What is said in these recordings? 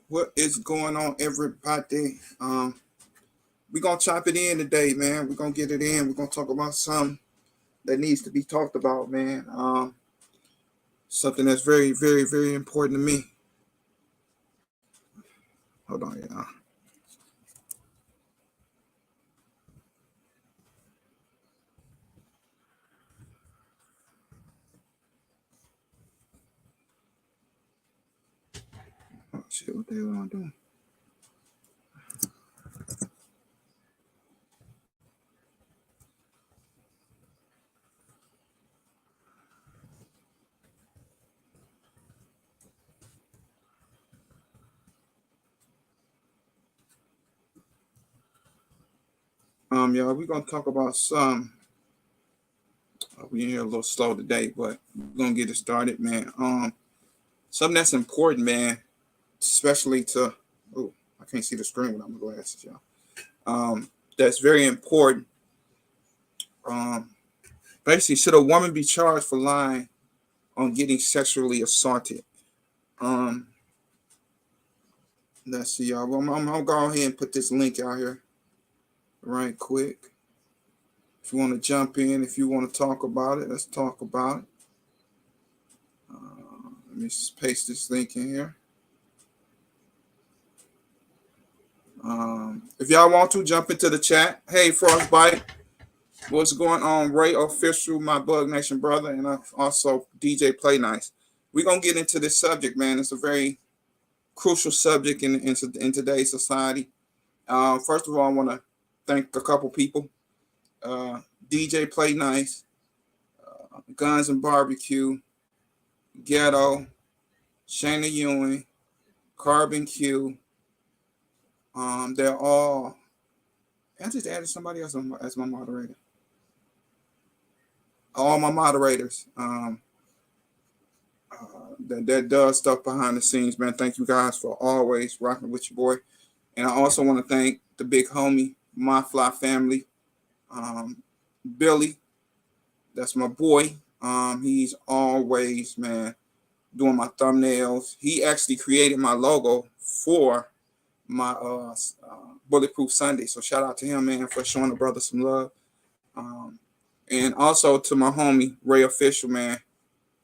What is going on, everybody? We're gonna chop it in today, man. We're gonna get it in. We're gonna talk about something that needs to be talked about, man. Something that's very, very, very important to me. Hold on, y'all. Oh shit, what the hell am I doing? Y'all, we're gonna talk about some. We in here a little slow today, but we're gonna get it started, man. Something that's important, man, especially to. Oh, I can't see the screen without my glasses, y'all. That's very important. Um, Basically, should a woman be charged for lying on getting sexually assaulted? Um, let's see, y'all. Well, I'm gonna go ahead and put this link out here right quick. If you want to jump in, if you want to talk about it, let's talk about it. Let me just paste this link in here. If y'all want to jump into the chat, hey Frostbite, what's going on? Ray Official, my Bug Nation brother, and also DJ Play Nice. We're gonna get into this subject, man. It's a very crucial subject in today's society. First of all, I want to thank a couple people. DJ Play Nice, Guns and Barbecue, Ghetto, Shayna Ewing, Carbon Q. They're all. I just added somebody else as my moderator. All my moderators. That does stuff behind the scenes, man. Thank you guys for always rocking with your boy. And I also want to thank the big homie, my fly family, Billy. That's my boy. He's always, man, doing my thumbnails. He actually created my logo for my Bulletproof Sunday. So shout out to him, man, for showing the brother some love. And also to my homie, Ray Official, man.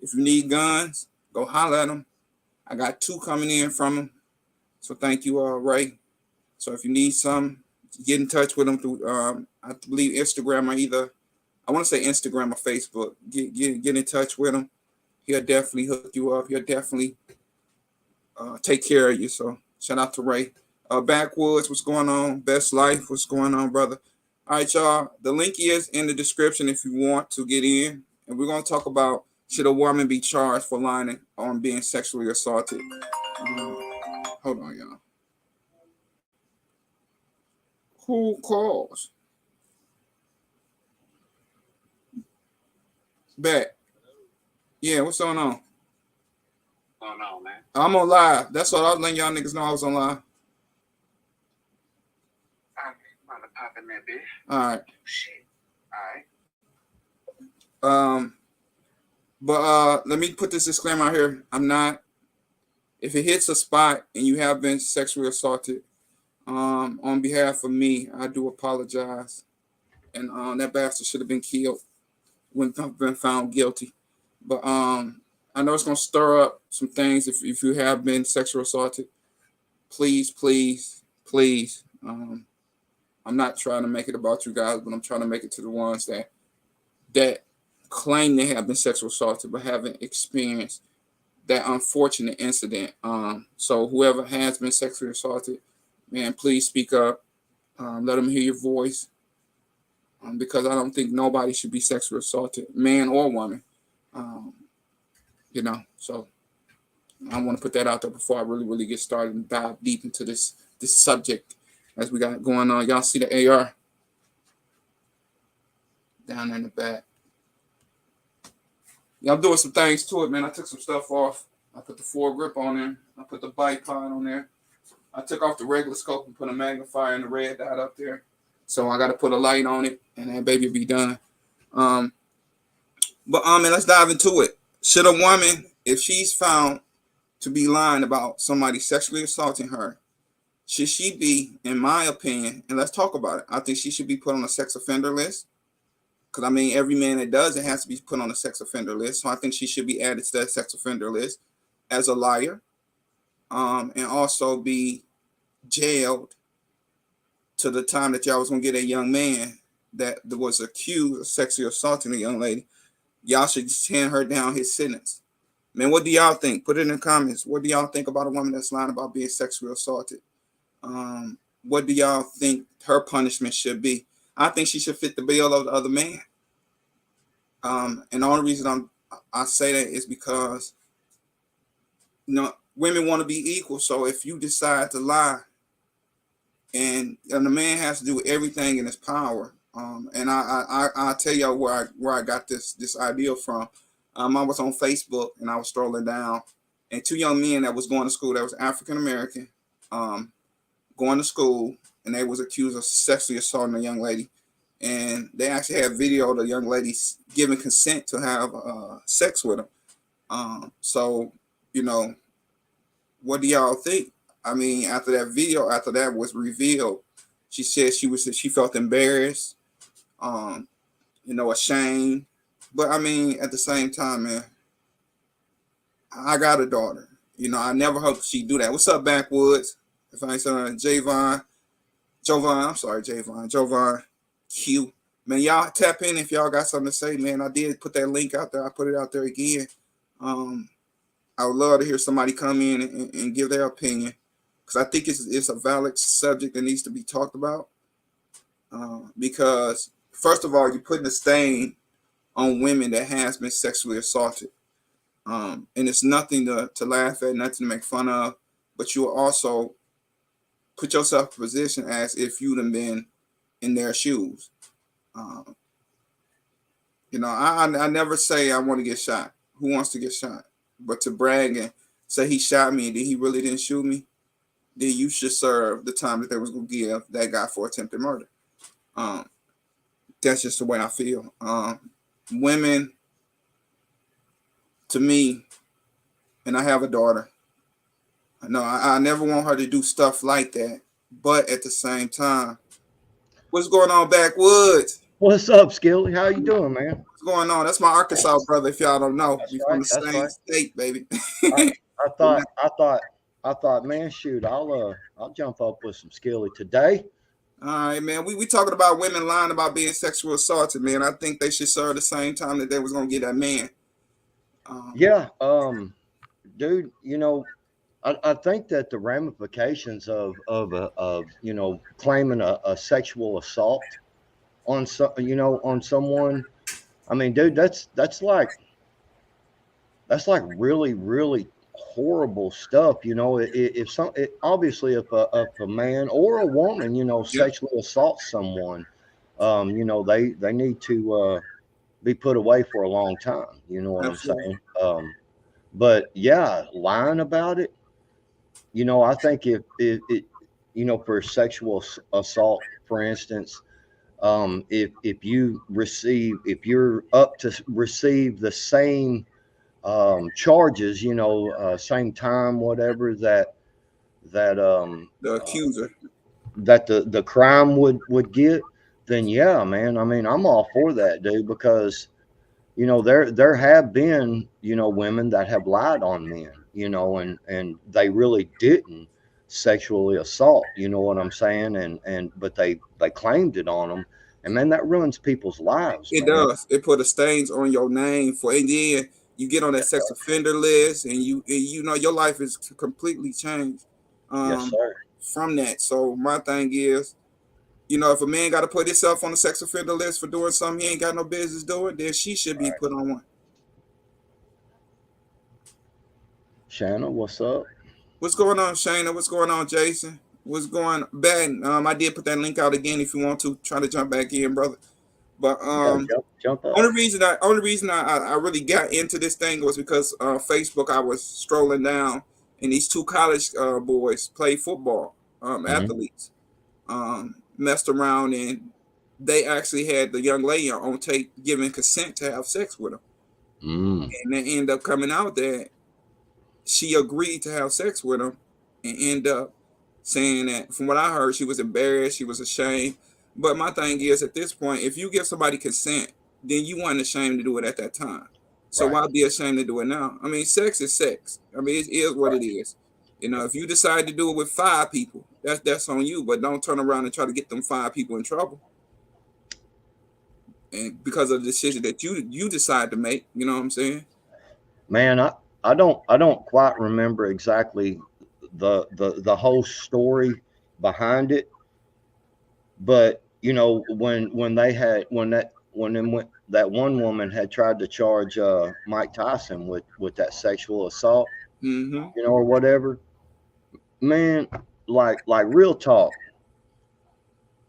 If you need guns, go holler at him. I got 2 coming in from him. So thank you, Ray. So if you need some, get in touch with him through, I believe Instagram or either, I want to say Instagram or Facebook. Get in touch with him. He'll definitely hook you up. He'll definitely take care of you. So shout out to Ray. Backwoods, what's going on? Best Life, what's going on, brother? All right, y'all. The link is in the description if you want to get in. And we're going to talk about, should a woman be charged for lying on being sexually assaulted? Hold on, y'all. Who calls? Back. Yeah, what's going on? What's going on, man? I'm on live. That's what I was letting y'all niggas know I was on live. I'm about to pop in that bitch. All right. Shit. All right. But let me put this disclaimer out here. I'm not. If it hits a spot and you have been sexually assaulted, on behalf of me, I do apologize. And that bastard should have been killed when been found guilty. But I know it's gonna stir up some things if you have been sexually assaulted. Please, please, please. I'm not trying to make it about you guys, but I'm trying to make it to the ones that claim they have been sexually assaulted but haven't experienced that unfortunate incident. So whoever has been sexually assaulted, man, please speak up. Let them hear your voice. Because I don't think nobody should be sexually assaulted, man or woman. So I want to put that out there before I really get started and dive deep into this subject as we got going on. Y'all see the AR down in the back. Yeah, I'm doing some things to it, man. I took some stuff off. I put the foregrip on there. I put the bipod on there. I took off the regular scope and put a magnifier and the red dot up there. So I got to put a light on it, and that baby will be done. But let's dive into it. Should a woman, if she's found to be lying about somebody sexually assaulting her, should she be, in my opinion, and let's talk about it, I think she should be put on a sex offender list. Because, I mean, every man that does it has to be put on a sex offender list. So I think she should be added to that sex offender list as a liar, and also be jailed to the time that y'all was going to get a young man that was accused of sexually assaulting a young lady. Y'all should hand her down his sentence. Man, what do y'all think? Put it in the comments. What do y'all think about a woman that's lying about being sexually assaulted? What do y'all think her punishment should be? I think she should fit the bill of the other man. And the only reason I say that is because, women want to be equal. So if you decide to lie, and the man has to do everything in his power. And I'll tell y'all where I got this idea from. I was on Facebook and I was strolling down, and two young men that was going to school that was African American, going to school, and they was accused of sexually assaulting a young lady. And they actually had video of the young lady giving consent to have sex with him. So, what do y'all think? I mean, after that video, after that was revealed, she said she felt embarrassed, ashamed. But I mean, at the same time, man, I got a daughter. I never hoped she'd do that. What's up, Backwoods? If I ain't saying Jovan, I'm sorry, Jovan Q. Man, y'all tap in if y'all got something to say, man. I did put that link out there. I put it out there again. I would love to hear somebody come in and give their opinion, because I think it's a valid subject that needs to be talked about. Because, first of all, you're putting a stain on women that has been sexually assaulted. And it's nothing to laugh at, nothing to make fun of, but you will also put yourself in a position as if you'd have been in their shoes. I never say I want to get shot. Who wants to get shot? But to brag and say he shot me and he really didn't shoot me, then you should serve the time that they was going to give that guy for attempted murder. That's just the way I feel. Women, to me, and I have a daughter, no, I never want her to do stuff like that. But at the same time, what's going on, Backwoods? What's up, Skilly? How you doing, man? What's going on? That's my Arkansas brother. If y'all don't know, he's from the That's same right. state, baby. I thought, man, shoot, I'll jump up with some Skilly today. All right, man. We talking about women lying about being sexual assaulted, man. I think they should serve the same time that they was gonna get that man. Yeah, dude, I think that the ramifications of claiming a sexual assault on someone, I mean, dude, that's like really, really horrible stuff. Obviously if a man or a woman, sexually assaults someone, they need to be put away for a long time. You know what Absolutely. I'm saying? But yeah, lying about it, I think if it, for sexual assault, for instance, if you're up to receive the same charges, same time, whatever that The accuser. that the crime would get, then yeah, man. I mean, I'm all for that, dude, because there have been women that have lied on men, and they really didn't sexually assault. You know what I'm saying? But they claimed it on them, and man, that ruins people's lives, It man. does. It put a stains on your name and then you get on that sex offender list, and your life is completely changed Yes, sir. from that. So my thing is, if a man got to put himself on the sex offender list for doing something he ain't got no business doing, then she should be put on one. Shanna, what's up? What's going on, Shayna? What's going on, Jason? What's going Ben? I did put that link out again if you want to try to jump back in, brother. But Yeah, jump up. only reason I really got into this thing was because Facebook, I was strolling down and these two college boys play football, athletes, messed around, and they actually had the young lady on tape giving consent to have sex with them. And they end up coming out that she agreed to have sex with him and end up saying that, from what I heard, she was embarrassed, she was ashamed. But my thing is, at this point, if you give somebody consent, then you weren't ashamed to do it at that time. So Right. why be ashamed to do it now? I mean, sex is sex. I mean, it is what Right. it is. If you decide to do it with 5 people, that's on you. But don't turn around and try to get them 5 people in trouble. And because of the decision that you decide to make, you know what I'm saying? Man, I don't quite remember exactly the whole story behind it, but when that one woman had tried to charge Mike Tyson with that sexual assault, Mm-hmm. or whatever, man, like real talk,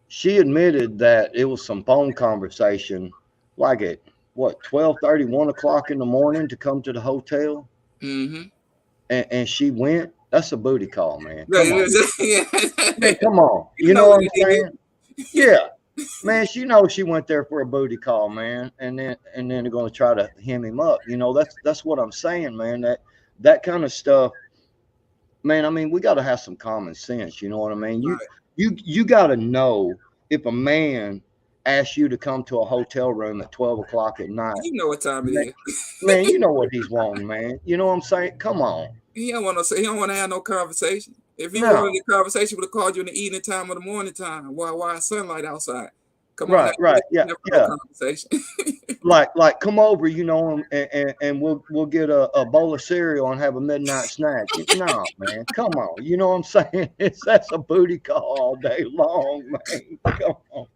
she admitted that it was some phone conversation, like at what 12:30, 1 o'clock in the morning, to come to the hotel, Mm-hmm. and she went. That's a booty call, man. Yeah, Come on, man, come on. You You know know what what I'm it is. saying? Yeah, man. She knows she went there for a booty call, man, and then they're gonna try to hem him up. That's what I'm saying, man. That kind of stuff, man. I mean, we got to have some common sense. You know what I mean? You Right. you got to know if a man asks you to come to a hotel room at 12 o'clock at night. You know what time it Man, is. man, you know what he's wanting, man. You know what I'm saying? Come on. He don't want to say. He don't want to have no conversation. If he wanted No. a conversation, would have called you in the evening time or the morning time. Why sunlight outside? Come on now, Right, right. Yeah, never no yeah. conversation. Like come over, and we'll get a bowl of cereal and have a midnight snack. No, man, come on. You know what I'm saying? That's a booty call all day long, man. Come on.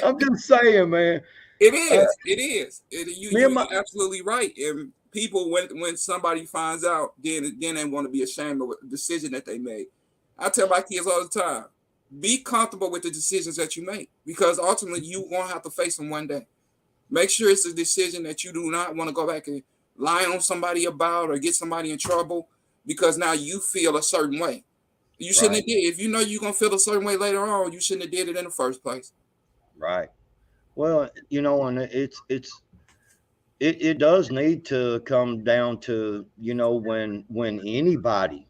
I'm just saying, man. It Uh, is. It is. You me and my you're absolutely right. And people, when somebody finds out, then they want to be ashamed of the decision that they made. I tell my kids all the time, be comfortable with the decisions that you make, because ultimately you won't have to face them one day. Make sure it's a decision that you do not want to go back and lie on somebody about or get somebody in trouble, because now you feel a certain way. You shouldn't right, have did. If you know you're gonna feel a certain way later on, you shouldn't have did it in the first place. right. Well, and it does need to come down to, when anybody,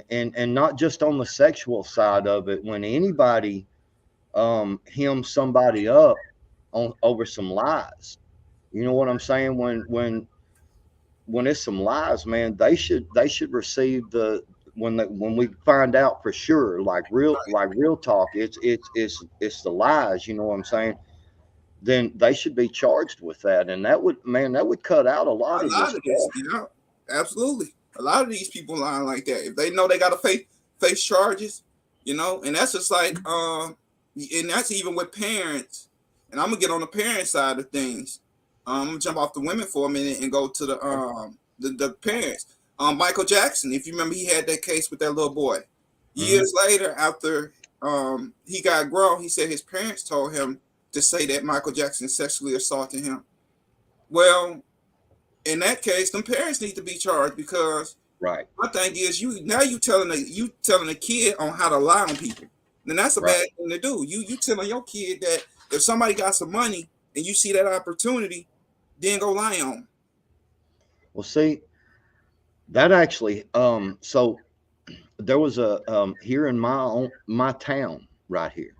and not just on the sexual side of it, when anybody hems somebody up on over some lies. You know what I'm saying? When it's some lies, man, they should receive when we find out for sure, like real talk, it's the lies. You know what I'm saying? Then they should be charged with that, and that would cut out a lot A of this lot of this, stuff. absolutely. A lot of these people lying like that. If they know they got to face charges, and that's just like, and that's even with parents. And I'm gonna get on the parent side of things. I'm gonna jump off the women for a minute and go to the parents. Michael Jackson, if you remember, he had that case with that little boy. Hmm. Years later, after he got grown, he said his parents told him to say that Michael Jackson sexually assaulted him. Well, in that case, them parents need to be charged, because Right, my thing is, you telling a kid on how to lie on people. Then that's a right. bad thing to do. You telling your kid that if somebody got some money and you see that opportunity, then go lie on 'em. Well, see, that actually, so there was a here in my town right here.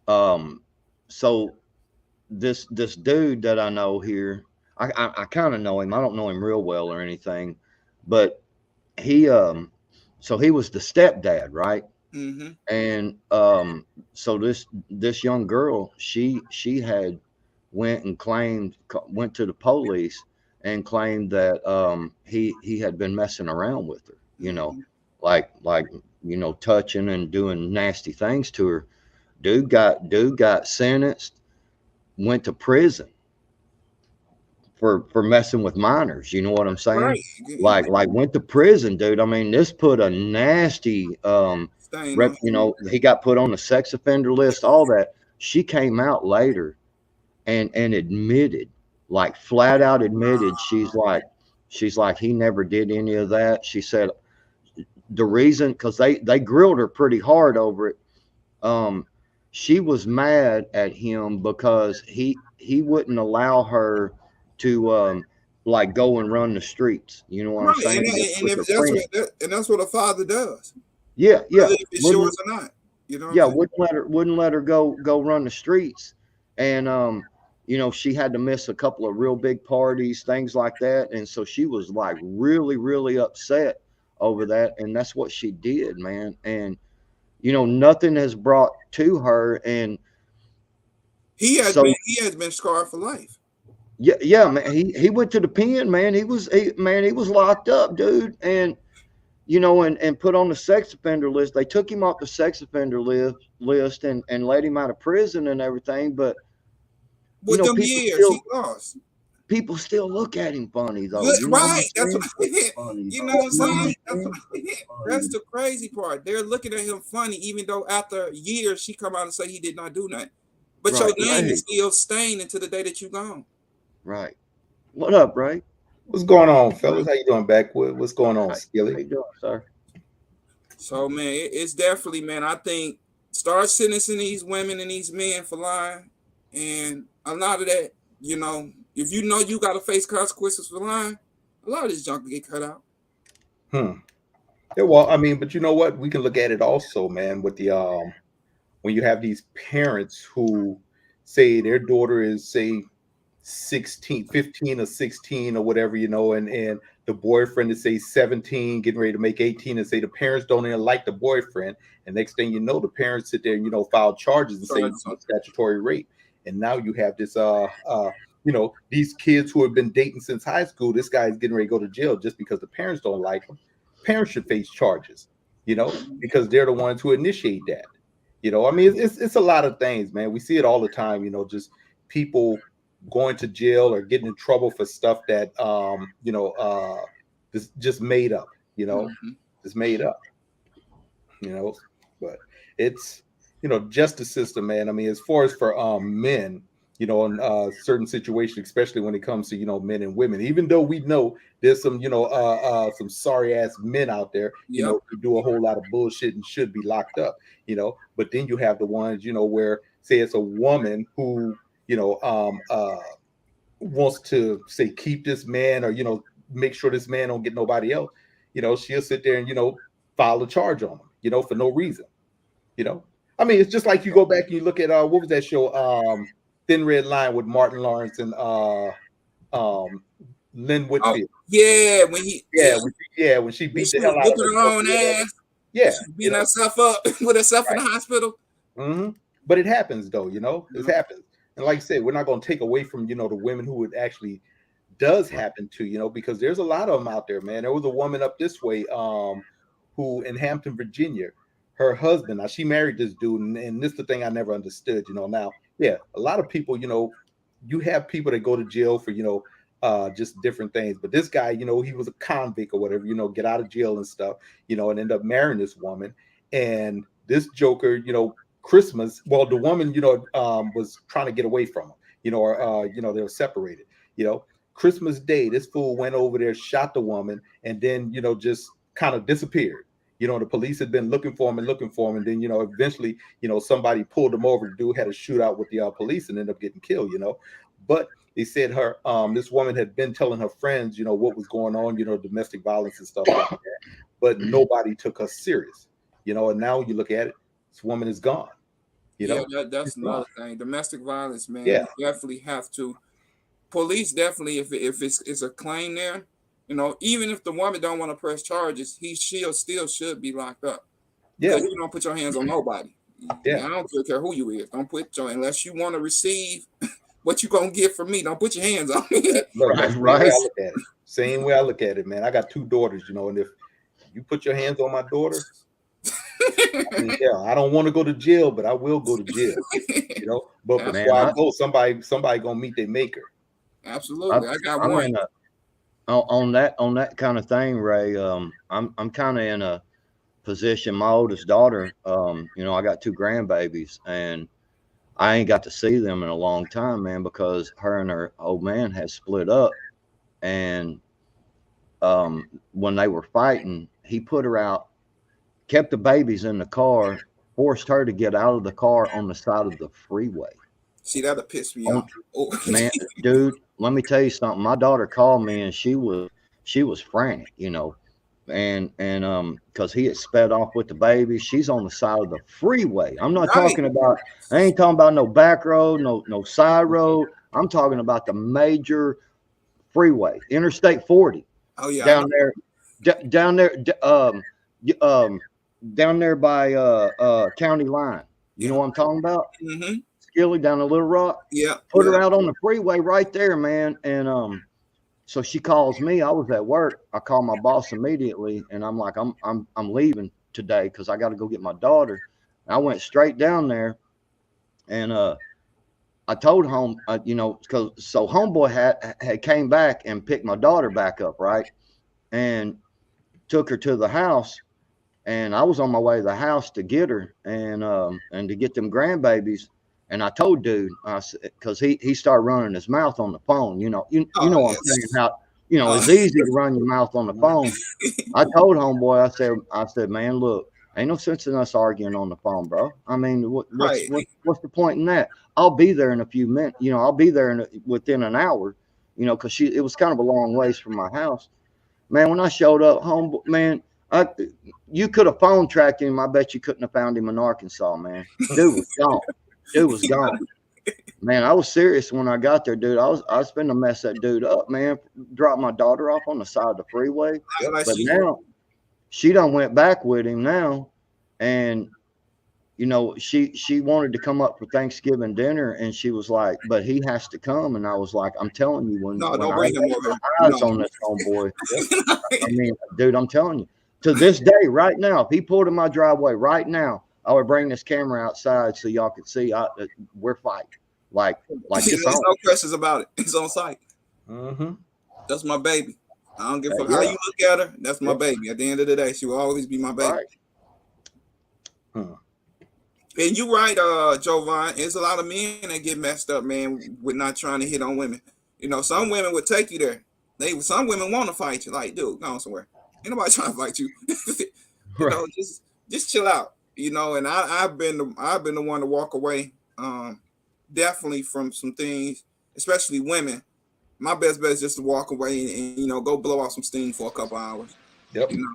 Um, so this dude that I know here, I kind of know him. I don't know him real well or anything, but he so he was the stepdad, right? Mm-hmm. And so this young girl, she had went to the police and claimed that he had been messing around with her, Mm-hmm. like touching and doing nasty things to her. Dude got sentenced, went to prison for messing with minors. You know what I'm saying? Right. Like went to prison, dude. I mean, this put a nasty Staying rep. on him. He got put on the sex offender list. All that. She came out later and admitted, like flat out admitted, she's like he never did any of that. She said the reason, because they grilled her pretty hard over it. Um, she was mad at him because he wouldn't allow her to like go and run the streets. You know what I'm Right, saying? and With if her that's friends. what a father does, Yeah, yeah. whether if it's yours or not. You know what I'm Yeah, saying? wouldn't let her go run the streets. And you know, she had to miss a couple of real big parties, things like that. And so she was like really, really upset over that. And that's what she did, man. And you know, nothing has brought to her. And so He has been scarred for life. yeah, yeah, man. He went to the pen, man. He was locked up, dude. And you know, and put on the sex offender list. They took him off the sex offender list and let him out of prison and everything. But you With know, them years he lost. people still look at him funny though. Look, You know what I'm right. That's what saying? I you know Though. what I'm You know what saying? I'm That's what saying? that's the crazy part. They're looking at him funny, even though after years she come out and say he did not do nothing. But your Right. name is Hey, still stained until the day that you gone. right. What up, Ray? What's going on, fellas? How you doing, Backwood? What's going on, How Skilly? you doing, sir? So man, it's definitely, man. I think start sentencing these women and these men for lying, and a lot of that, you know, if you know you got to face consequences for lying, a lot of this junk will get cut out. Yeah, well, I mean, but you know what? We can look at it also, man, with the when you have these parents who say their daughter is say 16, 15 or 16 or whatever, you know, and the boyfriend is say 17, getting ready to make 18, and say the parents don't even like the boyfriend. And next thing you know, the parents sit there and, you know, file charges and say statutory rape. And now you have this you know, these kids who have been dating since high school, this guy's getting ready to go to jail just because the parents don't like him. Parents should face charges, you know, because they're the ones who initiate that. You know, I mean, it's a lot of things, man. We see it all the time, you know, just people going to jail or getting in trouble for stuff that you know, just made up, you know, just made up, you know. But it's, you know, justice system, man. I mean, as far as for men, you know, in certain situations, especially when it comes to, you know, men and women, even though we know there's some, you know, some sorry ass men out there, you know, who do a whole lot of bullshit and should be locked up, you know. But then you have the ones, you know, where say it's a woman who, you know, wants to say keep this man, or, you know, make sure this man don't get nobody else, you know, she'll sit there and, you know, file a charge on him, you know, for no reason, you know. I mean, it's just like you go back and you look at what was that show, Thin Red Line with Martin Lawrence and Lynn Whitfield. Yeah, when he when she beat the hell out of her own ass. Yeah, she beating herself up with herself in the hospital. But it happens though, you know, it happens. And like I said, we're not going to take away from, you know, the women who it actually does happen to, you know, because there's a lot of them out there, man. There was a woman up this way who in Hampton, Virginia, her husband, now she married this dude, and this is the thing I never understood, you know. Now, yeah, a lot of people, you know, you have people that go to jail for, you know, just different things. But this guy, you know, he was a convict or whatever, you know, get out of jail and stuff, you know, and end up marrying this woman. And this joker, you know, Christmas, well, the woman, you know, was trying to get away from him, you know, or you know, they were separated, you know. Christmas Day, this fool went over there, shot the woman, and then, you know, just kind of disappeared. You know, the police had been looking for him, and then, you know, eventually, you know, somebody pulled him over. The dude had a shootout with the police and ended up getting killed, you know. But they said her, this woman had been telling her friends, you know, what was going on, you know, domestic violence and stuff like that. But nobody took her serious, you know. And now you look at it, this woman is gone. You know, that's another thing. Domestic violence, man. Yeah. You definitely have to. Police definitely, if it's a claim there, you know, even if the woman don't want to press charges, she'll still should be locked up. Yeah. Because you don't put your hands on nobody. Yeah. I don't care who you is. Don't put your, unless you want to receive what you gonna get from me. Don't put your hands on me. Look, that's the way I look at it. Same way I look at it, man. I got 2 daughters, you know, and if you put your hands on my daughter, I mean, yeah, I don't want to go to jail, but I will go to jail, you know. But before I go, somebody gonna meet their maker. Absolutely, I got one. On that kind of thing, Ray. I'm kind of in a position. My oldest daughter, you know, I got 2 grandbabies, and I ain't got to see them in a long time, man, because her and her old man had split up, and when they were fighting, he put her out, kept the babies in the car, forced her to get out of the car on the side of the freeway. See, that'll piss me On- off. Oh. Man, dude, let me tell you something. My daughter called me and she was frantic, and because he had sped off with the baby. She's on the side of the freeway. I'm not Right. talking about. I ain't talking about no back road, no side road. I'm talking about the major freeway, Interstate 40, Oh yeah. down there, down there, down there by county line. You know what I'm talking about? Mm-hmm. Skilly down a Little Rock. Yeah. Put her out on the freeway right there, man. And so she calls me. I was at work. I call my boss immediately, and I'm like, I'm leaving today because I got to go get my daughter. And I went straight down there, and I told home, because so homeboy had came back and picked my daughter back up, right, and took her to the house. And I was on my way to the house to get her and to get them grandbabies. And I told dude, because he started running his mouth on the phone. You know what I'm saying? How it's easy to run your mouth on the phone. I told homeboy, I said, man, look, ain't no sense in us arguing on the phone, bro. I mean, what's the point in that? I'll be there in a few minutes. I'll be there within an hour. Because it was kind of a long ways from my house. Man, when I showed up, homeboy, man, you could have phone tracked him. I bet you couldn't have found him in Arkansas, man. Dude was gone. Dude was gone. Man, I was serious when I got there, dude. I was finna mess that dude up, man. Drop my daughter off on the side of the freeway. But now she done went back with him now, and she wanted to come up for Thanksgiving dinner, and she was like, "But he has to come." And I was like, "I'm telling you, when don't I bring him lay over. my eyes on this homeboy, I mean, dude, I'm telling you, to this day, right now, if he pulled in my driveway right now, I would bring this camera outside so y'all could see we're fighting. Like There's no questions about it. It's on site. Mm-hmm. That's my baby. I don't give a fuck how you look at her. That's my baby. At the end of the day, she will always be my baby. Right. And you're right, Jovan. There's a lot of men that get messed up, man, with not trying to hit on women. Some women would take you there. Some women want to fight you. Like, dude, go on somewhere. Ain't nobody trying to fight you. Just chill out. And I've been the one to walk away. Definitely from some things, especially women. My best bet is just to walk away and go blow off some steam for a couple hours. Yep. And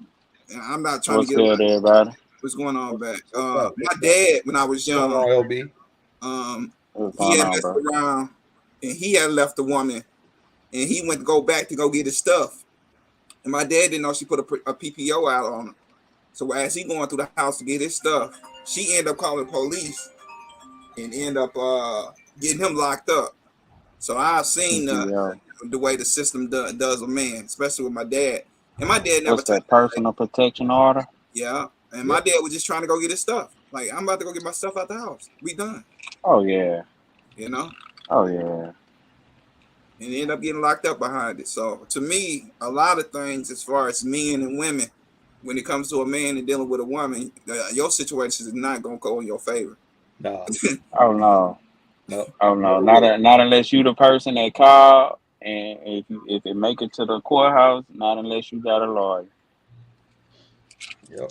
I'm not trying What's to get good, everybody? what's going on back. My dad, when I was young, LB. He had messed around and he had left the woman and he went to go back to go get his stuff. And my dad didn't know she put a PPO out on him. So as he going through the house to get his stuff, she ended up calling the police and end up getting him locked up. So I've seen the way the system does a man, especially with my dad. And my dad never. What's that personal protection order? Yeah, and my dad was just trying to go get his stuff. Like, I'm about to go get my stuff out the house. We done. Oh yeah. Oh yeah. And end up getting locked up behind it. So to me, a lot of things as far as men and women, when it comes to a man and dealing with a woman, your situation is not gonna go in your favor. No. Oh no. No. Oh no. Not unless you the person that called, and if it make it to the courthouse, not unless you got a lawyer. Yep.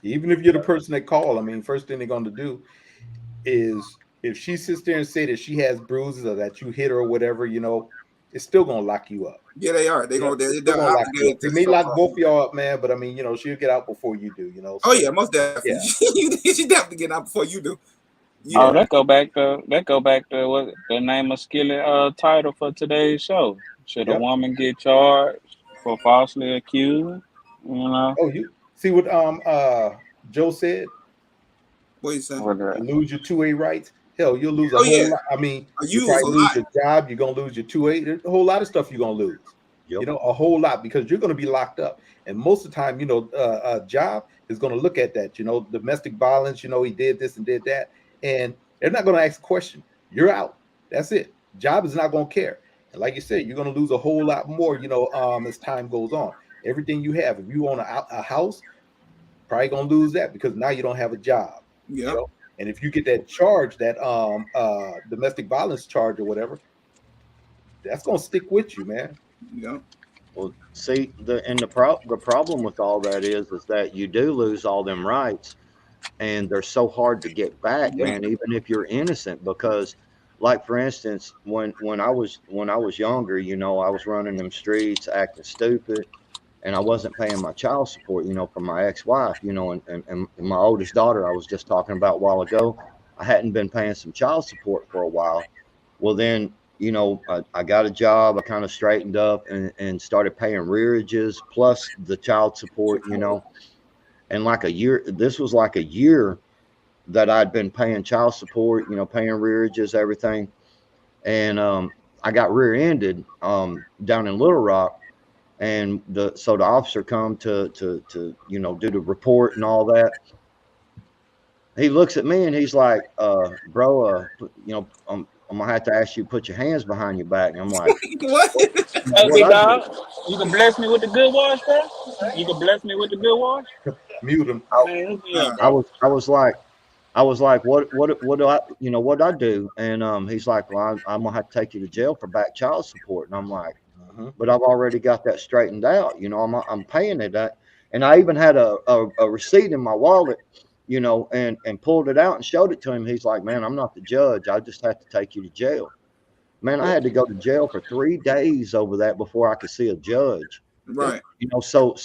Even if you're the person that called, I mean, first thing they're going to do is if she sits there and say that she has bruises or that you hit her or whatever, it's still going to lock you up. Yeah, they are. They're gonna lock you up. They may lock both of y'all up, man, but I mean, she'll get out before you do, So, oh yeah, most definitely. Yeah. She definitely get out before you do. Yeah. Oh, that go back to what the name of Skillet title for today's show. Should a woman get charged for falsely accused? Oh, you see what Joe said? What you saying? You lose your 2A rights. Hell, you'll lose a whole lot. I mean, you probably lose your job. You're gonna lose your 2A. There's a whole lot of stuff you're gonna lose. Yep. A whole lot, because you're gonna be locked up. And most of the time, a job is gonna look at that. Domestic violence. He did this and did that, and they're not gonna ask a question. You're out. That's it. Job is not gonna care. And like you said, you're gonna lose a whole lot more. As time goes on. Everything you have. If you own a house, probably gonna lose that because now you don't have a job. Yeah. And if you get that charge, that domestic violence charge or whatever, that's gonna stick with you, man. Yeah. Well, see, the problem with all that is that you do lose all them rights, and they're so hard to get back, man, even if you're innocent. Because like for instance, when I was younger, you know, I was running them streets acting stupid, and I wasn't paying my child support, you know, from my ex-wife, you know, and my oldest daughter I was just talking about a while ago, I hadn't been paying some child support for a while. Well, then, you know, I got a job, I kind of straightened up and started paying rearages plus the child support, you know. And like a year, this was like a year that I'd been paying child support, you know, paying rearages, everything. And I got rear-ended down in Little Rock, and the officer come to you know, do the report and all that. He looks at me and he's like, bro, you know, I'm gonna have to ask you to put your hands behind your back. And I'm like, What? Hey, big dog, you can bless me with the good wash, bro? You can bless me with the good wash? Mute him. Man, yeah, I bro. was like, what do I, you know, what I do? And he's like, well, I'm gonna have to take you to jail for back child support. And I'm like, but I've already got that straightened out. You know, I'm paying it. And I even had a receipt in my wallet, you know, and pulled it out and showed it to him. He's like, man, I'm not the judge. I just have to take you to jail. Man, I had to go to jail for 3 days over that before I could see a judge. Right. You know, so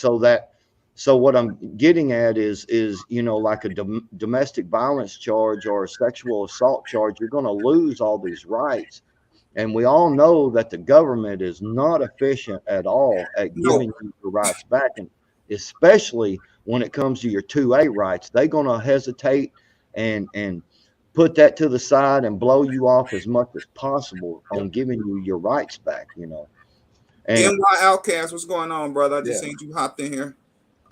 what I'm getting at is, you know, like a domestic violence charge or a sexual assault charge, you're going to lose all these rights. And we all know that the government is not efficient at all at No. giving you your rights back. And especially when it comes to your 2A rights, they're going to hesitate and put that to the side and blow you off as much as possible on giving you your rights back, you know. And NY Outcast, what's going on, brother? I just Yeah. seen you hopped in here.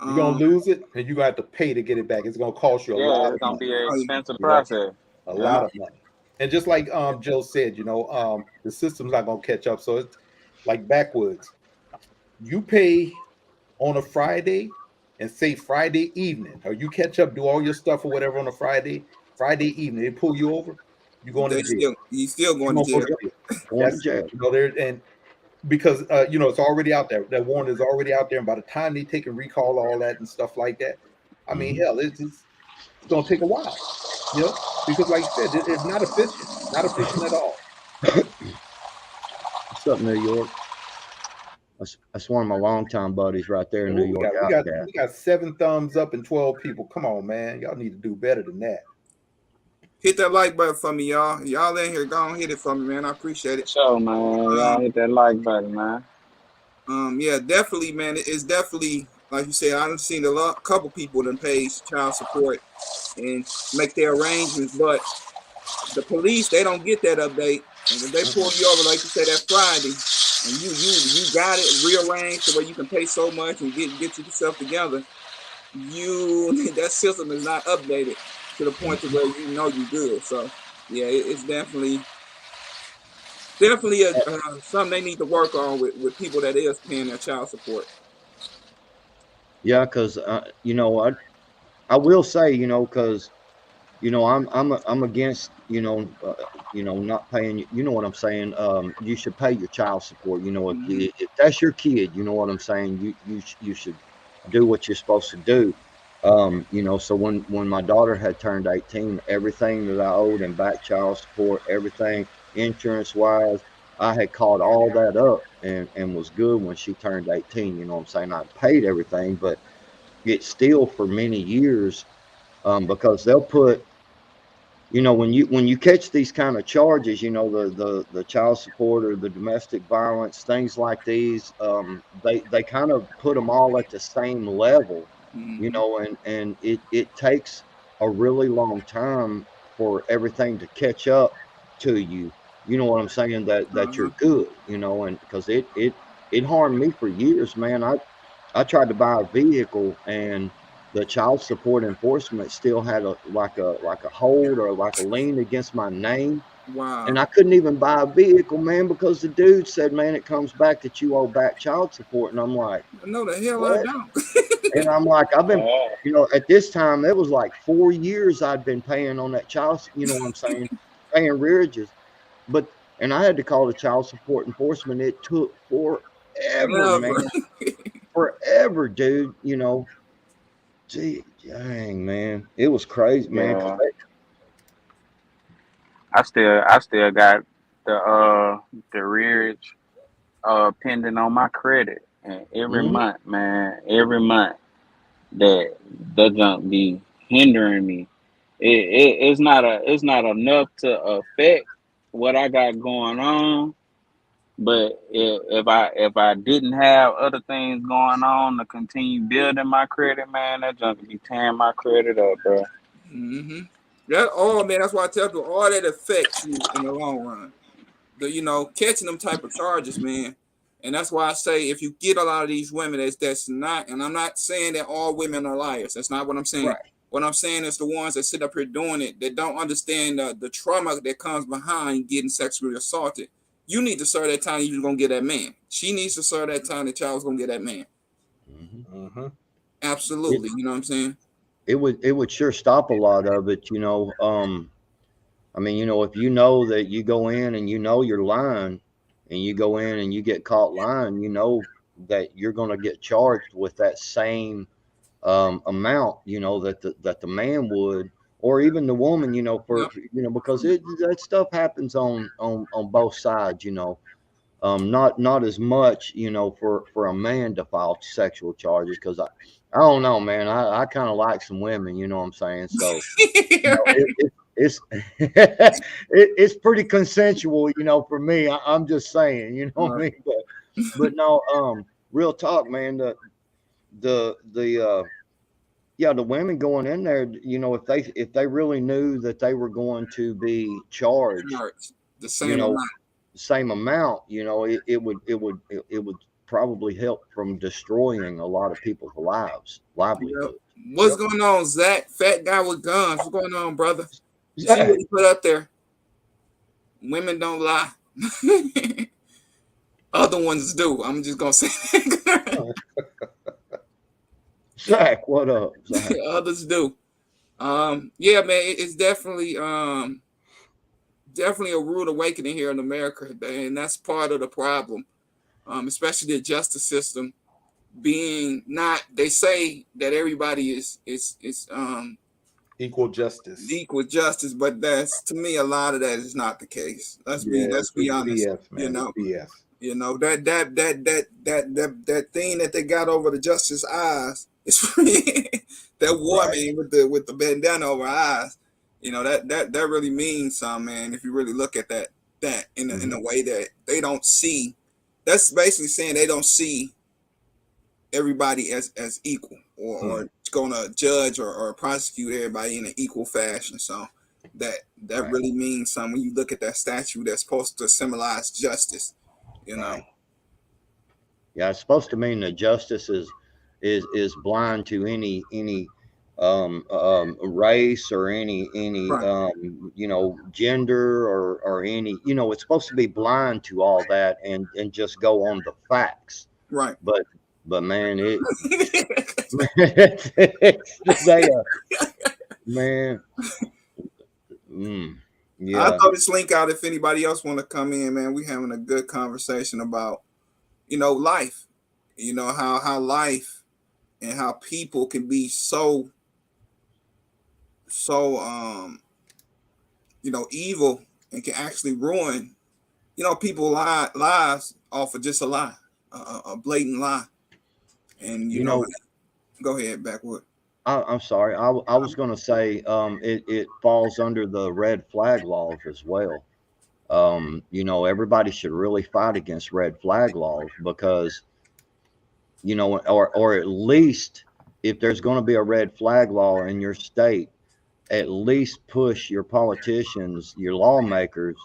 You're gonna lose it, and you're gonna have to pay to get it back. It's gonna cost you a lot Yeah, of it's gonna money. be an expensive Yeah. process. A lot of money. And just like Joe said, you know, the system's not gonna catch up. So it's like backwards. You pay on a Friday and say Friday evening, or you catch up, do all your stuff or whatever on a Friday evening, they pull you over, you're going to jail. You still You're going to gonna go jail. to jail. going to That's jail. you know there and because you know it's already out there. That warrant is already out there, and by the time they take and recall all that and stuff like that, I mean, hell, it's gonna take a while, you know, because like you said, it's not efficient at all. What's up, New York? That's one of my longtime buddies right there in New York. We got 7 thumbs up and 12 people. Come on, man, y'all need to do better than that. Hit that like button for me, y'all. Y'all in here, go on, hit it for me, man. I appreciate it. So, man, y'all hit that like button, man. Yeah, definitely, man. It's definitely, like you said, I've seen couple people that pay child support and make their arrangements, but the police, they don't get that update. And if they pull you over, like you said, that Friday, and you got it rearranged to where you can pay so much and get yourself together, that system is not updated to the point to where you know you're good. So yeah, it's definitely something they need to work on with people that is paying their child support. Yeah, because you know, I will say, you know, because you know, I'm against, you know, not paying. You know what I'm saying? You should pay your child support. You know, if that's your kid, you know what I'm saying. You should do what you're supposed to do. You know, so when my daughter had turned 18, everything that I owed in back child support, everything insurance wise, I had caught all that up and was good when she turned 18. You know what I'm saying? I paid everything, but it's still for many years because they'll put, you know, when you catch these kind of charges, you know, the child support or the domestic violence, things like these, they kind of put them all at the same level, you know, and it takes a really long time for everything to catch up to you. You know what I'm saying? That you're good, you know, and because it harmed me for years, man. I tried to buy a vehicle and the child support enforcement still had like a hold or like a lien against my name. Wow. And I couldn't even buy a vehicle, man, because the dude said, man, it comes back that you owe back child support. And I'm like, no, the hell what? I don't. And I'm like, I've been, you know, at this time, it was like 4 years I'd been paying on that child, you know what I'm saying, paying rearages. And I had to call the child support enforcement. It took forever, man. Forever, dude, you know. Gee, dang, man, it was crazy, man. 'Cause Yeah, I still got the rearage pending on my credit, and every Mhm. month, man, every month that junk be hindering me. It's not enough to affect what I got going on. But if I didn't have other things going on to continue building my credit, man, that junk would be tearing my credit up, bro. Mm-hmm. That all, man. That's why I tell people all that affects you in the long run. Catching them type of charges, man. And that's why I say if you get a lot of these women, that's not. And I'm not saying that all women are liars. That's not what I'm saying. Right. What I'm saying is the ones that sit up here doing it that don't understand the trauma that comes behind getting sexually assaulted. You need to serve that time you're gonna get that man. She needs to serve that time the child's gonna get that man. Mhm. Mm-hmm. It Absolutely. You know what I'm saying? it would sure stop a lot of it, I mean, if you know that you go in and you're lying, and you go in and you get caught lying, that you're going to get charged with that same amount, that the man would, or even the woman, Yep. because that stuff happens on both sides, not as much, for a man to file sexual charges, because I don't know, man. I kind of like some women, you know what I'm saying? So, it's it's pretty consensual, for me. I'm just saying, you know what I Right. mean? But no, real talk, man. The yeah, the women going in there, if they really knew that they were going to be charged, Charge the you same know, amount. the same amount, it would probably help from destroying a lot of people's Yep. livelihood. What's Yep. going on, Zach? Fat guy with guns. What's going on, brother? You see what Zach, he put up there? Women don't lie. Other ones do. I'm just gonna say Zach, what up, Zach? others do. Yeah, man, it's definitely a rude awakening here in America, and that's part of the problem. Especially the justice system being not. They say that everybody is Equal justice. equal justice, but that's, to me, a lot of that is not the case. Yeah, Let's be it's honest. BS, man. It's BS. That thing that they got over the justice eyes is that war, Right. man, with the bandana over her eyes. That really means something, man. If you really look at that in Mhm. a way that they don't see, that's basically saying they don't see everybody as equal, or gonna judge or prosecute everybody in an equal fashion. So that Right, really means something when you look at that statue that's supposed to symbolize justice. You know, right. Yeah, it's supposed to mean that justice is blind to any race, or any right? gender, or any, it's supposed to be blind to all that, and just go on the facts. Right. But man, they man, mm, I yeah. throw this link out if anybody else want to come in, man. We having a good conversation about life. How life and how people can be so evil, and can actually ruin people lives off of just a lie, a blatant lie. And You know, go ahead, Backwood. I'm sorry. I was going to say, it falls under the red flag laws as well. Everybody should really fight against red flag laws, because, or at least, if there's going to be a red flag law in your state, at least push your politicians, your lawmakers,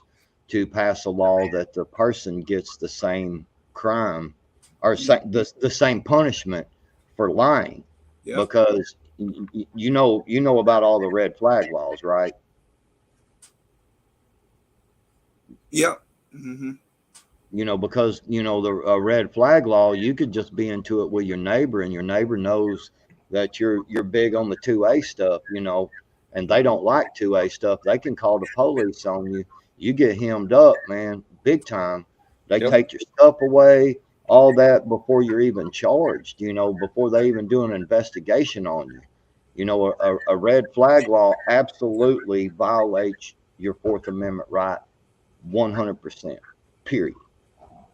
to pass a law that the person gets the same crime, or the same punishment for lying, Yep. because you know about all the red flag laws, right? Yep. Mm-hmm. Because the red flag law, you could just be into it with your neighbor, and your neighbor knows that you're big on the 2A stuff, and they don't like 2A stuff. They can call the police on you. You get hemmed up, man, big time. They Yep. take your stuff away. all that before you're even charged, you know, before they even do an investigation on you. You know, a red flag law absolutely violates your Fourth Amendment right 100%, period.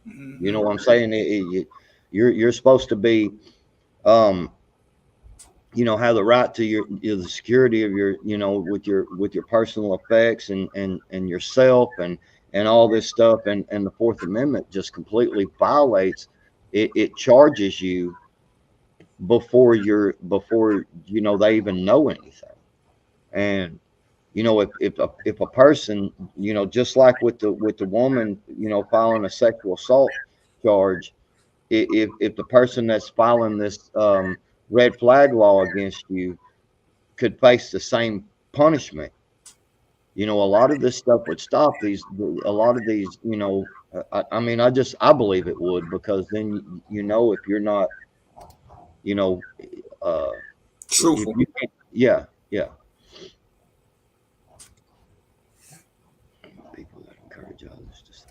You know what I'm saying? You're supposed to be, you know, have the right to the security of your, you know, with your personal effects and yourself and all this stuff. And the Fourth Amendment just completely violates it. It charges you before you know, they even know anything. And you know, if a person, you know, just like with the woman, you know, filing a sexual assault charge, if the person that's filing this red flag law against you could face the same punishment, you know, a lot of this stuff would stop a lot of these, you know, I mean, I believe it would, because then, you know, if you're not, you know, if Truthful. you can't, yeah. People that encourage others to say,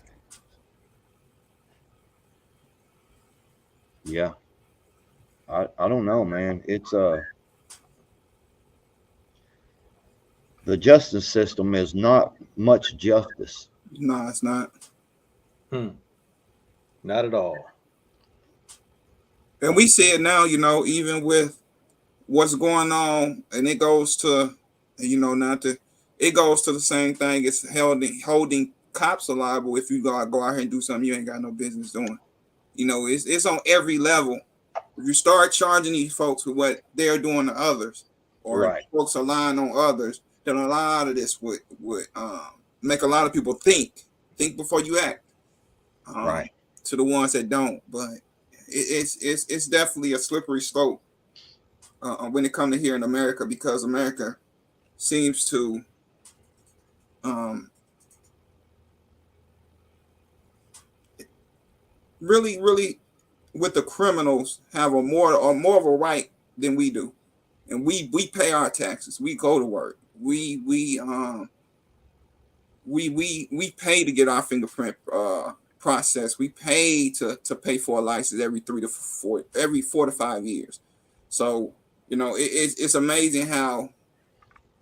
yeah, I don't know, man. It's the justice system is not much justice. No, it's not. Not at all. And we see it now, you know, even with what's going on, and it goes to, you know, it goes to the same thing. It's holding cops liable if you go out here and do something you ain't got no business doing. You know, it's on every level. If you start charging these folks with what they're doing to others, or Right. folks are lying on others, then a lot of this would make a lot of people think before you act. Right. To the ones that don't, but it's definitely a slippery slope when it comes to here in America, because America seems to really with the criminals have more of a right than we do, and we pay our taxes, we go to work, we pay to get our fingerprint process, we pay to pay for a license every 4 to 5 years. So, you know, it's amazing how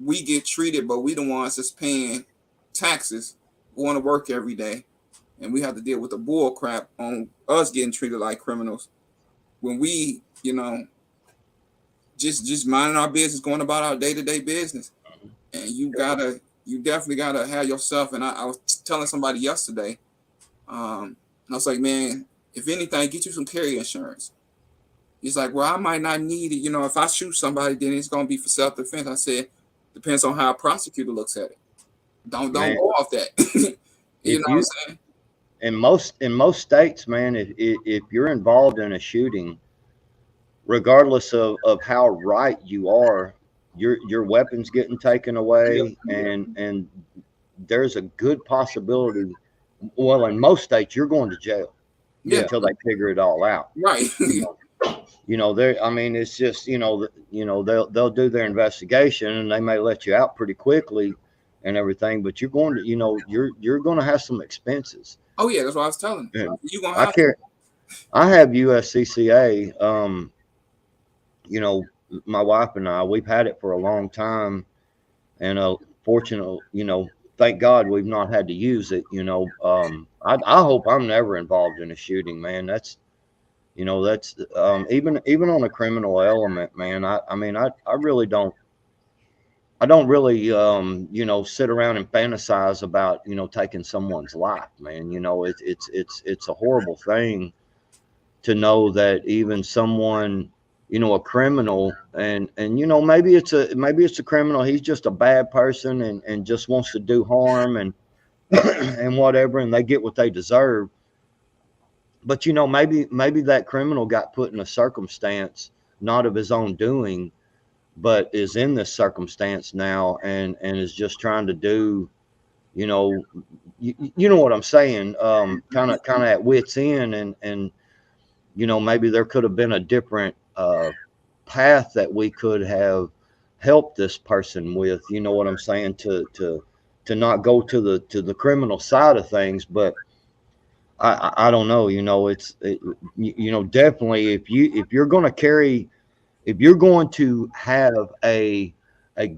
we get treated, but we the ones that's paying taxes, going to work every day, and we have to deal with the bull crap on us getting treated like criminals when we, you know, just minding our business, going about our day-to-day business. And you definitely gotta have yourself. And I was telling somebody yesterday, I was like, man, if anything, get you some carrier insurance. He's like, well, I might not need it. You know, if I shoot somebody, then it's gonna be for self-defense. I said, depends on how a prosecutor looks at it. Don't go off that. You know what I'm saying? In most states, man, if you're involved in a shooting, regardless of how right you are, your weapons getting taken away, and there's a good possibility. Well, in most states, you're going to jail until they figure it all out. Right. You know, I mean, it's just, you know, they'll do their investigation and they may let you out pretty quickly and everything, but you're going to, you know, you're going to have some expenses. Oh yeah, that's what I was telling you. You gonna have I have USCCA. You know, my wife and I, we've had it for a long time, and fortunately, you know, thank God we've not had to use it. You know, I hope I'm never involved in a shooting, man. That's, you know, that's even on a criminal element, man. I mean, I really don't. I don't really, you know, sit around and fantasize about, you know, taking someone's life, man. You know, it's a horrible thing to know that even someone, you know, a criminal, and you know, maybe it's a criminal. He's just a bad person and just wants to do harm and and whatever, and they get what they deserve. But you know, maybe that criminal got put in a circumstance not of his own doing, but is in this circumstance now and is just trying to do, you know, you know what I'm saying, kind of at wit's end, and you know, maybe there could have been a different path that we could have helped this person with, you know what I'm saying, to not go to the criminal side of things. But I don't know. Definitely if you're going to carry, if you're going to have a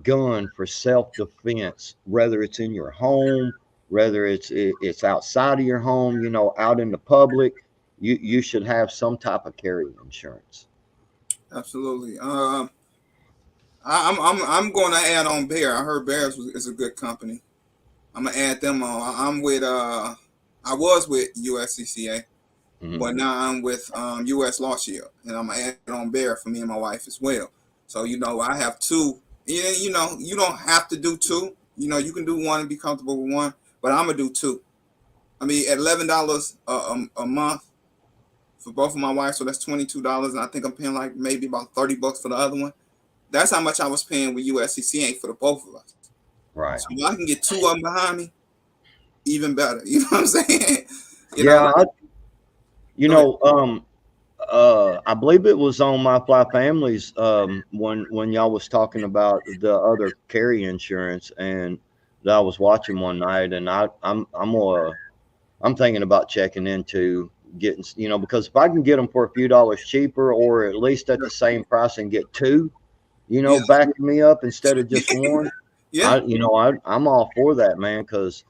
gun for self-defense, whether it's in your home, whether it's outside of your home, out in the public, you should have some type of carry insurance. Absolutely. I'm going to add on Bear. I heard Bears is a good company. I'm gonna add them on. I'm with I was with USCCA, but now I'm with US Law Shield, and I'm gonna add on Bear for me and my wife as well. So I have two. Yeah, you don't have to do two. You can do one and be comfortable with one, but I'm gonna do two. I mean, at $11 a month for both of my wife, so that's $22, and I think I'm paying like maybe about $30 for the other one. That's how much I was paying with USCCA for the both of us. Right. So if I can get two of them behind me, even better. You know what I'm saying? I believe it was on My Fly Families when y'all was talking about the other carry insurance, and that I was watching one night, and I'm thinking about checking into getting, because if I can get them for a few dollars cheaper, or at least at the same price, and get two, backing me up instead of just one. Yeah. I'm all for that, man, because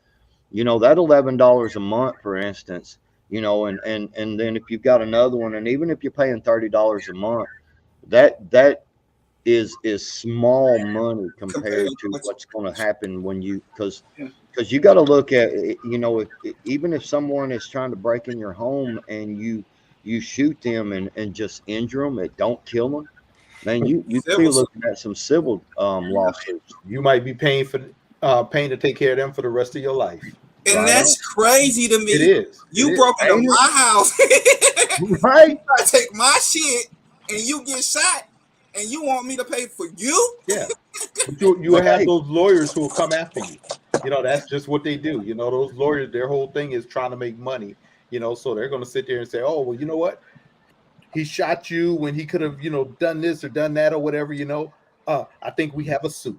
that $11 a month, for instance, and then if you've got another one, and even if you're paying $30 a month, that is small money compared to what's going to happen when because you got to look at, even if someone is trying to break in your home and you shoot them and just injure them, it don't kill them. Man, you could be looking at some civil lawsuits. You might be paying to take care of them for the rest of your life. And right, that's crazy to me. It is. You broke into my house. Right. I take my shit and you get shot and you want me to pay for you? Yeah. But you have those lawyers who will come after you. That's just what they do. Those lawyers, their whole thing is trying to make money. So they're going to sit there and say, oh, well, you know what? He shot you when he could have, done this or done that or whatever, I think we have a suit,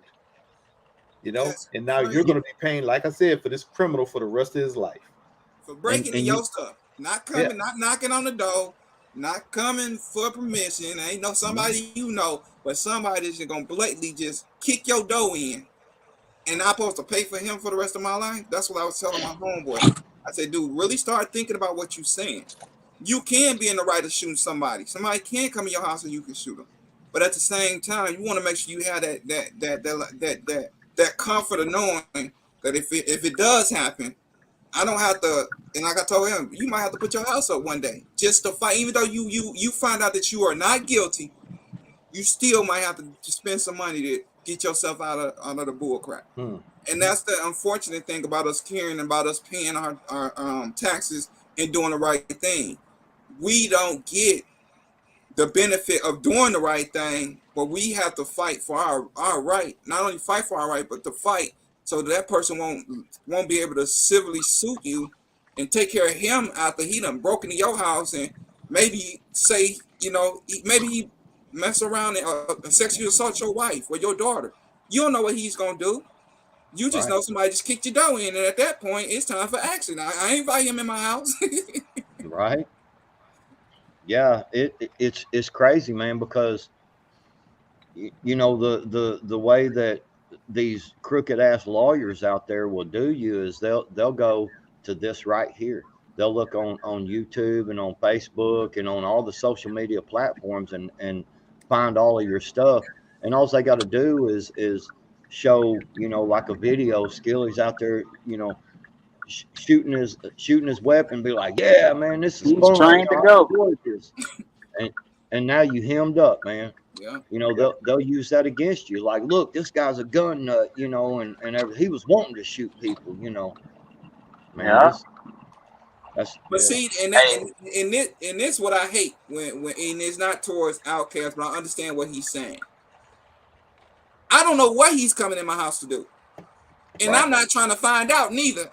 That's and now crazy. You're going to be paying, like I said, for this criminal for the rest of his life. For breaking in your stuff, not coming, not knocking on the door, not coming for permission. Ain't no somebody but somebody's going to blatantly just kick your door in. And I'm supposed to pay for him for the rest of my life? That's what I was telling my homeboy. I said, dude, really start thinking about what you're saying. You can be in the right of shooting somebody. Somebody can come in your house and you can shoot them. But at the same time, you want to make sure you have that comfort of knowing that if it does happen, I don't have to. And like I told him, you might have to put your house up one day just to fight. Even though you find out that you are not guilty, you still might have to spend some money to get yourself out of the bull crap. And that's the unfortunate thing about us caring, about us paying our taxes and doing the right thing. We don't get the benefit of doing the right thing, but we have to fight for our right. Not only fight for our right, but to fight so that person won't be able to civilly suit you and take care of him after he done broke into your house and maybe say, maybe he mess around and sexually assault your wife or your daughter. You don't know what he's gonna do. You just know somebody just kicked your door in, and at that point, it's time for action. I ain't invite him in my house. Right. Yeah, it's crazy, man, because the way that these crooked ass lawyers out there will do you is they'll go to this right here. They'll look on YouTube and on Facebook and on all the social media platforms and find all of your stuff. And all they got to do is show, like a video, Skilly's out there, shooting his weapon, be like, yeah, man, this is fun. Trying to go. And now you hemmed up, man. Yeah. They'll use that against you. Like, look, this guy's a gun nut, and he was wanting to shoot people, Man, yeah. But see, and this what I hate when and it's not towards Outcast, but I understand what he's saying. I don't know what he's coming in my house to do, and I'm not trying to find out neither.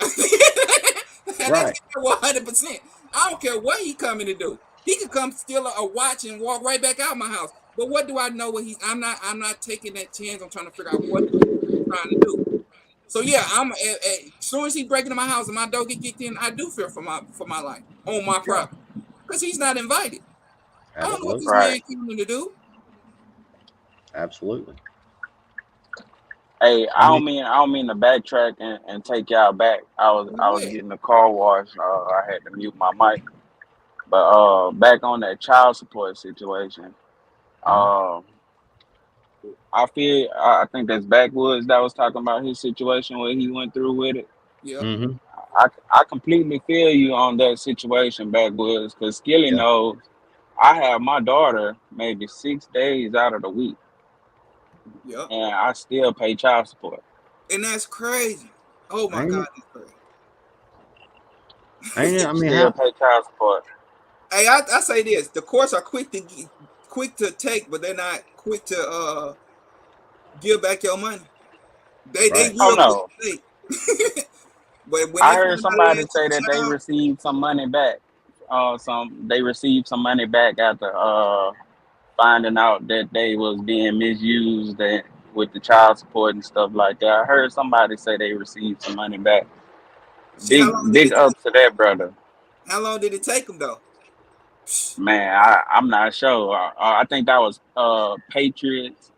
That's 100%. I don't care what he's coming to do. He could come steal a watch and walk right back out my house. But what do I know what he's? I'm not taking that chance. I'm trying to figure out what he's trying to do. So yeah, as soon as he break into my house and my dog get kicked in, I do fear for my life on my property because he's not invited. I don't know what Absolutely. this man came to do. Absolutely. Hey, I don't mean to backtrack and take y'all back. I was getting a car wash. I had to mute my mic. But back on that child support situation. I think that's Backwoods that was talking about his situation where he went through with it. Yeah. Mm-hmm. I completely feel you on that situation, Backwoods, because Skilly knows I have my daughter maybe 6 days out of the week. Yeah. And I still pay child support. And that's crazy. Oh my God, that's crazy. I mean, still pay child support. Hey, I say this: the courts are quick to take, but they're not quick to give back your money. They will. No. But when I heard somebody say that they received some money back. They received some money back after finding out that they was being misused with the child support and stuff like that. I heard somebody say they received some money back. Big up to that brother. How long did it take them though? Man, I'm not sure. I think that was Patriots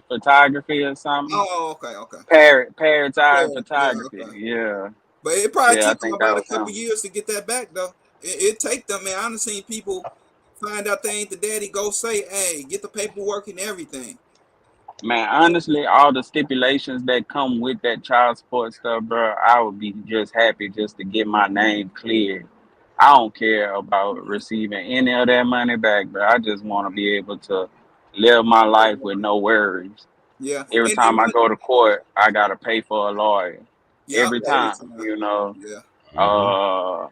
Photography or something. Oh, okay. Parrot's Eye Photography. Yeah. But it probably took them about a couple years to get that back though. It take them, man. I've seen people find out they ain't the daddy, go say, hey, get the paperwork and everything. Man, honestly, all the stipulations that come with that child support stuff, bro, I would be just happy just to get my name cleared. I don't care about receiving any of that money back, bro. I just want to be able to live my life with no worries. Yeah. Every time I go to court, I gotta pay for a lawyer. Every time, you know. Yeah.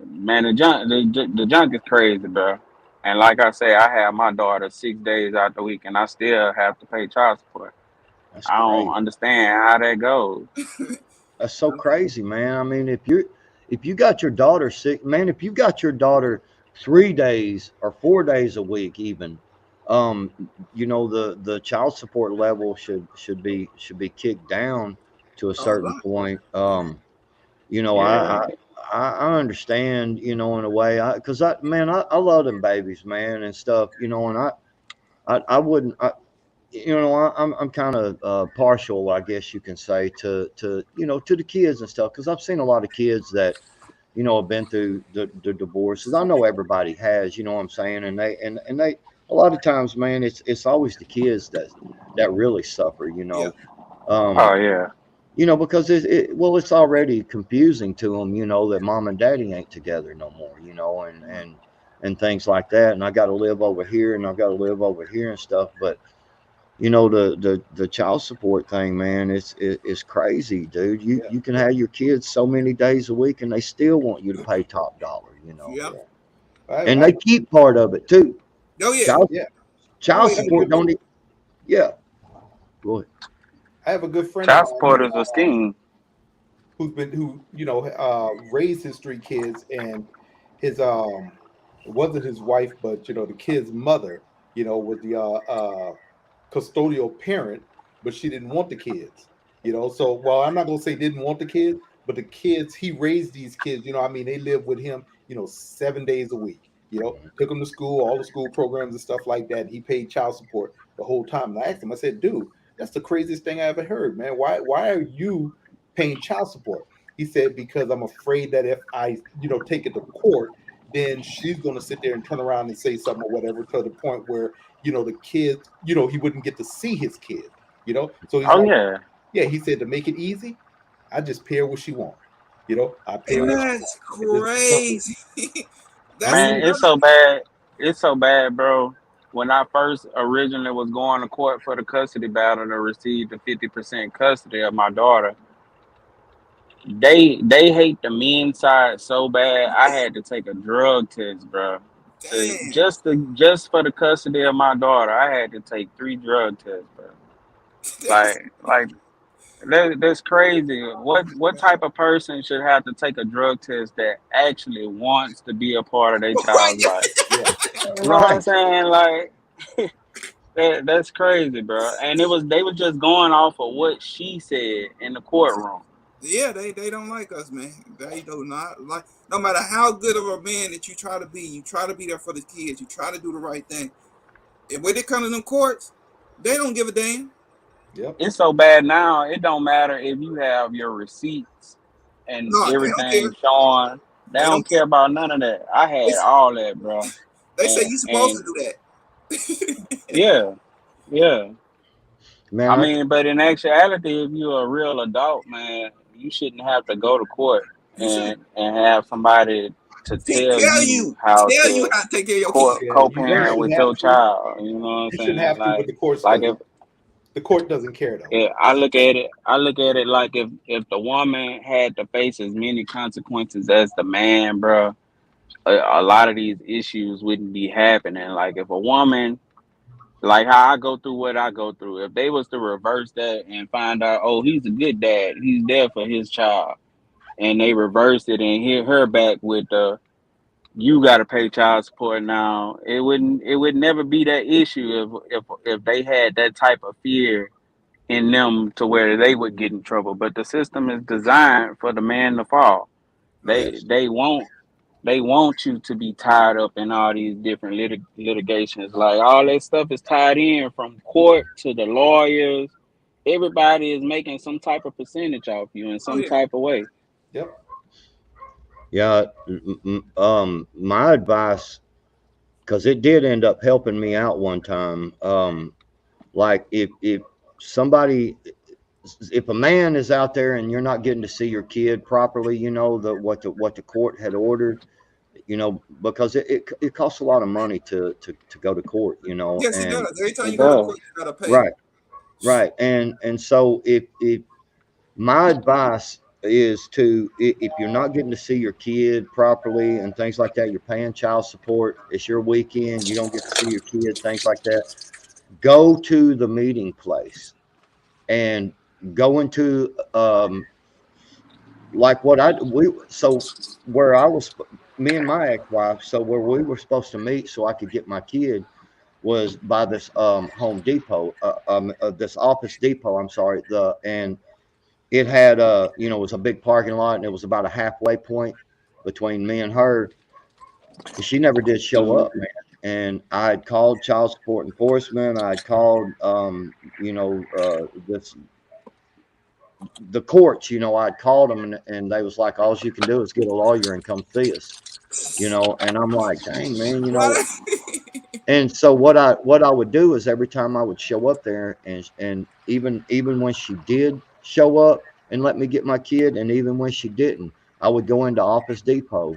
Man, the junk is crazy, bro. And like I say, I have my daughter 6 days out the week, and I still have to pay child support. I don't understand how that goes. That's so crazy, man. I mean, if you got your daughter sick, man, if you got your daughter 3 days or 4 days a week, even, you know, the child support level should be kicked down to a certain point. You know, I understand, you know, in a way, because I love them babies, man, and stuff, you know, and I wouldn't, you know, I'm kind of partial, I guess you can say, to you know, to the kids and stuff, because I've seen a lot of kids that, you know, have been through the divorces. I know everybody has, you know what I'm saying, and they a lot of times, man, it's always the kids that really suffer, you know. Yeah. You know, because it's already confusing to them, you know, that mom and daddy ain't together no more, you know, and things like that. And I got to live over here and I got to live over here and stuff. But, you know, the child support thing, man, it's crazy, dude. You can have your kids so many days a week and they still want you to pay top dollar, you know. Yeah. And they keep part of it too. Oh yeah. Child support don't even. Yeah. Go ahead. I have a good friend. Child support is a scheme. Who you know raised his 3 kids, and his it wasn't his wife, but you know the kid's mother, you know, was the custodial parent, but she didn't want the kids, you know. So, well, I'm not gonna say didn't want the kids, but the kids, he raised these kids, you know. I mean, they lived with him, you know, 7 days a week, you know, took them to school, all the school programs and stuff like that. He paid child support the whole time. And I asked him, I said, dude, that's the craziest thing I ever heard, man. Why are you paying child support? He said, because I'm afraid that if I, you know, take it to court, then she's going to sit there and turn around and say something or whatever, to the point where, you know, the kids, you know, he wouldn't get to see his kid, you know? So he's he said, to make it easy, I just pay her what she wants. You know, I pay her. That's crazy. Man, it's so bad. It's so bad, bro. When I first originally was going to court for the custody battle to receive the 50% custody of my daughter, they hate the men's side so bad. I had to take a drug test, bro. Just for the custody of my daughter, I had to take 3 drug tests, bro. Like that's crazy. What type of person should have to take a drug test that actually wants to be a part of their child's life? You know what I'm saying? Like, That's crazy, bro. And they were just going off of what she said in the courtroom. Yeah, they don't like us, man. They do not like. No matter how good of a man that you try to be, you try to be there for the kids. You try to do the right thing. And when it comes to them courts, they don't give a damn. Yep. It's so bad now. It don't matter if you have your receipts and No, they don't care. everything showing. They They don't don't care. care about none of that. I They, had all that, bro. they say And you supposed to and do that. yeah, yeah. Man, I mean, but in actuality, if you're a real adult, man, you shouldn't have to go to court You should and have somebody to tell you how tell you to how to take care of your kids. Yeah, you right. co-parent shouldn't with have your to. child. You know what I'm You shouldn't saying? have to, but the courts Like doesn't. The court doesn't care though. yeah, I look at it like if the woman had to face as many consequences as the man, bro, a lot of these issues wouldn't be happening. Like if a woman, like how I go through what I go through, if they was to reverse that and find out, oh, he's a good dad, he's there for his child, and they reversed it and hit her back with the you got to pay child support now, it would never be that issue if they had that type of fear in them to where they would get in trouble. But the system is designed for the man to fall. Oh yeah. They want you to be tied up in all these different litigations. Like all that stuff is tied in from court to the lawyers. Everybody is making some type of percentage off you in Oh some yeah. type of way. Yep. Yeah. My advice, because it did end up helping me out one time. Like if somebody, if a man is out there and you're not getting to see your kid properly, you know what the court had ordered, you know, because it costs a lot of money to go to court, you know, Yes, it and does. Every time It you go to does. court, you gotta pay. right, right, and so if my advice is to, if you're not getting to see your kid properly and things like that, you're paying child support, it's your weekend, you don't get to see your kid, things like that, go to the meeting place and go into like what I we so where I was, me and my ex-wife, so where we were supposed to meet so I could get my kid was by this Home Depot, this Office Depot, I'm sorry, the and it had you know, it was a big parking lot and it was about a halfway point between me and her. She never did show Mhm. up, man. And I had called child support enforcement. I had called you know, this the courts, you know, I'd called them and they was like, all you can do is get a lawyer and come see us, you know. And I'm like, dang, man, you know. Why? And so what I would do is every time I would show up there and even when she did show up and let me get my kid, and even when she didn't, I would go into Office Depot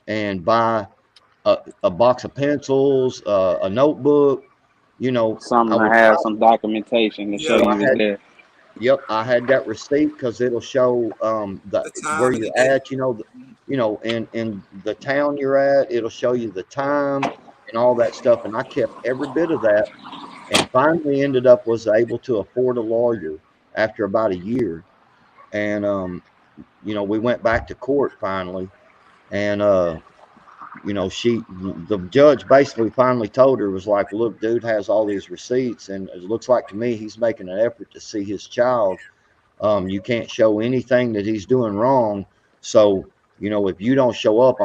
and buy a box of pencils, a notebook, you know. I Something to would have some documentation to show Yeah, so I you was had there. Yep, I had that receipt because it'll show the where time and the you're day. at, you know, you know, in the town you're at, it'll show you the time and all that stuff. And I kept every bit of that, and finally ended up was able to afford a lawyer after about a year. And you know, we went back to court finally, and you know, the judge basically finally told her, was like, look, dude has all these receipts, and it looks like to me he's making an effort to see his child. You can't show anything that he's doing wrong. So, you know, if you don't show up,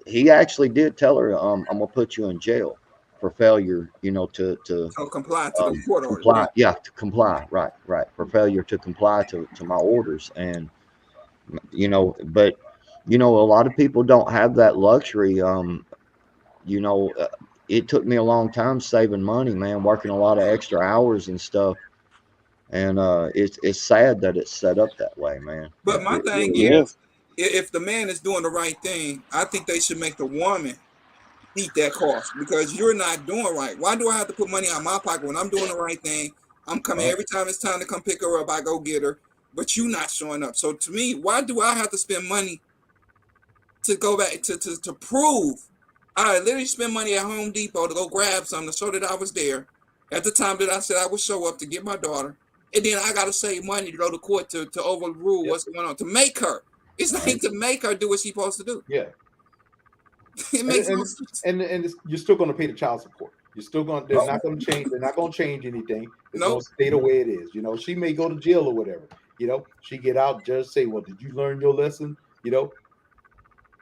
he actually did tell her, I'm gonna put you in jail for failure, you know, to So comply to the court orders, comply. right? Yeah, to comply. Right, right. For failure to comply to my orders. And, you know, but, you know, a lot of people don't have that luxury. You know, it took me a long time saving money, man, working a lot of extra hours and stuff. And it's sad that it's set up that way, man. But my It thing really Yeah. is. is, if the man is doing the right thing, I think they should make the woman eat that cost because you're not doing right. Why do I have to put money out of my pocket when I'm doing the right thing? I'm coming Right. every time it's time to come pick her up. I go get her, but you not showing up. So to me, why do I have to spend money to go back to prove? I literally spent money at Home Depot to go grab something to show that I was there at the time that I said I would show up to get my daughter, and then I got to save money to go to court to overrule Yep. what's going on to make her. It's not Right. to make her do what she's supposed to do. Yeah. It And makes no and sense. and, and you're still going to pay the child support. You're still going. They're not going to change. They're not going to change anything. It's Nope. going to stay the way it is. You know, she may go to jail or whatever. You know, she get out. Judge say, "Well, did you learn your lesson?" You know,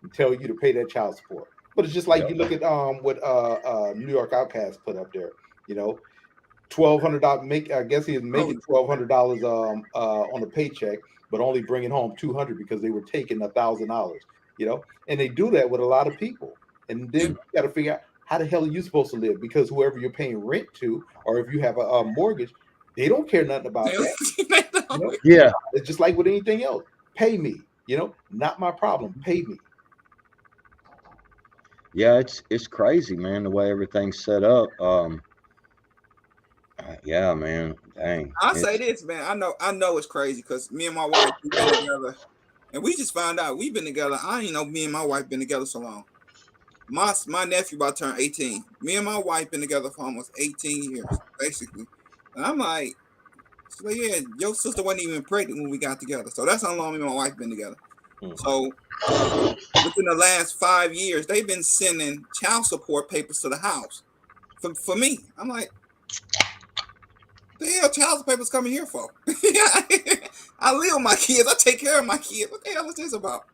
and tell you to pay that child support. But it's just like you look at what New York Outcast put up there. You know, $1,200. I guess he was making $1,200 on a paycheck, but only bringing home $200 because they were taking $1,000. You know, and they do that with a lot of people. And then you got to figure out how the hell are you supposed to live? Because whoever you're paying rent to, or if you have a mortgage, they don't care nothing about that. You know? Yeah, It's just like with anything else. Pay me. You know, not my problem. Pay me. yeah, it's crazy, man, the way everything's set up. Yeah, man, dang. I say this, man. I know it's crazy because me and my wife we've been together, and we just found out we've been together. I didn't know me and my wife been together so long. My nephew about to turn 18. Me and my wife been together for almost 18 years, basically. And I'm like, so yeah, your sister wasn't even pregnant when we got together. So that's how long me and my wife been together. So within the last 5 years, they've been sending child support papers to the house for me. I'm like, the hell child support papers coming here for? I live with my kids. I take care of my kids. What the hell is this about?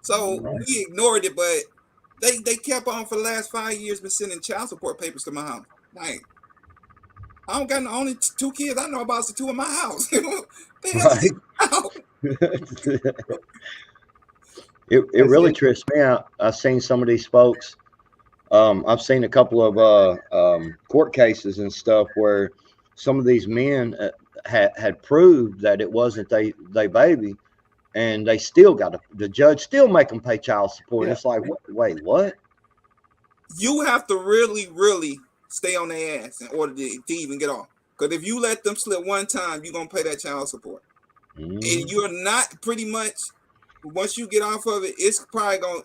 So we ignored it, but they kept on for the last 5 years, been sending child support papers to my house. Like, I don't got only 2 kids I know about is the 2 in my house. It really trips me out. I've seen some of these folks. I've seen a couple of court cases and stuff where some of these men had proved that it wasn't they baby, and they still got the judge still make them pay child support. It's like, wait, what? You have to really, really stay on their ass in order to even get off. Because if you let them slip one time, you're gonna pay that child support, and you're not pretty much. Once you get off of it, it's probably gonna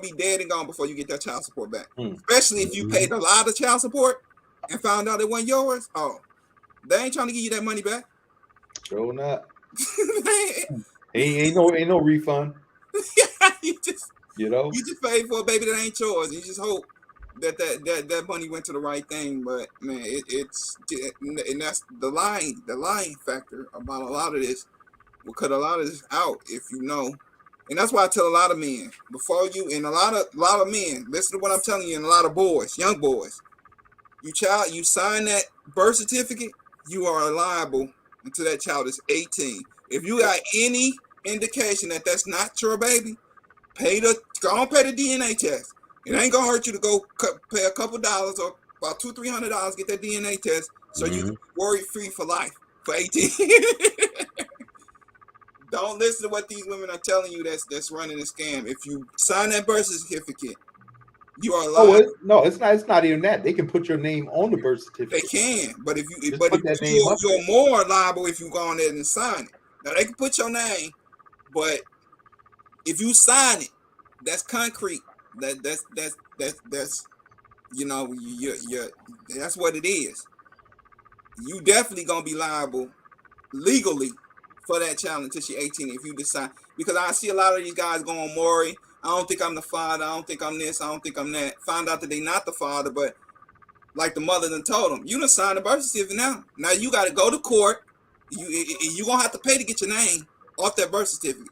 be dead and gone before you get that child support back. Especially if you paid a lot of child support and found out it wasn't yours. Oh, they ain't trying to give you that money back. Sure not. ain't no refund. you just paid for a baby that ain't yours. You just hope that money went to the right thing. But man, and that's the lying factor about a lot of this. Will cut a lot of this out if you know. And that's why I tell a lot of men before you, and a lot of men, listen to what I'm telling you, and a lot of boys, young boys, you sign that birth certificate, you are liable until that child is 18. If you got any indication that that's not your baby, go on pay the DNA test. It ain't gonna hurt you to go pay a couple dollars or about $200-300, get that DNA test, so you can be worry free for life for 18. Don't listen to what these women are telling you. That's running a scam. If you sign that birth certificate, you are liable. No, it's not. It's not even that. They can put your name on the birth certificate. They can, but you're more liable if you go on there and sign it. Now they can put your name, but if you sign it, that's concrete. That's that's what it is. You definitely gonna be liable legally for that child until she's 18 if you decide. Because I see a lot of these guys going, Maury, I don't think I'm the father, I don't think I'm this, I don't think I'm that. Find out that they not the father, but like the mother done told them, you done signed the birth certificate now. Now you got to go to court. You going to have to pay to get your name off that birth certificate.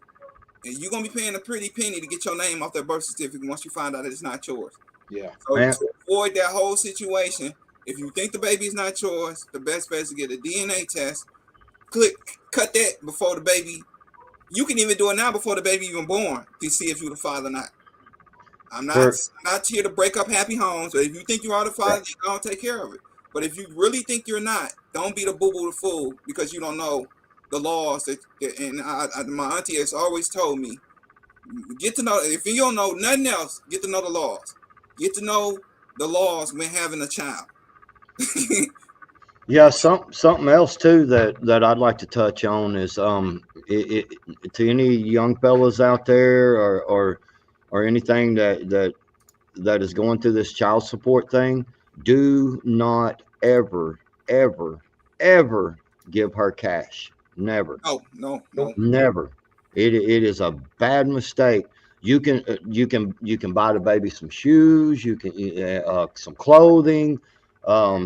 And you're going to be paying a pretty penny to get your name off that birth certificate once you find out that it's not yours. Yeah. So to avoid that whole situation, if you think the baby is not yours, the best bet is to get a DNA test. Cut that before the baby. You can even do it now before the baby even born to see if you're the father or not. I'm not here to break up happy homes. So if you think you are the father, you're gonna take care of it. But if you really think you're not, don't be the boo-boo the fool because you don't know the laws. My auntie has always told me, get to know. If you don't know nothing else, get to know the laws. Get to know the laws when having a child. Yeah, something else too that I'd like to touch on is to any young fellas out there or anything that is going through this child support thing, do not ever give her cash. Never. No. Never. It is a bad mistake. you can buy the baby some shoes, you can some clothing,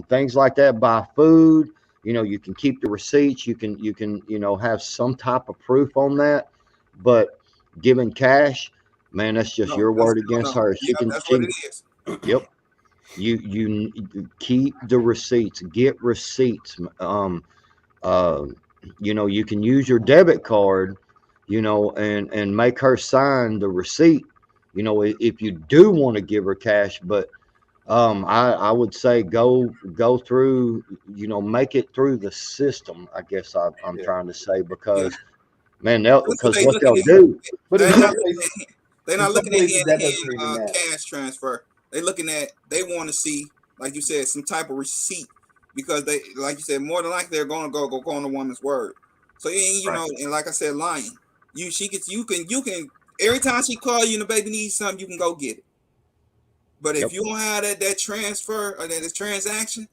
things like that. Buy food. You can keep the receipts. You can have some type of proof on that. But giving cash, man, that's just No, your that's word against no. hers. Yeah, that's what it is. Yep. You keep the receipts. Get receipts. Uh, you can use your debit card, and make her sign the receipt, if you do want to give her cash. But I would say go through, make it through the system, I guess I'm Yeah. trying to say, Yeah, because man, that's what because they what looking they'll at. do. But in They're some not looking places, at. They're not looking at that doesn't hand even matter. cash transfer. They looking at. They want to see, like you said, some type of receipt, because they, like you said, more than likely they're going to go on the woman's word. So Right. and like I said, lying. You can every time she call you and the baby needs something, you can go get it. But if Yep. you don't have that transfer or that transaction,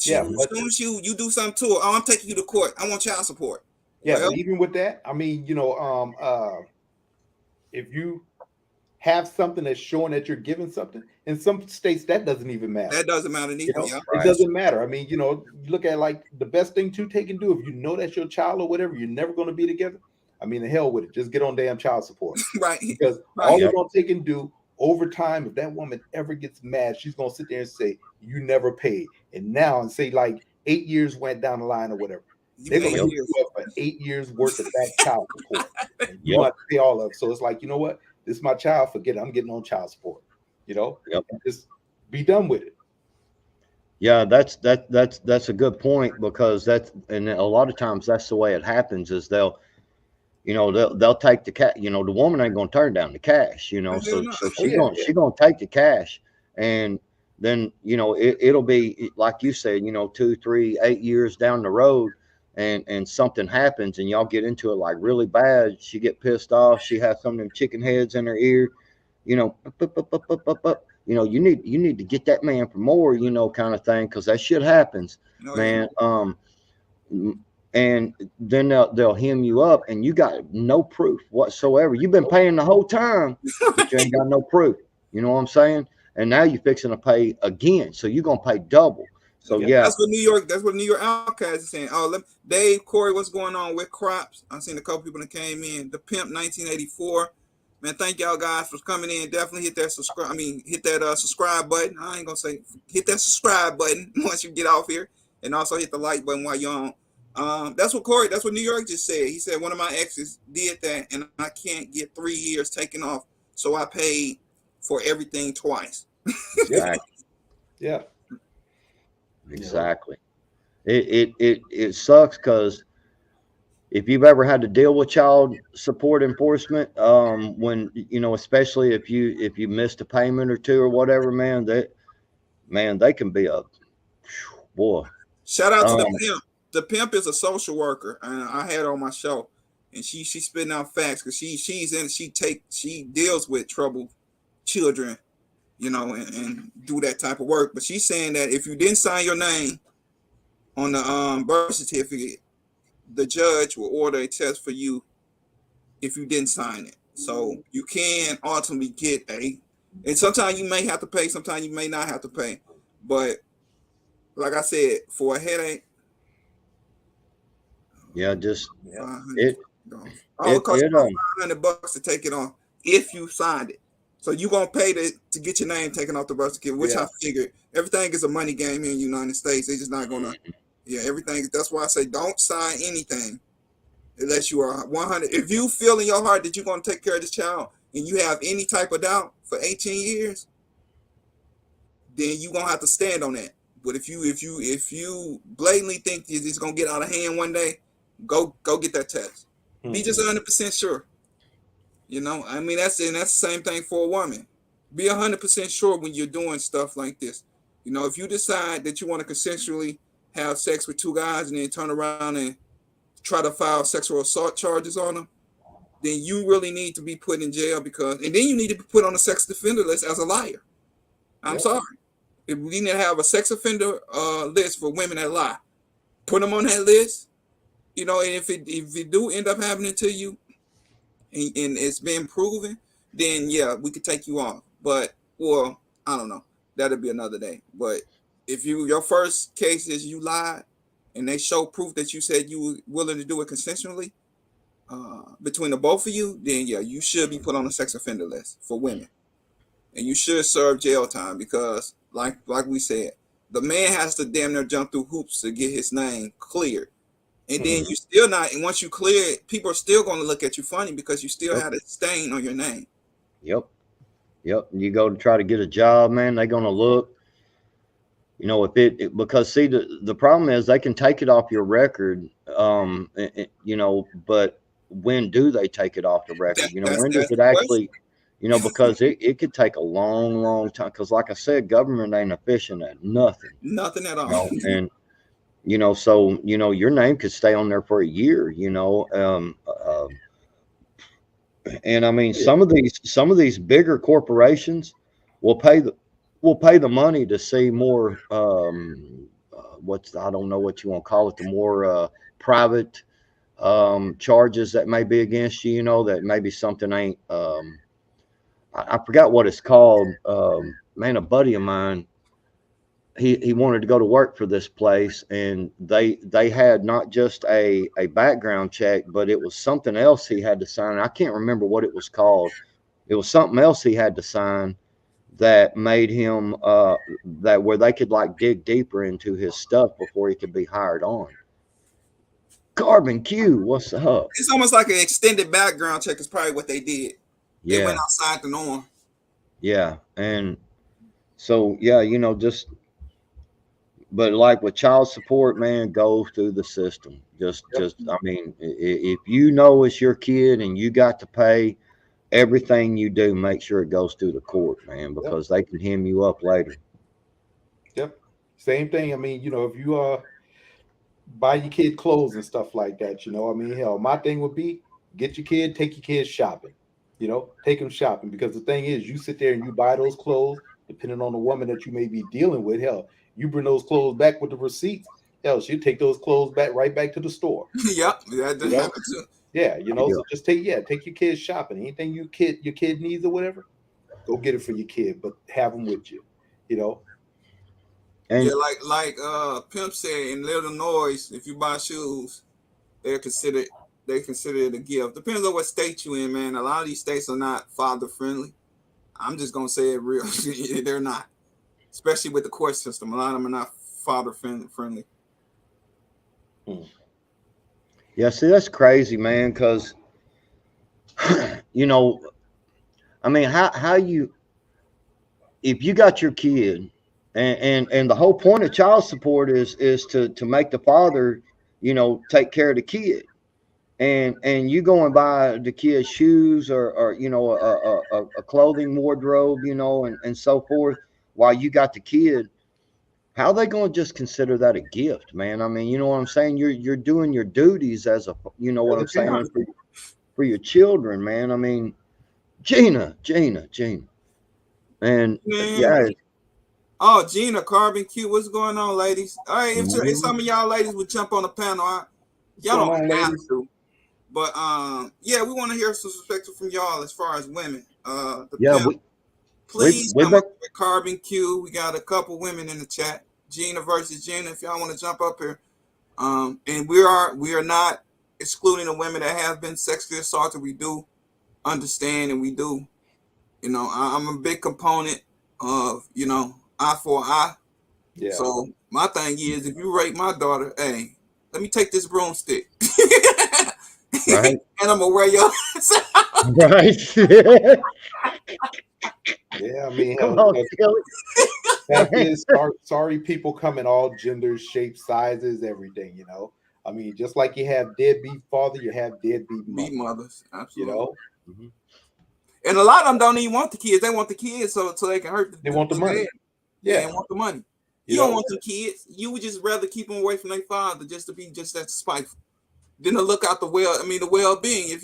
Yeah, as but soon as you do something to her, oh, I'm taking you to court. I want child support. yeah, Well, but even with that, I mean, if you have something that's showing that you're giving something, in some states that doesn't even matter. that doesn't matter neither. Yeah, It doesn't matter. I mean, you look at like the best thing two can do if you know that's your child or whatever, you're never going to be together. I mean, the hell with it. Just get on damn child support. right. Because Right. all Yep. they're going to take and do over time, if that woman ever gets mad, she's going to sit there and say, you never paid. And now, and say like 8 years went down the line or whatever. You They're going to made hit years. you up for 8 years worth of that child support. And you Yep. want to pay all of it. So it's like, you know what? This is my child. Forget it. I'm getting on child support. Yep. And just be done with it. Yeah, that's a good point, because and a lot of times that's the way it happens, is they'll take the cash. The woman ain't gonna turn down the cash. Hell So no. so Oh, yeah. she gonna take the cash, and then it'll be like you said, 2, 3, 8 years down the road, and something happens, and y'all get into it like really bad. She get pissed off. She has some of them chicken heads in her ear. You need to get that man for more, kind of thing, because that shit happens, No, man. And then they'll hem you up, and you got no proof whatsoever. You've been paying the whole time, but you ain't got no proof. You know what I'm saying? And now you're fixing to pay again, so you're gonna pay double. So yeah, That's what New York. That's what New York Outcast is saying. Oh, Dave, Corey, what's going on with crops? I've seen a couple people that came in. The Pimp 1984. Man, thank y'all guys for coming in. Definitely hit that subscribe. Hit that subscribe button. I ain't gonna say hit that subscribe button once you get off here, and also hit the like button while you're on. That's what Corey. That's what New York just said. He said one of my exes did that, and I can't get 3 years taken off, so I paid for everything twice. exactly. Yeah. Exactly. It sucks, because if you've ever had to deal with child support enforcement, when especially if you missed a payment or two or whatever, man, they can be a boy. Shout out to the Pimp. The Pimp is a social worker, and I had her on my show, and she's spitting out facts, because she deals with troubled children, and do that type of work. But she's saying that if you didn't sign your name on the birth certificate, the judge will order a test for you if you didn't sign it. So you can ultimately get and sometimes you may have to pay, sometimes you may not have to pay. But like I said, for a headache, Yeah, just it cost you $500 to take it on if you signed it. So you're gonna pay to get your name taken off the birth certificate, which I figured everything is a money game here in the United States. They're just not gonna. Yeah, everything. That's why I say don't sign anything unless you are 100. If you feel in your heart that you're going to take care of this child and you have any type of doubt for 18 years, then you're going to have to stand on that. But if you blatantly think it's going to get out of hand one day, go get that test. Be just 100% sure. That's the same thing for a woman. Be 100% sure when you're doing stuff like this. If you decide that you want to consensually have sex with two guys and then turn around and try to file sexual assault charges on them, then you really need to be put in jail, and then you need to be put on a sex offender list as a liar. I'm sorry. If we need to have a sex offender list for women that lie, put them on that list. And if it do end up happening to you, and it's been proven, then yeah, we could take you off. But well, I don't know. That'll be another day. But if your first case is you lied and they show proof that you said you were willing to do it consensually between the both of you, then yeah, you should be put on a sex offender list for women, and you should serve jail time because, like we said, the man has to damn near jump through hoops to get his name cleared. And then you still not, and once you clear it, people are still going to look at you funny because you still had a stain on your name. Yep. You go to try to get a job, man, they're going to look, you know, if it because see, the problem is they can take it off your record, you know, but when do they take it off the record? You know, when does it actually, you know, because it could take a long time. Because like I said, government ain't efficient at nothing. Nothing at all. You know? And, you know, so, you know, your name could stay on there for a year, you know. And I mean, some of these bigger corporations will pay the money to see more, I don't know what you want to call it, the more private charges that may be against you, you know, that maybe something ain't, I forgot what it's called. Man, a buddy of mine, he wanted to go to work for this place, and they had not just a background check, but it was something else he had to sign. I can't remember what it was called. It was something else he had to sign that made him that where they could like dig deeper into his stuff before he could be hired on. Carbon Q, what's up? It's almost like an extended background check is probably what they did. Yeah. They went outside the norm. Yeah. And so, yeah, you know, but like with child support, man, go through the system. I mean, if you know it's your kid and you got to pay everything you do, make sure it goes through the court, man, because they can hem you up later. Yep. Same thing. I mean, you know, if you buy your kid clothes and stuff like that, you know, I mean, hell, my thing would be take your kids shopping, you know, take them shopping, because the thing is, you sit there and you buy those clothes, depending on the woman that you may be dealing with, hell, you bring those clothes back with the receipts, hell, she'll take those clothes right back to the store. Yep, that happens too. Yeah, you know, so just take your kids shopping. Anything your kid needs or whatever, go get it for your kid, but have them with you, you know. And yeah, like Pimp said, in Illinois, if you buy shoes, they consider it a gift. Depends on what state you in, man. A lot of these states are not father friendly. I'm just gonna say it real. They're not, especially with the court system. A lot of them are not father friendly. Yeah, see, that's crazy, man. Because you know, I mean, how you, if you got your kid, and the whole point of child support is to make the father, you know, take care of the kid, and you go and buy the kid's shoes or you know, a clothing wardrobe, you know, and so forth, while you got the kid. How are they going to just consider that a gift, man? I mean, you know what I'm saying? You're doing your duties as a, you know what I'm saying, for your children, man. I mean, Gina, and yeah. Oh, Gina, Carbon Q, what's going on, ladies? All right, if some of y'all ladies would jump on the panel, y'all don't have to, but yeah, we want to hear some perspective from y'all as far as women. Please come up with Carbon Q. We got a couple women in the chat. Gina versus Gina, if y'all want to jump up here. And we are not excluding the women that have been sexually assaulted. We do understand, and we do. You know, I'm a big component of, you know, eye for eye. Yeah. So my thing is, if you rape my daughter, hey, let me take this broomstick. Right. And I'm gonna wear your ass out. Right. Yeah, I mean, sorry, people come in all genders, shapes, sizes, everything, you know. I mean, just like you have deadbeat father, you have deadbeat mothers. Absolutely. You know? Mm-hmm. And a lot of them don't even want the kids. They want the kids so they can hurt. They want the money. Yeah, they want the money. You don't want the kids. You would just rather keep them away from their father just to be just that spiteful. Then to look out the well-being. If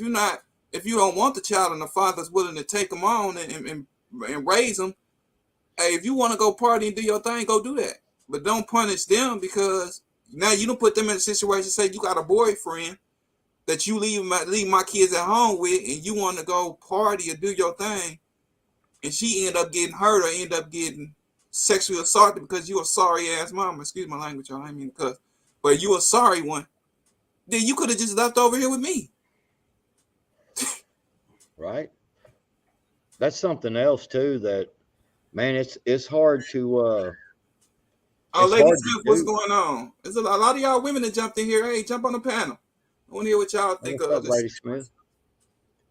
you don't want the child and the father's willing to take them on and raise them, hey, if you want to go party and do your thing, go do that. But don't punish them, because now you don't put them in a situation, say you got a boyfriend that you leave my kids at home with, and you want to go party or do your thing, and she end up getting hurt or end up getting sexually assaulted because you a sorry ass mama. Excuse my language, y'all. I didn't mean to cuss, but you a sorry one. Then you could have just left over here with me. Right. That's something else too. That, man, it's hard to. Oh, It's Lady hard to Smith, what's do. going on? There's a lot of y'all women that jumped in here. Hey, jump on the panel. I want to hear what y'all think What's of up, this. Lady Smith?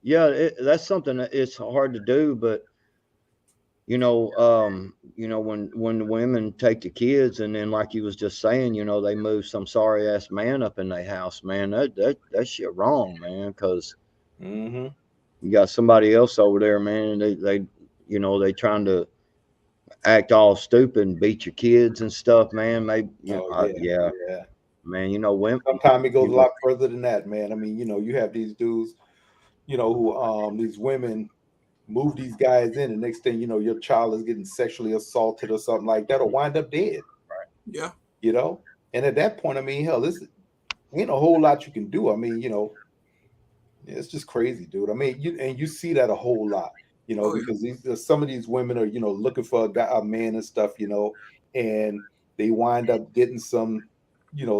Yeah, that's something that it's hard to do, but when the women take the kids, and then, like you was just saying, they move some sorry ass man up in their house, man. That shit wrong, man. Because Mm-hmm. you got somebody else over there, man. And they trying to act all stupid and beat your kids and stuff, man. Maybe, Yeah. Man. Women. Sometimes it goes a lot further than that, man. I mean, you have these dudes, who these women move these guys in, and next thing you know, your child is getting sexually assaulted or something like that, or wind up dead. Yeah. And at that point, I mean, hell, this ain't a whole lot you can do. I mean, it's just crazy, dude. I mean, you see that a whole lot, because some of these women are, looking for a man and stuff, and they wind up getting some,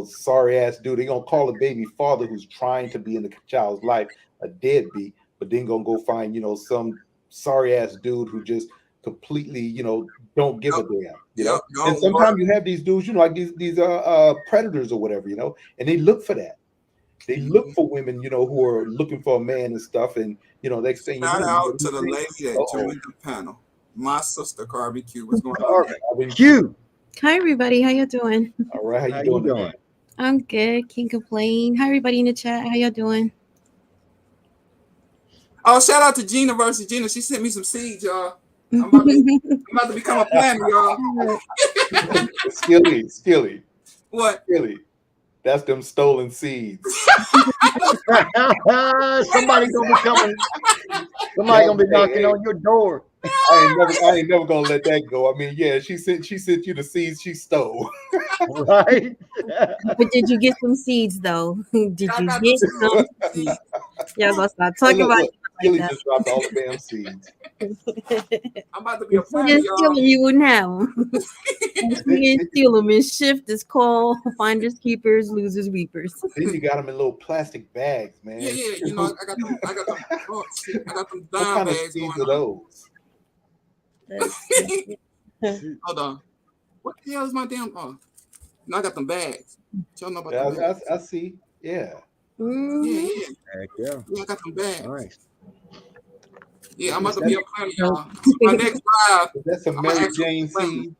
sorry ass dude. They're gonna call a baby father who's trying to be in the child's life a deadbeat, but then gonna go find, some sorry ass dude who just completely, don't give a damn, Yep. And sometimes you have these dudes, like these predators or whatever, and they look for that. They look for women, who are looking for a man and stuff, and next thing you know, Shout out to the lady that joined the panel. My sister, Carby Q. What's going on? Q. Hi, everybody. How you doing? All right. How you doing? I'm good. Can't complain. Hi, everybody in the chat. How y'all doing? Oh, shout out to Gina versus Gina. She sent me some seeds, y'all. I'm about to become a planner, y'all. Skilly. What? Skilly. That's them stolen seeds. Somebody gonna be coming. Somebody gonna be knocking on your door. I ain't never gonna let that go. I mean, yeah, she sent you the seeds she stole. Right. But did you get some seeds though? Did you get some seeds? Y'all gonna stop talking about it Skilly like just dropped all the damn seeds. I'm about to be a if you planner, didn't steal y'all. them, you wouldn't have them. If you didn't steal them, and shift is called finders keepers, losers weepers. Then you got them in little plastic bags, man. Yeah. I got them. Oh, shit. I got them What dime kind of bags seeds going are on. those? Hold on. What the hell is my damn? Oh, no, I got them bags. Y'all know about Yeah, the bags. I see. Yeah. Yeah. Heck yeah. Yeah, I got them bags. Nice. Yeah, I'm about to be a planner, y'all. My next live. That's some I'm Mary gonna ask you Jane a question. seed.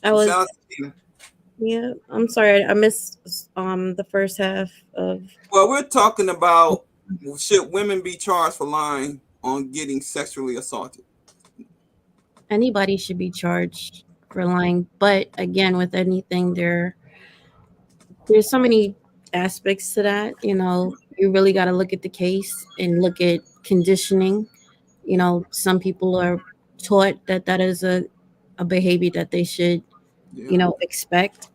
I was. Shout out to Tina. Yeah, I'm sorry. I missed the first half of. Well, we're talking about should women be charged for lying on getting sexually assaulted? Anybody should be charged for lying, but again, with anything, there's so many aspects to that. You really got to look at the case and look at conditioning. Some people are taught that is a behavior that they should expect.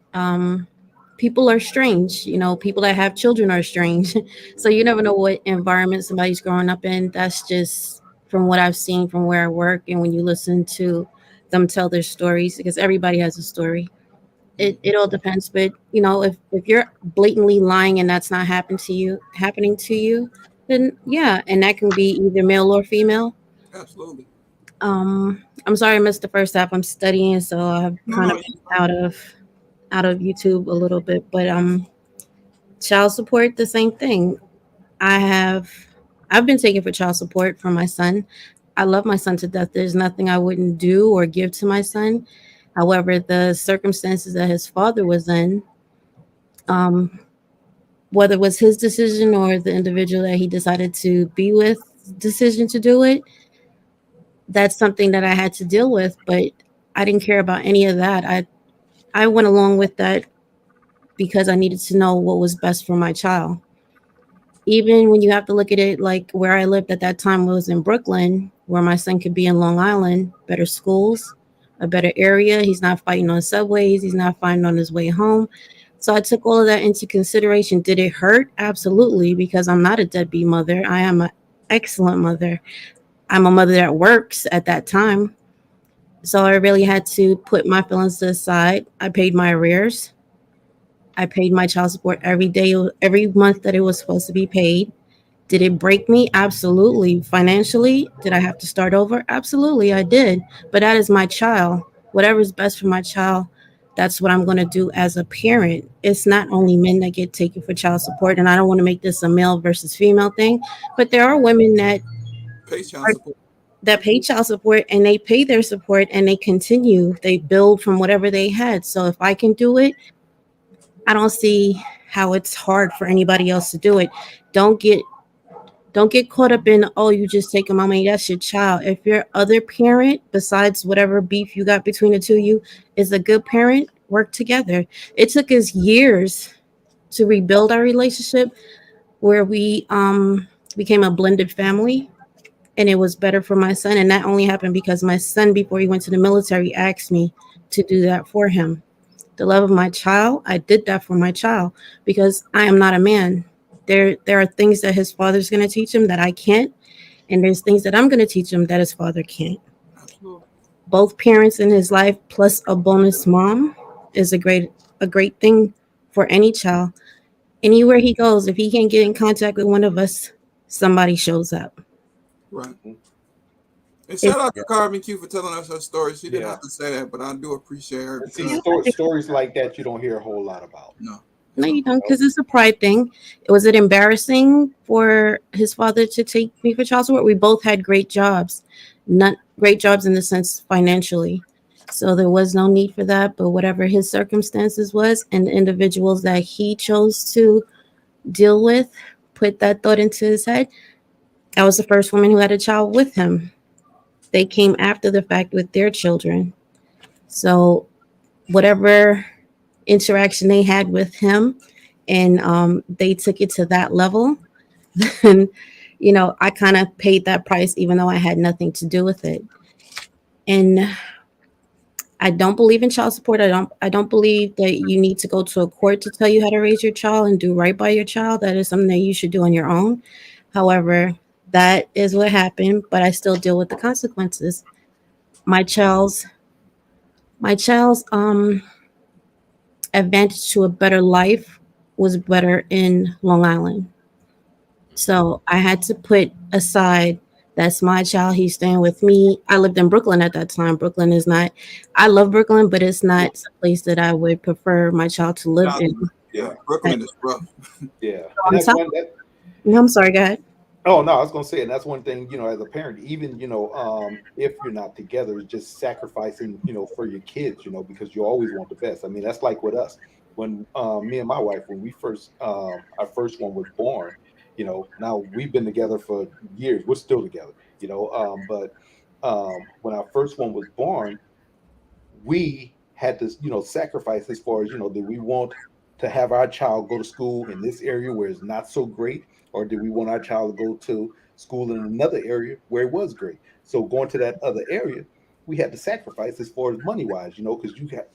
People are strange. People that have children are strange. So you never know what environment somebody's growing up in. That's just from what I've seen from where I work, and when you listen to them tell their stories, because everybody has a story. It all depends. But if you're blatantly lying and that's not happening to you, then yeah, and that can be either male or female. Absolutely. I'm sorry I missed the first half. I'm studying, so I've kind of been out of YouTube a little bit. But child support, the same thing. I've been taking for child support for my son. I love my son to death. There's nothing I wouldn't do or give to my son. However, the circumstances that his father was in, whether it was his decision or the individual that he decided to be with decision to do it, that's something that I had to deal with. But I didn't care about any of that. I went along with that because I needed to know what was best for my child. Even when you have to look at it, like where I lived at that time was in Brooklyn, where my son could be in Long Island, better schools, a better area. He's not fighting on subways. He's not fighting on his way home. So I took all of that into consideration. Did it hurt? Absolutely, because I'm not a deadbeat mother. I am an excellent mother. I'm a mother that works at that time. So I really had to put my feelings to the side. I paid my arrears. I paid my child support every day, every month that it was supposed to be paid. Did it break me? Absolutely. Financially, did I have to start over? Absolutely, I did. But that is my child. Whatever is best for my child, that's what I'm going to do as a parent. It's not only men that get taken for child support, and I don't want to make this a male versus female thing, but there are women Pay child support. that pay child support and they pay their support and they continue. They build from whatever they had. So if I can do it, I don't see how it's hard for anybody else to do it. Don't get don't get caught up in, oh, you just taking my money. That's your child. If your other parent, besides whatever beef you got between the two of you, is a good parent, work together. It took us years to rebuild our relationship where we became a blended family, and it was better for my son. And that only happened because my son, before he went to the military, asked me to do that for him. The love of my child, I did that for my child because I am not a man. There are things that his father's going to teach him that I can't, and there's things that I'm going to teach him that his father can't. Absolutely. Both parents in his life plus a bonus mom is a great thing for any child. Anywhere he goes, if he can't get in contact with one of us, somebody shows up. Right. And It's shout out to Carmen Q for telling us her story. She didn't Yeah. have to say that, but I do appreciate her. And see, Because, stories like that you don't hear a whole lot about. no. No, you don't, because it's a pride thing. Was it embarrassing for his father to take me for child support? We both had great jobs, not great jobs in the sense financially. So there was no need for that. But whatever his circumstances was, and the individuals that he chose to deal with, put that thought into his head. I was the first woman who had a child with him. They came after the fact with their children. So whatever interaction they had with him, and they took it to that level, and I kind of paid that price even though I had nothing to do with it. And I don't believe in child support. I don't believe that you need to go to a court to tell you how to raise your child and do right by your child. That is something that you should do on your own. However, that is what happened, but I still deal with the consequences. My child's advantage to a better life was better in Long Island. So I had to put aside, that's my child. He's staying with me. I lived in Brooklyn at that time. Brooklyn is not, I love Brooklyn, but it's not a place that I would prefer my child to live in. Yeah, Brooklyn is rough. Yeah. On And that's top, one that no, I'm sorry, go ahead. oh no, I was gonna say, and that's one thing, as a parent, even if you're not together, it's just sacrificing, for your kids, because you always want the best. I mean, that's like with us. When me and my wife, when we first our first one was born, now we've been together for years. We're still together, but when our first one was born, we had to, sacrifice as far as, did we want to have our child go to school in this area where it's not so great, or did we want our child to go to school in another area where it was great? So going to that other area, we had to sacrifice as far as money wise, because you had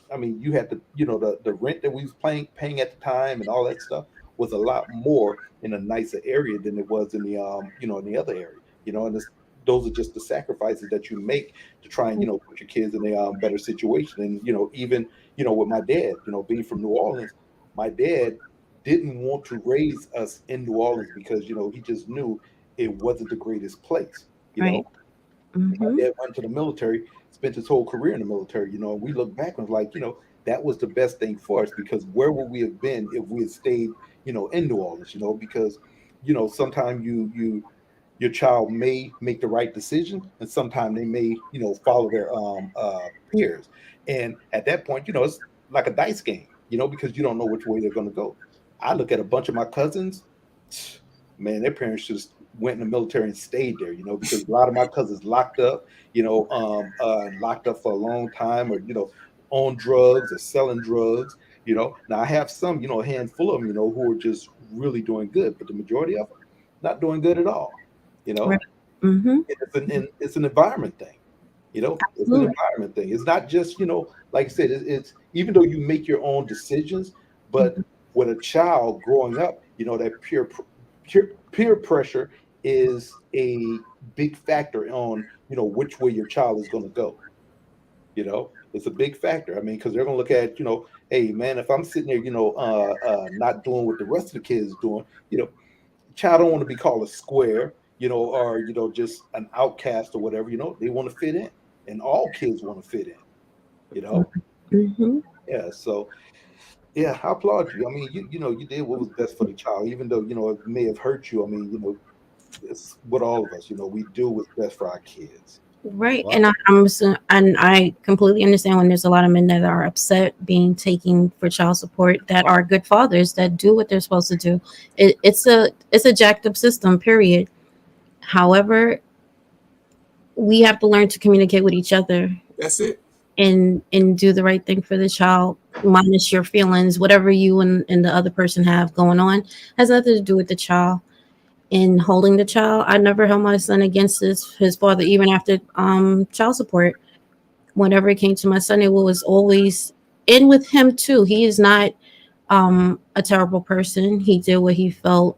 to, the rent that we was paying at the time and all that stuff was a lot more in a nicer area than it was in the in the other area, and those are just the sacrifices that you make to try and put your kids in a better situation. And even with my dad, being from New Orleans, my dad didn't want to raise us in New Orleans because he just knew it wasn't the greatest place. Right. My Hmm. dad went to the military, spent his whole career in the military. And we look back and was like, that was the best thing for us, because where would we have been if we had stayed in New Orleans? Because sometimes your child may make the right decision, and sometimes they may follow their peers, and at that point it's like a dice game, because you don't know which way they're going to go. I look at a bunch of my cousins, man, their parents just went in the military and stayed there, because a lot of my cousins locked up, locked up for a long time, or on drugs or selling drugs. Now I have some, a handful of them, who are just really doing good, but the majority of them not doing good at all. you Right. know Hmm. it's an environment thing. It's an Absolutely. environment thing. It's not just like I said, it's even though you make your own decisions, But with a child growing up, that peer pressure is a big factor on which way your child is going to go. It's a big factor. I mean, because they're going to look at hey man, if I'm sitting there not doing what the rest of the kids doing, child don't want to be called a square, or just an outcast or whatever. They want to fit in, and all kids want to fit in. Mm-hmm. Yeah. So yeah, I applaud you. I mean, you did what was best for the child, even though it may have hurt you. I mean, it's what all of us, we do what's best for our kids. Right, Well, and and I completely understand when there's a lot of men that are upset being taken for child support that are good fathers that do what they're supposed to do. It's a jacked up system, period. However, we have to learn to communicate with each other That's it. and do the right thing for the child, minus your feelings, whatever you and the other person have going on has nothing to do with the child. In holding the child, I never held my son against his father, even after child support. Whenever it came to my son, it was always in with him too. He is not a terrible person. He did what he felt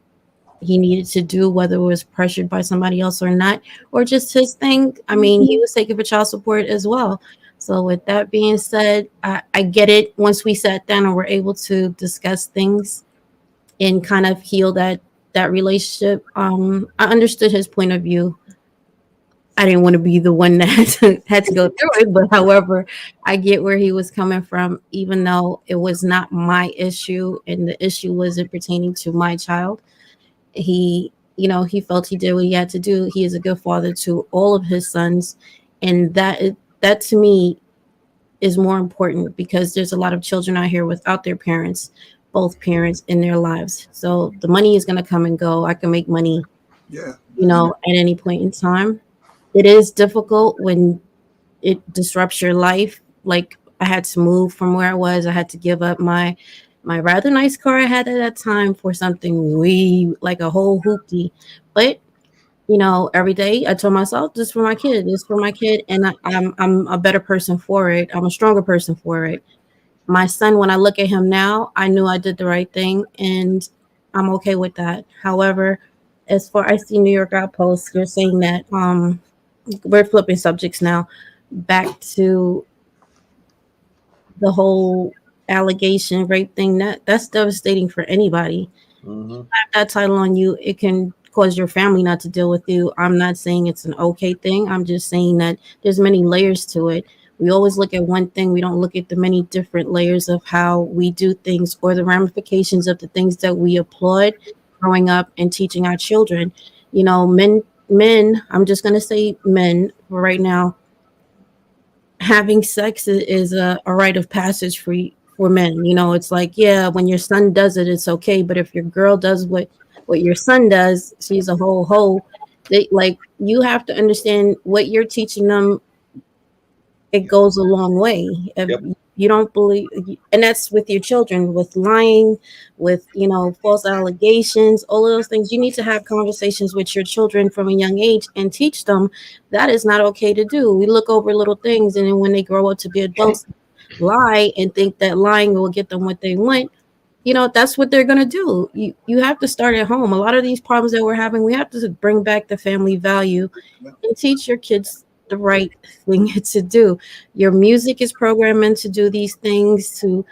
he needed to do, whether it was pressured by somebody else or not, or just his thing. I mean, he was taking for child support as well. So with that being said, I get it. Once we sat down and were able to discuss things and kind of heal that relationship, I understood his point of view. I didn't want to be the one that had to go through it, but however, I get where he was coming from, even though it was not my issue and the issue wasn't pertaining to my child. He felt he did what he had to do. He is a good father to all of his sons, and that to me is more important because there's a lot of children out here without their parents, both parents in their lives. So the money is going to come and go. I can make money, Yeah. at any point in time. It is difficult when it disrupts your life. Like I had to move from where I was. I had to give up my rather nice car I had at that time for something way like a whole hoopty. But every day I told myself, this for my kid, this for my kid, and I'm a better person for it. I'm a stronger person for it. My son, when I look at him now, I knew I did the right thing, and I'm okay with that. However, as far I see New York Outpost, you're saying that we're flipping subjects now, back to the whole allegation rape thing. That's devastating for anybody. mm-hmm. Have that title on you, it can cause your family not to deal with you. I'm not saying it's an okay thing. I'm just saying that there's many layers to it. We always look at one thing. We don't look at the many different layers of how we do things or the ramifications of the things that we applaud growing up and teaching our children. Men, I'm just going to say men for right now, having sex is a rite of passage for men. It's like, yeah, when your son does it, it's okay. But if your girl does what your son does, she's a whole hoe. You have to understand what you're teaching them. It goes a long way. If Yep. you don't believe, and that's with your children, with lying, with false allegations, all of those things. You need to have conversations with your children from a young age and teach them that is not okay to do. We look over little things, and then when they grow up to be adults, lie and think that lying will get them what they want. That's what they're going to do. You have to start at home. A lot of these problems that we're having, we have to bring back the family value and teach your kids the right thing to do. Your music is programming to do these things, to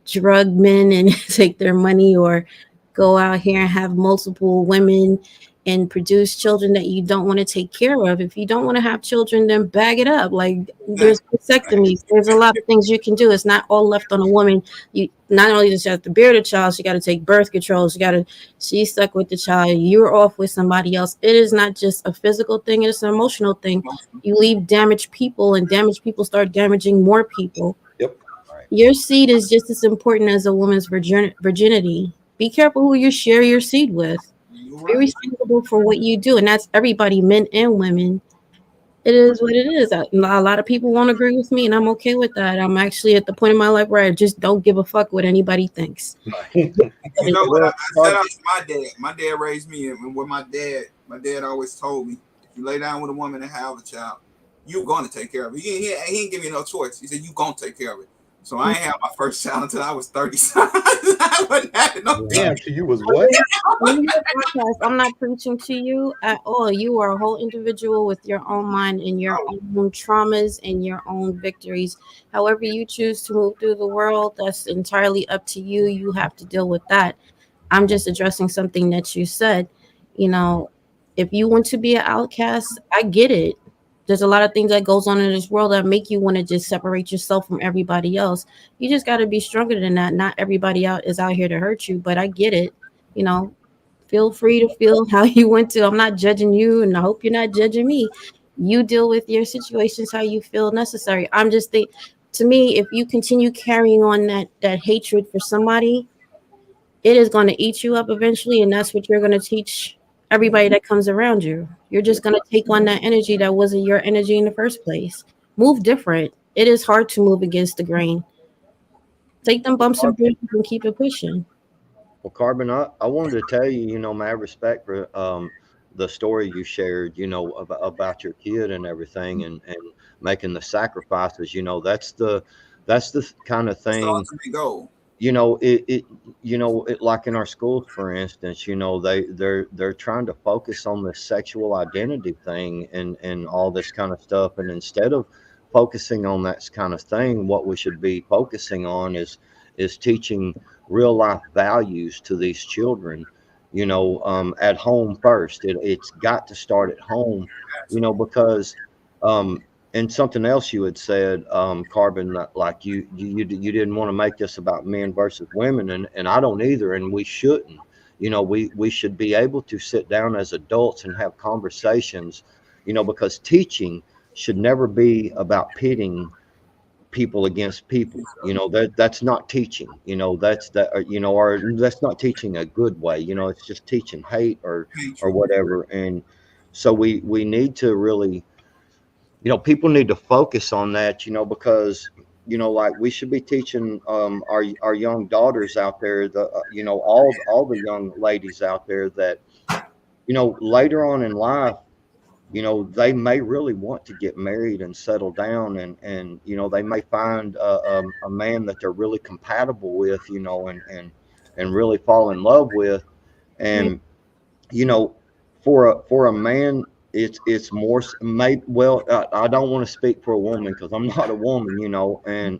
drug men and take their money, or go out here and have multiple women and produce children that you don't want to take care of. If you don't want to have children, then bag it up. Like, there's vasectomies, there's a lot of things you can do. It's not all left on a woman. You not only does she have to bear the child, she got to take birth control, she's stuck with the child, you're off with somebody else. It is not just a physical thing, it's an emotional thing. You leave damaged people, and damaged people start damaging more people. Yep. Your seed is just as important as a woman's virginity. Be careful who you share your seed with. Be responsible for what you do, and that's everybody, men and women. It is what it is. A lot of people won't agree with me, and I'm okay with that. I'm actually at the point in my life where I just don't give a fuck what anybody thinks. You know what? Well, I shout out to my dad. My dad raised me, and what my dad always told me: if you lay down with a woman and have a child, you're going to take care of it. He ain't give me no choice. He said, you're going to take care of it. So I ain't had my first child until I was 30. I wasn't having no Damn, to you was what? I'm not preaching to you at all. You are a whole individual with your own mind and your own traumas and your own victories. However you choose to move through the world, that's entirely up to you. You have to deal with that. I'm just addressing something that you said. You know, if you want to be an outcast, I get it. There's a lot of things that goes on in this world that make you want to just separate yourself from everybody else. You just got to be stronger than that. Not everybody out is out here to hurt you, but I get it. You know, feel free to feel how you want to. I'm not judging you, and I hope you're not judging me. You deal with your situations how you feel necessary. I'm just think to me, if you continue carrying on that hatred for somebody, it is going to eat you up eventually, and that's what you're going to teach everybody that comes around you. You're just going to take on that energy that wasn't your energy in the first place. Move different. It is hard to move against the grain. Take them bumps and bruises and keep it pushing. Well, Carbon, I wanted to tell you, my respect for the story you shared, about your kid and everything, and making the sacrifices. That's the kind of That's the thing. ultimate goal. It like in our schools, for instance, they're trying to focus on the sexual identity thing and all this kind of stuff, and instead of focusing on that kind of thing, what we should be focusing on is teaching real life values to these children, at home first. It's got to start at home, because and something else you had said, Carbon, that like you didn't want to make this about men versus women, and I don't either, and we shouldn't. We should be able to sit down as adults and have conversations, because teaching should never be about pitting people against people. That's not teaching. Or that's not teaching a good way. It's just teaching hate or whatever. And so we need to really, people need to focus on that, because like we should be teaching our young daughters out there, all the young ladies out there, that later on in life, they may really want to get married and settle down, and they may find a man that they're really compatible with, and really fall in love with. And for a man, it's more maybe, well, I don't want to speak for a woman because I'm not a woman,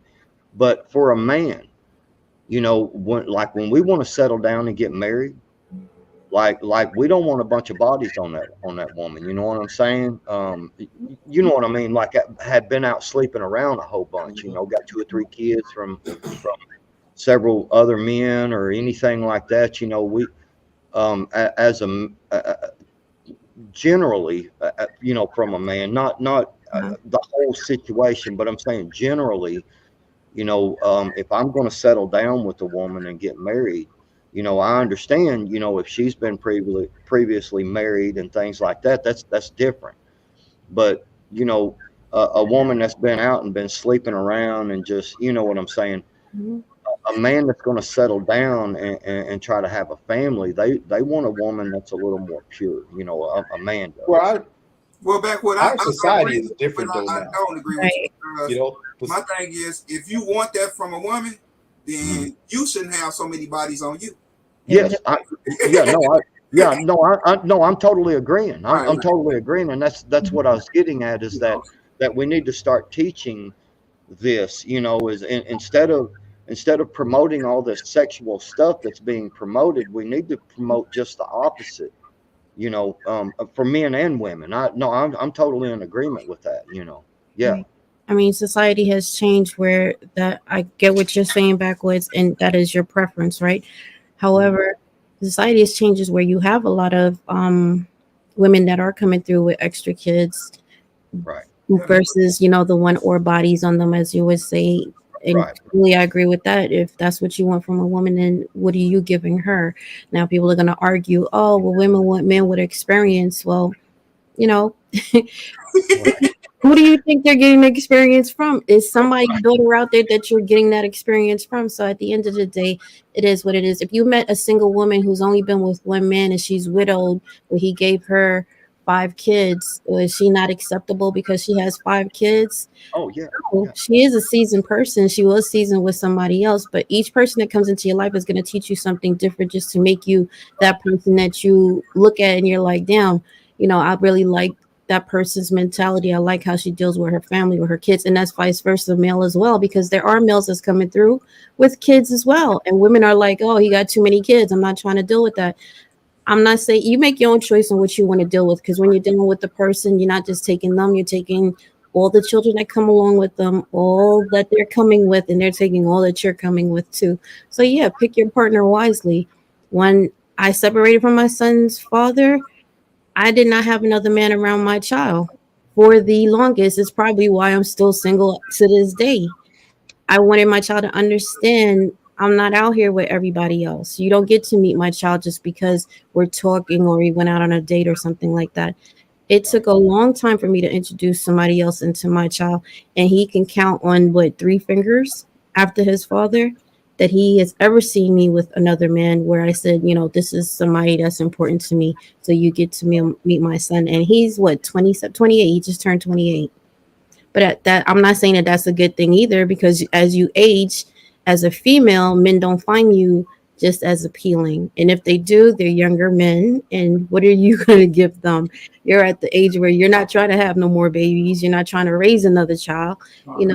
but for a man, when we want to settle down and get married, like we don't want a bunch of bodies on that woman. You know what I'm saying? You know what I mean? Like I had been out sleeping around a whole bunch. Got 2 or 3 kids from several other men or anything like that. We as a generally, from a man, not the whole situation, but I'm saying generally, if I'm going to settle down with a woman and get married, I understand, if she's been previously married and things like that, that's different. But, a woman that's been out and been sleeping around and just, what I'm saying, Mm-hmm. a man that's going to settle down and try to have a family, they want a woman that's a little more pure, a man does. Well, back what our society is different though I now. don't agree with you. My thing is, if you want that from a woman, then you shouldn't have so many bodies on you. Yes, I'm totally agreeing. I'm totally agreeing, and that's what I was getting at, is that we need to start teaching this. Is instead of promoting all this sexual stuff that's being promoted, we need to promote just the opposite. For men and women. I'm totally in agreement with that. Yeah. Right. I mean, society has changed where that I get what you're saying backwards, and that is your preference, right? However, society has changes where you have a lot of women that are coming through with extra kids, right? Versus the one or bodies on them, as you would say. And really, I agree with that. If that's what you want from a woman, then what are you giving her? Now, people are going to argue, oh, well, women want men with experience. Well, who do you think they're getting the experience from? Is somebody daughter out there that you're getting that experience from? So at the end of the day, it is what it is. If you met a single woman who's only been with one man and she's widowed, but he gave her 5 kids, is she not acceptable because she has 5 kids? Oh yeah, No, yeah. she is a seasoned person. She was seasoned with somebody else, but each person that comes into your life is going to teach you something different, just to make you that person that you look at and you're like, damn, I really like that person's mentality. I like how she deals with her family, with her kids, and that's vice versa, male as well, because there are males that's coming through with kids as well, and women are like, oh, he got too many kids, I'm not trying to deal with that. I'm not saying, you make your own choice on what you want to deal with, because when you're dealing with the person, you're not just taking them, you're taking all the children that come along with them, all that they're coming with, and they're taking all that you're coming with too. So yeah, pick your partner wisely. When I separated from my son's father, I did not have another man around my child for the longest. It's probably why I'm still single to this day. I wanted my child to understand I'm not out here with everybody else. You don't get to meet my child just because we're talking or we went out on a date or something like that. It took a long time for me to introduce somebody else into my child, and he can count on what, 3 fingers after his father that he has ever seen me with another man where I said, this is somebody that's important to me. So you get to meet my son, and he's what, 28. He just turned 28. But at that, I'm not saying that that's a good thing either, because as you age as a female, men don't find you just as appealing. And if they do, they're younger men. And what are you going to give them? You're at the age where you're not trying to have no more babies. You're not trying to raise another child. Young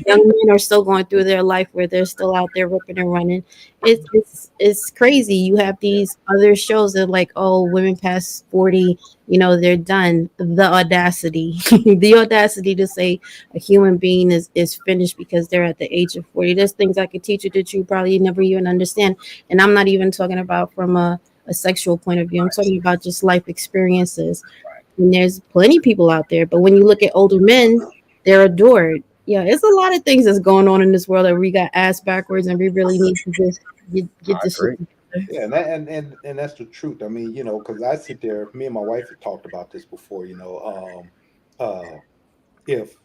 men are still going through their life where they're still out there ripping and running. It's crazy. You have these other shows that like, oh, women past 40, they're done. The audacity, the audacity to say a human being is finished because they're at the age of 40. There's things I could teach you that you probably never even understand. And I'm not even talking about from a sexual point of view. I'm talking about just life experiences. And there's plenty of people out there. But when you look at older men, they're adored. Yeah, it's a lot of things that's going on in this world that we got ass backwards, and we really need to just get I this shit agree. together. Yeah, and that's the truth. I mean, because I sit there, me and my wife have talked about this before. If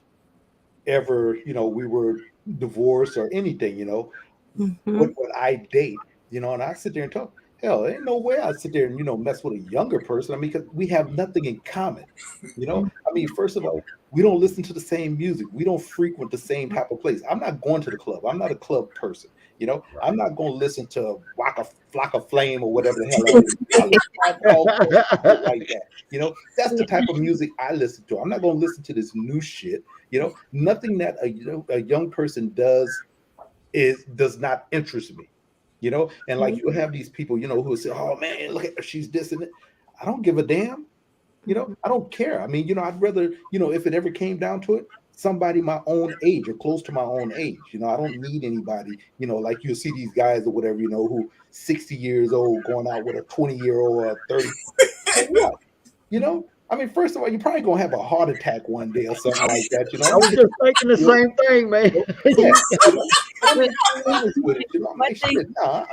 ever, we were divorced or anything, Hmm. what would I date? And I sit there and talk. Hell, ain't no way I sit there and mess with a younger person. I mean, because we have nothing in common. I mean, first of all, we don't listen to the same music. We don't frequent the same type of place. I'm not going to the club. I'm not a club person. I'm not going to listen to Waka Flock of Flame or whatever the hell that is. I listen to my dog shit like that. That's the type of music I listen to. I'm not going to listen to this new shit. Nothing that a young person does not interest me. And like you'll have these people, who will say, "Oh man, look at her, she's dissing it." I don't give a damn. I don't care. I mean, I'd rather, if it ever came down to it, somebody my own age or close to my own age. I don't need anybody, like you'll see these guys or whatever, who 60 years old going out with a 20-year-old or a 30. For what? I mean, first of all, you're probably gonna have a heart attack one day or something like that. I was just thinking the same thing, man. Yeah, I'm But just being honest with it. I'm my like, thing, shit, nah.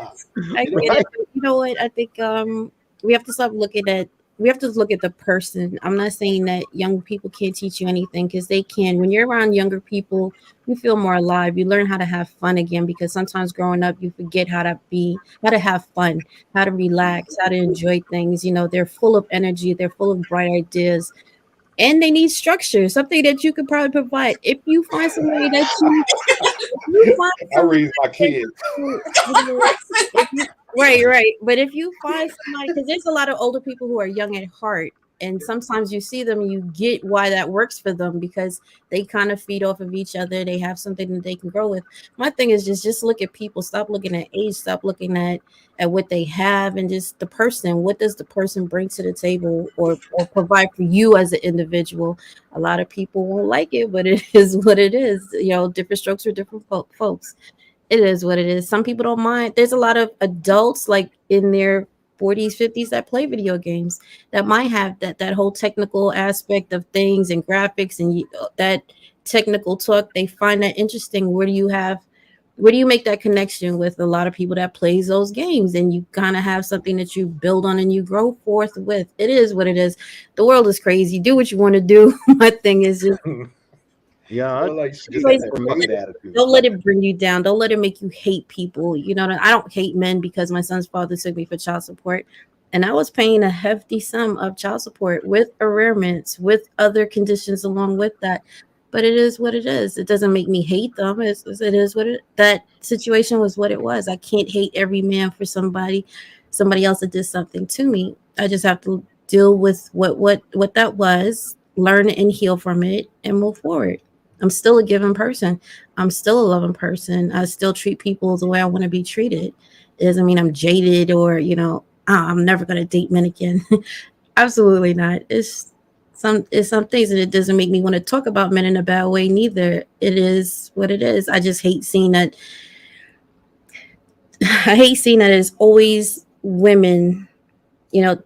I get Right? it. But you know what? I think we have to stop looking at we have to look at the person. I'm not saying that young people can't teach you anything, because they can. When you're around younger people, you feel more alive. You learn how to have fun again, because sometimes growing up you forget how to have fun, how to relax, how to enjoy things. They're full of energy, they're full of bright ideas, and they need structure, something that you could probably provide. If you find somebody that you find I somebody raised my that kids. if you right. But if you find somebody, because there's a lot of older people who are young at heart, and sometimes you see them, you get why that works for them, because they kind of feed off of each other. They have something that they can grow with. My thing is just look at people. Stop looking at age. Stop looking at what they have, and just the person. What does the person bring to the table, or provide for you as an individual? A lot of people won't like it, but it is what it is. Different strokes for different folks. It is what it is. Some people don't mind. There's a lot of adults like in their 40s, 50s that play video games that might have that whole technical aspect of things and graphics and that technical talk. They find that interesting. Where do you make that connection with a lot of people that plays those games, and you kind of have something that you build on and you grow forth with? It is what it is. The world is crazy. Do what you want to do. My thing is just Yeah, Well, like you just have embrace that for it. me, fucking attitude. Don't let it bring you down. Don't let it make you hate people. I don't hate men because my son's father took me for child support. And I was paying a hefty sum of child support with arrearments, with other conditions along with that. But it is what it is. It doesn't make me hate them. It is what it. That situation was what it was. I can't hate every man for somebody else that did something to me. I just have to deal with what that was, learn and heal from it, and move forward. I'm still a giving person. I'm still a loving person. I still treat people the way I want to be treated. It doesn't mean I'm jaded or, I'm never going to date men again. Absolutely not. It's some things, and it doesn't make me want to talk about men in a bad way neither. It is what it is. I just hate seeing that. I hate seeing that it's always women,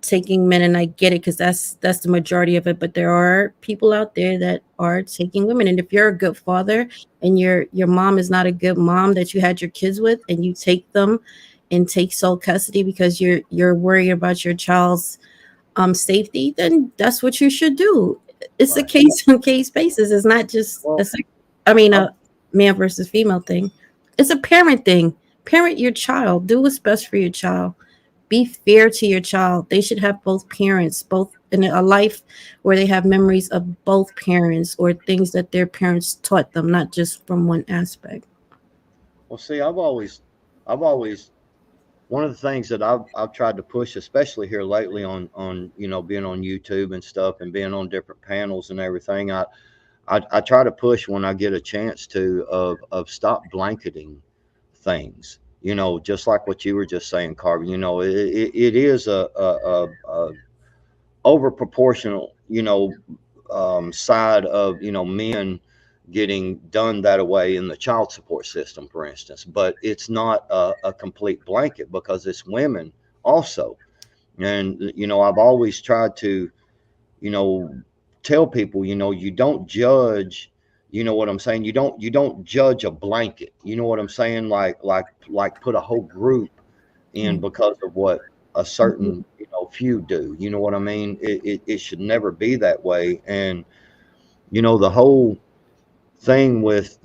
taking men, and I get it because that's the majority of it. But there are people out there that are taking women, and if you're a good father and your mom is not a good mom that you had your kids with, and you take them and take sole custody because you're worried about your child's safety, then that's what you should do. It's a Right. case on case basis. It's not just Well, a man versus female thing. It's a parent thing. Parent your child. Do what's best for your child. Be fair to your child. They should have both parents, both in a life where they have memories of both parents or things that their parents taught them, not just from one aspect. well, see, I've always one of the things that I've tried to push, especially here lately on being on YouTube and stuff and being on different panels and everything. I try to push when I get a chance to of stop blanketing things. Just like what you were just saying, Carver. It is a over proportional, side of men getting done that way in the child support system, for instance. But it's not a complete blanket because it's women also. And I've always tried to you know tell people, you don't judge. You know what I'm saying? You don't judge a blanket. You know what I'm saying? Like put a whole group in because of what a certain few do. You know what I mean? It should never be that way. And the whole thing with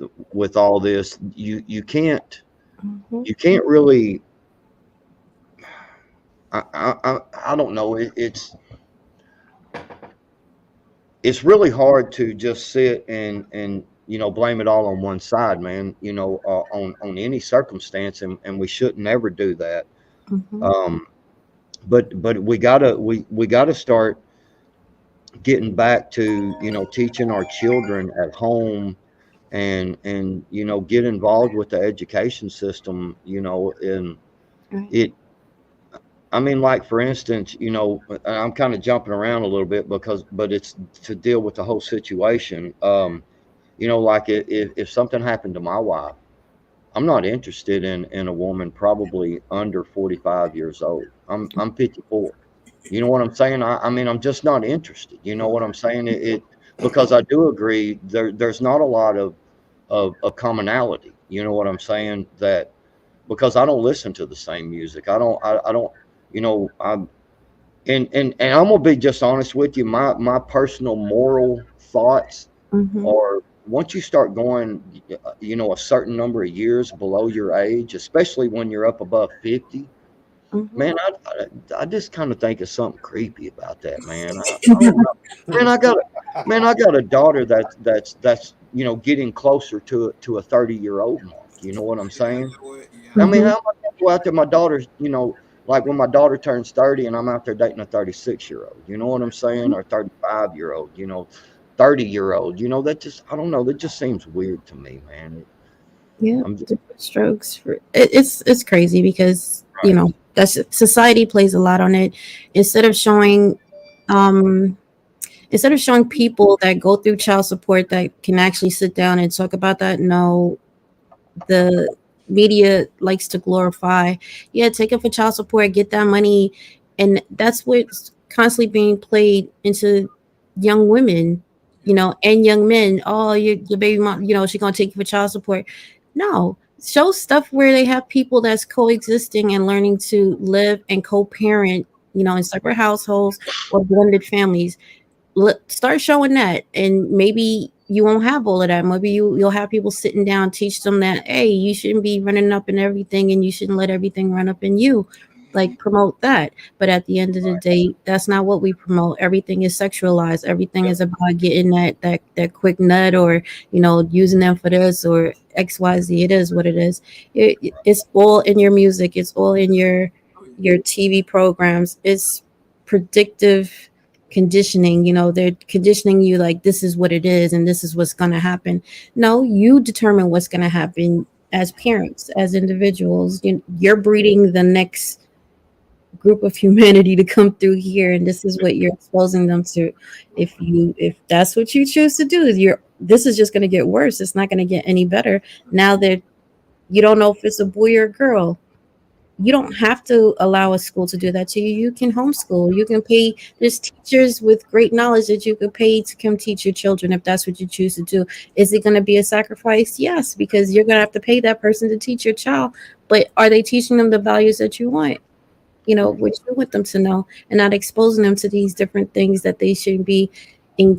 all this, Mhm. you can't really. I don't know. It's really hard to just sit and blame it all on one side, man. On any circumstance, and we shouldn't ever do that. Mhm. Um, but we gotta start getting back to teaching our children at home and get involved with the education system. And Right. it I mean, like for instance, I'm kind of jumping around a little bit but it's to deal with the whole situation. Like if something happened to my wife, I'm not interested in a woman probably under 45 years old. I'm 54. You know what I'm saying? I mean, I'm just not interested. You know what I'm saying? Because I do agree there's not a lot of commonality. You know what I'm saying? That because I don't listen to the same music. I don't, I'm and I'm gonna be just honest with you. My personal moral thoughts Mhm. are once you start going, a certain number of years below your age, especially when you're up above 50, Mhm. man, I just kind of think of something creepy about that, man. I don't know, man. I got a daughter that's getting closer to a 30-year-old mark. You know what I'm Yeah, saying? yeah. I mean, how Mhm. am I gonna go out there? My daughter's, like when my daughter turns 30 and I'm out there dating a 36-year-old, you know what I'm saying? Or 35-year-old, 30-year-old, that just, I don't know, that just seems weird to me, man. Yeah, I'm different strokes for it's crazy because right. that's society plays a lot on it. Instead of showing um instead of showing people that go through child support that can actually sit down and talk about that, no, the media likes to glorify, yeah, take it for child support, get that money, and that's what's constantly being played into young women, and young men. Oh, your baby mom, she's gonna take you for child support. No, show stuff where they have people that's coexisting and learning to live and co-parent, in separate households or blended families. Start showing that, and maybe you won't have all of that. Maybe you'll have people sitting down, teach them that, hey, you shouldn't be running up in everything, and you shouldn't let everything run up in you. like promote that. But at the end of the day, that's not what we promote. Everything is sexualized. Everything is about getting that quick nut, or using them for this or XYZ. It is what it is. It's all in your music. It's all in your TV programs. It's predictive conditioning. They're conditioning you like this is what it is and this is what's going to happen. No, you determine what's going to happen as parents, as individuals. You're breeding the next group of humanity to come through here, and this is what you're exposing them to. If that's what you choose to do, this is just going to get worse. It's not going to get any better. Now that you don't know if it's a boy or a girl, you don't have to allow a school to do that to you. You can homeschool. You can pay. There's teachers with great knowledge that you could pay to come teach your children if that's what you choose to do. Is it going to be a sacrifice? Yes, because you're going to have to pay that person to teach your child. But are they teaching them the values that you want? Which you want them to know, and not exposing them to these different things that they shouldn't be in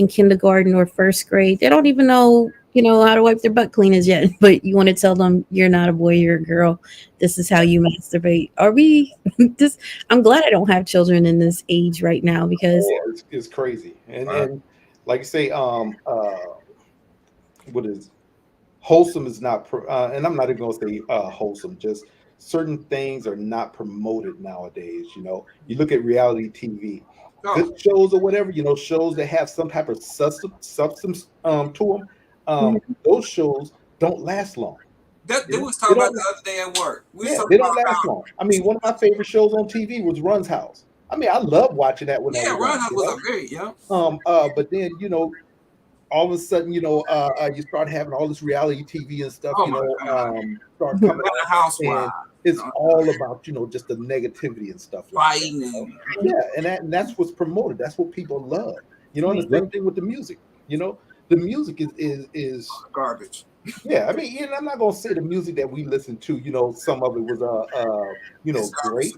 kindergarten or first grade. They don't even know how to wipe their butt clean as yet, but you want to tell them you're not a boy, you're a girl. This is how you masturbate. Are we this? I'm glad I don't have children in this age right now, because it's crazy. And like I say, what is wholesome is not, and I'm not even going to say wholesome, just certain things are not promoted nowadays. You look at reality TV, good shows or whatever, shows that have some type of substance to them. Those shows don't last long. They was talking about the other day at work. They don't last long. I mean, one of my favorite shows on TV was Run's House. I mean, I love watching that when I was Run's House was a great, but then all of a sudden, you start having all this reality TV and stuff, start coming out. Housewives. It's all about, just the negativity and stuff. Fighting. And that's what's promoted. That's what people love. And the same thing with the music. The music is garbage. Yeah, I mean, I'm not gonna say the music that we listen to, some of it was great.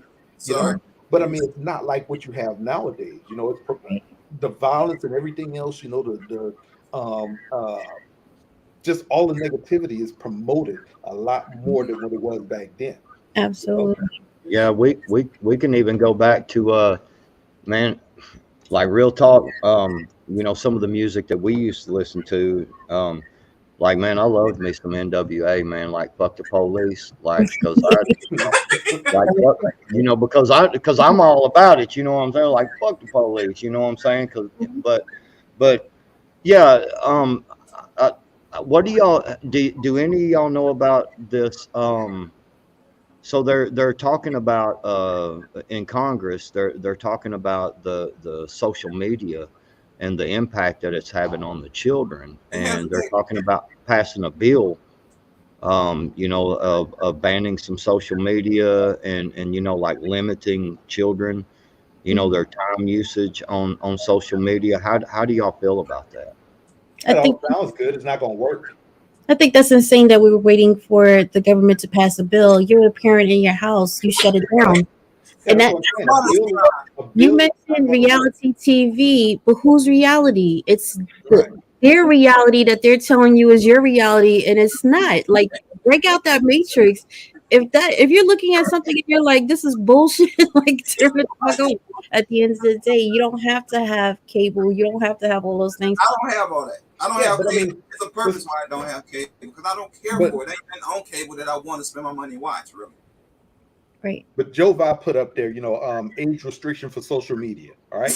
But I mean, it's not like what you have nowadays. It's the violence and everything else. The just all the negativity is promoted a lot more than what it was back then. Absolutely. Yeah, we can even go back to man, like real talk. Some of the music that we used to listen to. Like, man, I loved me some NWA, man. Like, fuck the police, like, because because I'm all about it. You know what I'm saying? Like, fuck the police. You know what I'm saying? But yeah. What do y'all do? Any of y'all know about this? So they're talking about in Congress. They're talking about the social media and the impact that it's having on the children, and they're talking about passing a bill, of banning some social media and like limiting children, their time usage on social media. How do y'all feel about that? I think sounds good. It's not going to work. I think that's insane that we were waiting for the government to pass a bill. You're a parent in your house, you shut it down. And that you mentioned reality TV, but whose reality? It's their reality that they're telling you is your reality, and it's not. Like, break out that matrix. If you're looking at something and you're like, this is bullshit, like, turn it back on. At the end of the day, you don't have to have cable. You don't have to have all those things. I don't have all that. I don't have cable. It's a purpose why I don't have cable, because I don't care for it. It ain't been on cable that I want to spend my money and watch, really. Right. But Joe Vi put up there, age restriction for social media. All right.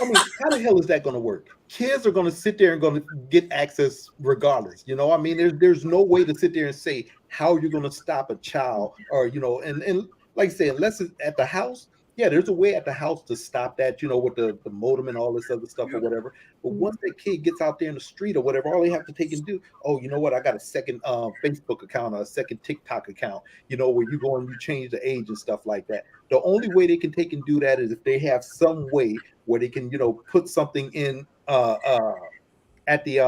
I mean, how the hell is that going to work? Kids are going to sit there and going to get access regardless. I mean, there's no way to sit there and say how you're going to stop a child, or and like I say, unless it's at the house. Yeah, there's a way at the house to stop that, with the modem and all this other stuff or whatever. But once that kid gets out there in the street or whatever, all they have to take and do, oh, you know what? I got a second Facebook account or a second TikTok account, where you go and you change the age and stuff like that. The only way they can take and do that is if they have some way where they can, put something in at the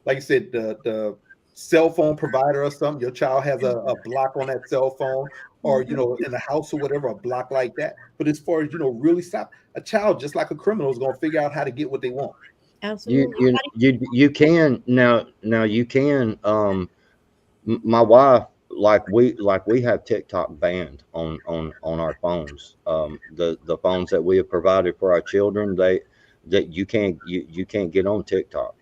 like I said, the cell phone provider or something. Your child has a block on that cell phone, or in the house or whatever, a block like that. But as far as really stop a child, just like a criminal, is going to figure out how to get what they want. Absolutely. You can now you can. My wife like we have TikTok banned on our phones. The phones that we have provided for our children, that you can't get on TikTok.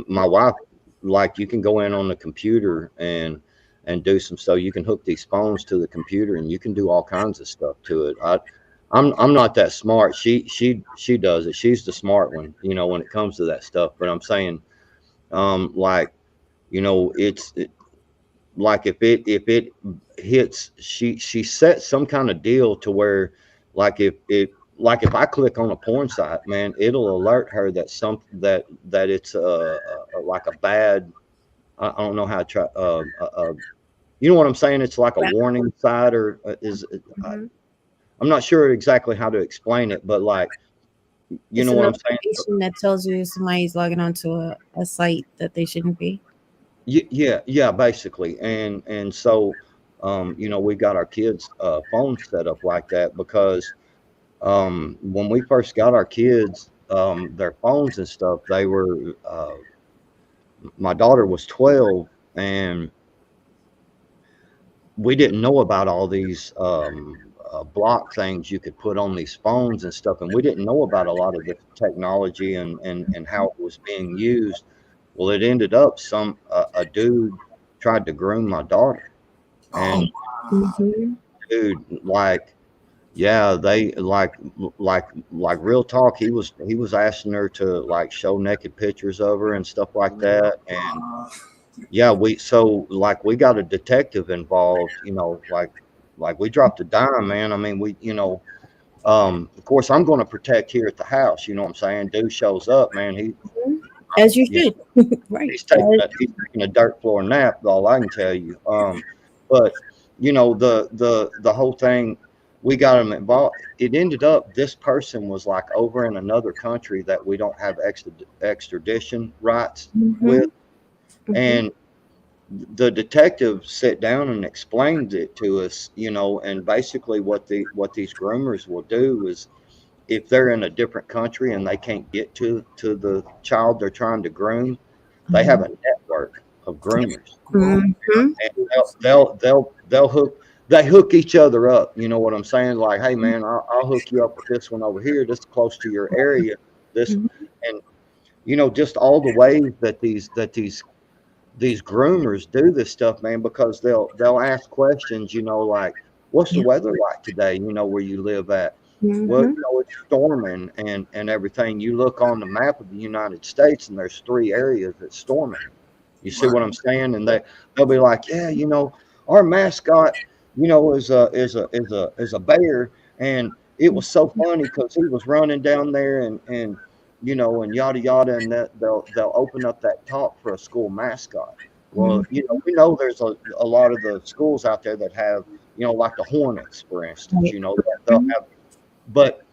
My wife, like, you can go in on the computer and do some stuff. You can hook these phones to the computer and you can do all kinds of stuff to it. I'm not that smart. She does it. She's the smart one, when it comes to that stuff. But I'm saying, like, like if it hits, she set some kind of deal to where, like, if I click on a porn site, man, it'll alert her that it's like a bad, I don't know how to try, you know what I'm saying? It's like a warning site, or I'm not sure exactly how to explain it, but, like, you know what I'm saying? That tells you somebody's logging onto a site that they shouldn't be. Yeah, basically. And so, we've got our kids' phones set up like that because when we first got our kids, their phones and stuff, they were, my daughter was 12, and we didn't know about all these block things you could put on these phones and stuff, and we didn't know about a lot of the technology and how it was being used. Well, it ended up a dude tried to groom my daughter, and dude, like, yeah, they like real talk. He was asking her to, like, show naked pictures of her and stuff like that, and yeah, we got a detective involved. Like we dropped a dime, man. I mean, of course, I'm going to protect here at the house. You know what I'm saying? Dude shows up, man. As you should. Right. He's taking a dirt floor nap. All I can tell you. But the whole thing, we got him involved. It ended up, this person was, like, over in another country that we don't have extradition rights with, and the detective sat down and explained it to us. And basically what these groomers will do is, if they're in a different country and they can't get to the child they're trying to groom, they have a network of groomers. And they hook each other up. You know what I'm saying? Like, hey, man, I'll hook you up with this one over here. This is close to your area. And just all the ways that these groomers do this stuff, man, because they'll ask questions, like, what's the weather like today, where you live at? Well, it's storming and everything. You look on the map of the United States and there's 3 areas that's storming. You see what I'm saying? And they'll be like, yeah, our mascot, is a bear, and it was so funny because he was running down there and yada yada, and that they'll open up that talk for a school mascot. Well, we know there's a lot of the schools out there that have, like the Hornets, for instance, they'll have. But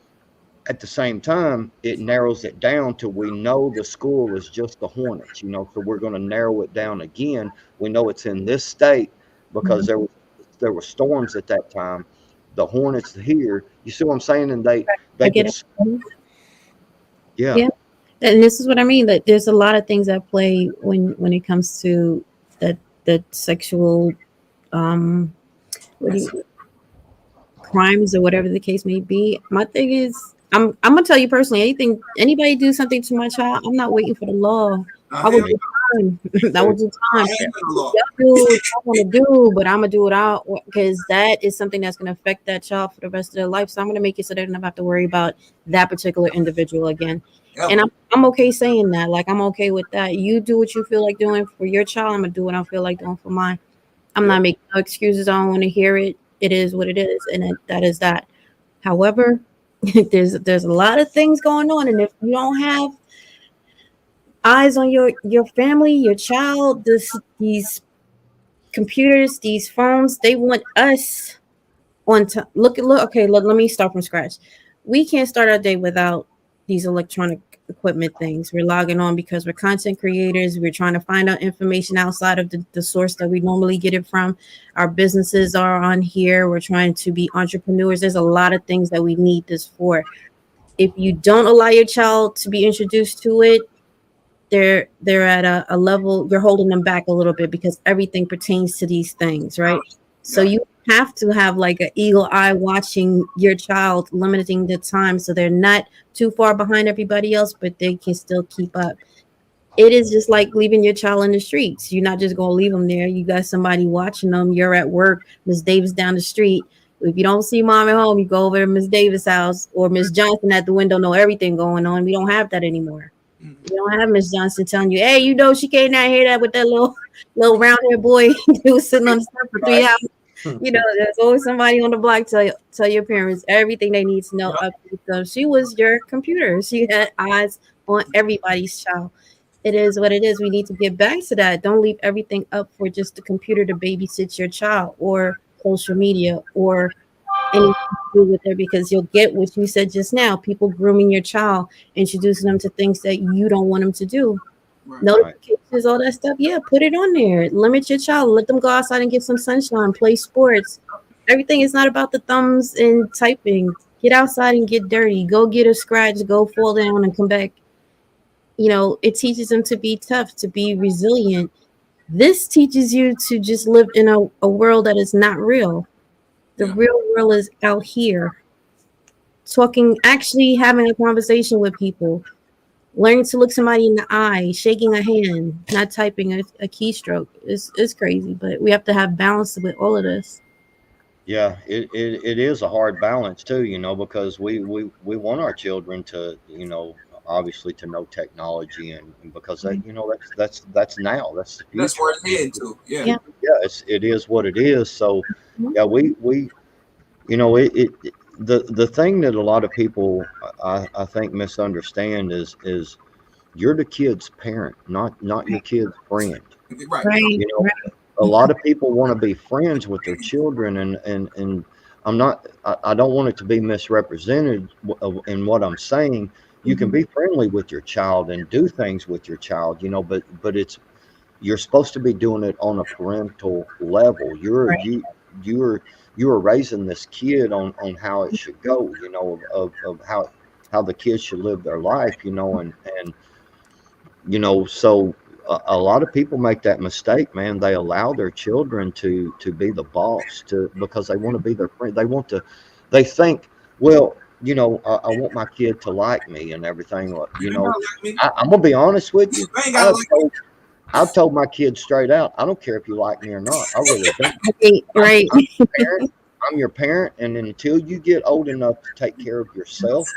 at the same time, it narrows it down to, we know the school is just the Hornets, so we're going to narrow it down again. We know it's in this state because there were storms at that time. The Hornets here, you see what I'm saying? And they get it. Yeah. And this is what I mean, that there's a lot of things at play when it comes to the sexual crimes or whatever the case may be. My thing is, I'm gonna tell you personally, anybody do something to my child, I'm not waiting for the law. I will do time. That will do time. Y'all do what I want to do, but I'm gonna do it because that is something that's gonna affect that child for the rest of their life. So I'm gonna make it so they don't have to worry about that particular individual again. And I'm okay saying that. Like, I'm okay with that. You do what you feel like doing for your child. I'm gonna do what I feel like doing for mine. I'm not making no excuses. I don't want to hear it. It is what it is, and that is that. However, there's a lot of things going on, and if you don't have eyes on your family, your child, these computers, these phones, they want us on to look. Okay, let me start from scratch. We can't start our day without these electronic equipment things. We're logging on because we're content creators. We're trying to find out information outside of the source that we normally get it from. Our businesses are on here. We're trying to be entrepreneurs. There's a lot of things that we need this for. If you don't allow your child to be introduced to it, they're at a level, you're holding them back a little bit because everything pertains to these things, right? So you have to have like an eagle eye watching your child, limiting the time so they're not too far behind everybody else, but they can still keep up. It is just like leaving your child in the streets. You're not just going to leave them there. You got somebody watching them. You're at work. Miss Davis down the street. If you don't see mom at home, you go over to Miss Davis' house, or Miss Johnson at the window, know everything going on. We don't have that anymore. We don't have Miss Johnson telling you, hey, you know, she came down here that with that little round haired boy who was sitting on the step for 3 hours. You know, there's always somebody on the block tell your parents everything they need to know up to them. She was your computer. She had eyes on everybody's child. It is what it is. We need to get back to that. Don't leave everything up for just the computer to babysit your child, or social media, or anything to do with it, because you'll get what you said just now, people grooming your child, introducing them to things that you don't want them to do. Notifications, all that stuff. Yeah, put it on there. Limit your child. Let them go outside and get some sunshine, play sports. Everything is not about the thumbs and typing. Get outside and get dirty. Go get a scratch. Go fall down and come back. You know, it teaches them to be tough, to be resilient. This teaches you to just live in a world that is not real. The real world is out here. Talking, actually having a conversation with people. Learning to look somebody in the eye, shaking a hand, not typing a keystroke. It's crazy, but we have to have balance with all of this. Yeah, it is a hard balance too, you know, because we want our children to, you know, obviously to know technology, and because that, you know, that's now, that's the future. That's where it's headed to. Yeah. It is what it is. So yeah, we you know, the thing that a lot of people I think misunderstand is you're the kid's parent, not your kid's friend. Right. You know, a lot of people want to be friends with their children, and I'm not. I don't want it to be misrepresented in what I'm saying. You can be friendly with your child and do things with your child, you know, but you're supposed to be doing it on a parental level. You're raising this kid on how it should go, you know, of how the kids should live their life, you know, and you know, so a lot of people make that mistake, man. They allow their children to be the boss, because they want to be their friend. They think, well, you know, I want my kid to like me and everything. You know, I'm gonna be honest with you. I've told my kids straight out, I don't care if you like me or not. I really don't. Right. I'm your parent, and until you get old enough to take care of yourself,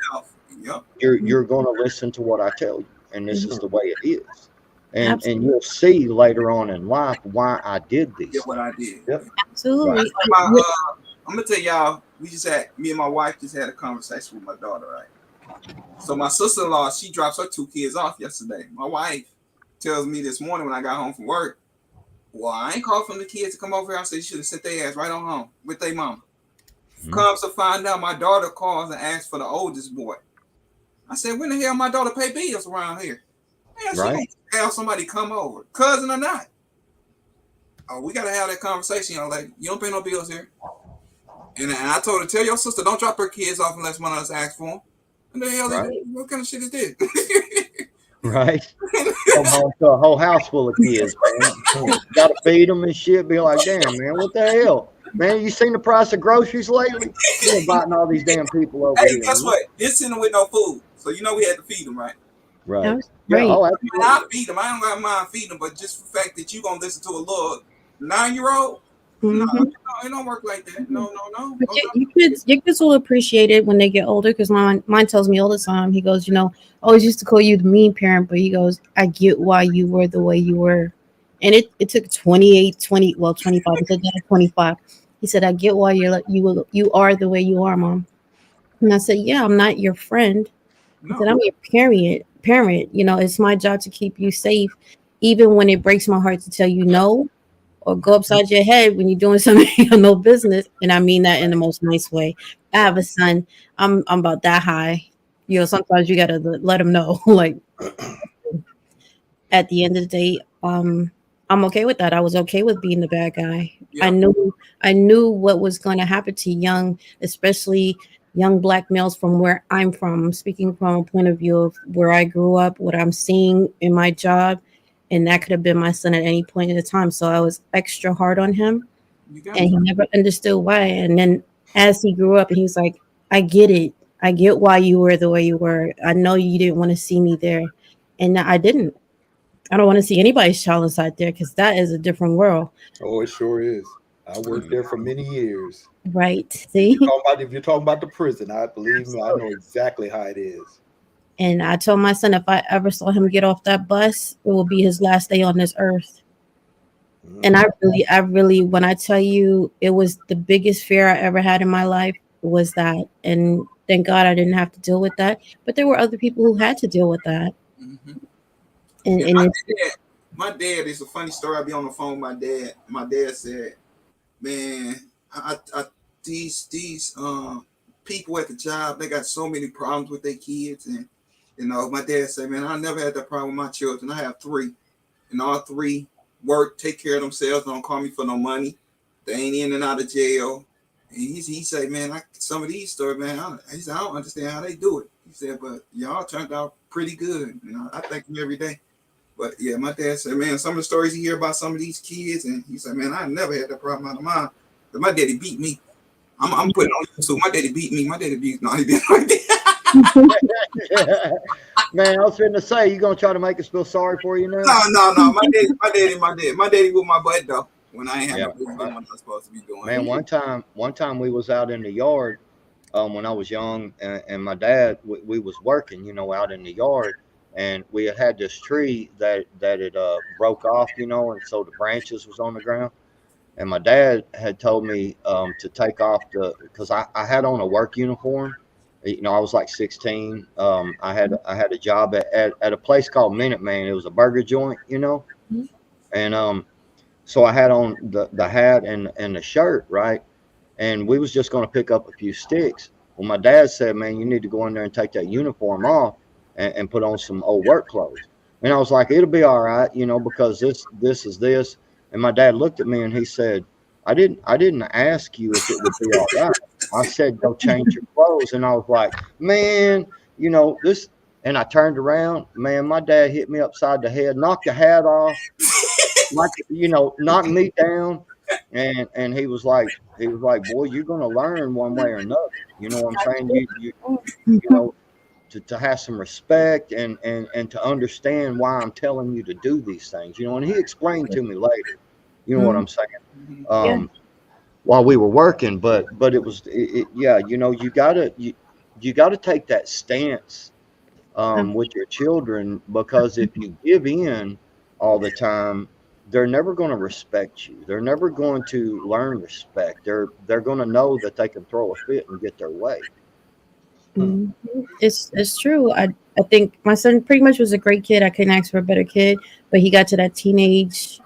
you're going to listen to what I tell you, and this is the way it is. And you'll see later on in life why I did these. What I did. Absolutely. I'm gonna tell y'all. Me and my wife just had a conversation with my daughter, right? So my sister-in-law, she drops her 2 kids off yesterday. My wife tells me this morning when I got home from work, well, I ain't called from the kids to come over here. I said you should have sent their ass right on home with their mama. Comes to find out, my daughter calls and asks for the oldest boy. I said, when the hell my daughter pay bills around here? Man, she don't have somebody come over, cousin or not. Oh, we gotta have that conversation, young lady. You don't pay no bills here. And I told her, tell your sister, don't drop her kids off unless one of us asks for them. And the hell, what kind of shit is this? Right. Come home to a whole house full of kids, man. Gotta feed them and shit. Be like, damn, man, what the hell? Man, you seen the price of groceries lately? You're inviting all these damn people over here. Guess what? They're sitting with no food. So you know we had to feed them, right? Right. Yeah, I feed them. I don't got mind feeding them, but just the fact that you gonna listen to a little 9-year-old, no, it don't work like that. No. But your kids will appreciate it when they get older, because mine tells me all the time. He goes, you know, I always used to call you the mean parent, but he goes, I get why you were the way you were. And it took 25. He said, 25. He said, I get why you are the way you are, Mom. And I said, yeah, I'm not your friend. I said, I'm your parent. You know, it's my job to keep you safe, even when it breaks my heart to tell you no, or go upside your head when you're doing something you have no business. And I mean that in the most nice way. I have a son. I'm about that high. You know, sometimes you gotta let him know. Like, at the end of the day, I'm okay with that. I was okay with being the bad guy. Yeah. I knew what was going to happen to Young, especially young black males from where I'm from. I'm speaking from a point of view of where I grew up, what I'm seeing in my job, and that could have been my son at any point in the time. So I was extra hard on him, You got and he never understood why. And then as he grew up, and he was like, I get it. I get why you were the way you were. I know you didn't want to see me there. And I didn't. I don't want to see anybody's child inside there because that is a different world. Oh, it sure is. I worked there for many years. Right. See? If you're talking about the prison, I believe me, I know exactly how it is. And I told my son if I ever saw him get off that bus, it will be his last day on this earth. And I really, when I tell you it was the biggest fear I ever had in my life was that. And thank God I didn't have to deal with that. But there were other people who had to deal with that. Mm-hmm. And, Yeah, and my dad is a funny story. I be on the phone with my dad. My dad said, man, these people at the job, they got so many problems with their kids. And, you know, my dad said, man, I never had that problem with my children. I have 3. And all 3 work, take care of themselves, don't call me for no money. They ain't in and out of jail. And he said, man, some of these stories, man, he said, I don't understand how they do it. He said, but y'all turned out pretty good. You know, I thank him every day. But yeah, my dad said, man, some of the stories you hear about some of these kids, and he said, man, I never had that problem out of mine. But my daddy beat me. I'm putting on YouTube. My daddy beat me. My daddy beat me. No, he didn't. Man, I was finna say, you gonna try to make us feel sorry for you now? No. My daddy with my butt though. When I ain't had no business doing what I'm supposed to be doing. Man, one time we was out in the yard when I was young, and my dad, we was working, you know, out in the yard. And we had this tree that it broke off, you know, and so the branches was on the ground. And my dad had told me to take off because I had on a work uniform. You know, I was like 16. I had a job at a place called Minuteman. It was a burger joint, you know, and so I had on the hat and the shirt, right? And we was just going to pick up a few sticks. Well, my dad said, man, you need to go in there and take that uniform off and put on some old work clothes. And I was like, it'll be all right, you know, because this is this. And my dad looked at me and he said, I didn't ask you if it would be all right. I said, go change your clothes. And I was like, man, you know, this. And I turned around, man, my dad hit me upside the head, knocked the hat off, you know, knocked me down. And he was like, boy, you're going to learn one way or another. You know what I'm saying? You know, to have some respect and to understand why I'm telling you to do these things, you know. And he explained to me later, you know what I'm saying, while we were working. But it was, yeah, you know, you gotta take that stance with your children, because if you give in all the time, they're never going to respect you. They're never going to learn respect. They're going to know that they can throw a fit and get their way. It's true. I think my son pretty much was a great kid. I couldn't ask for a better kid, but he got to that teenage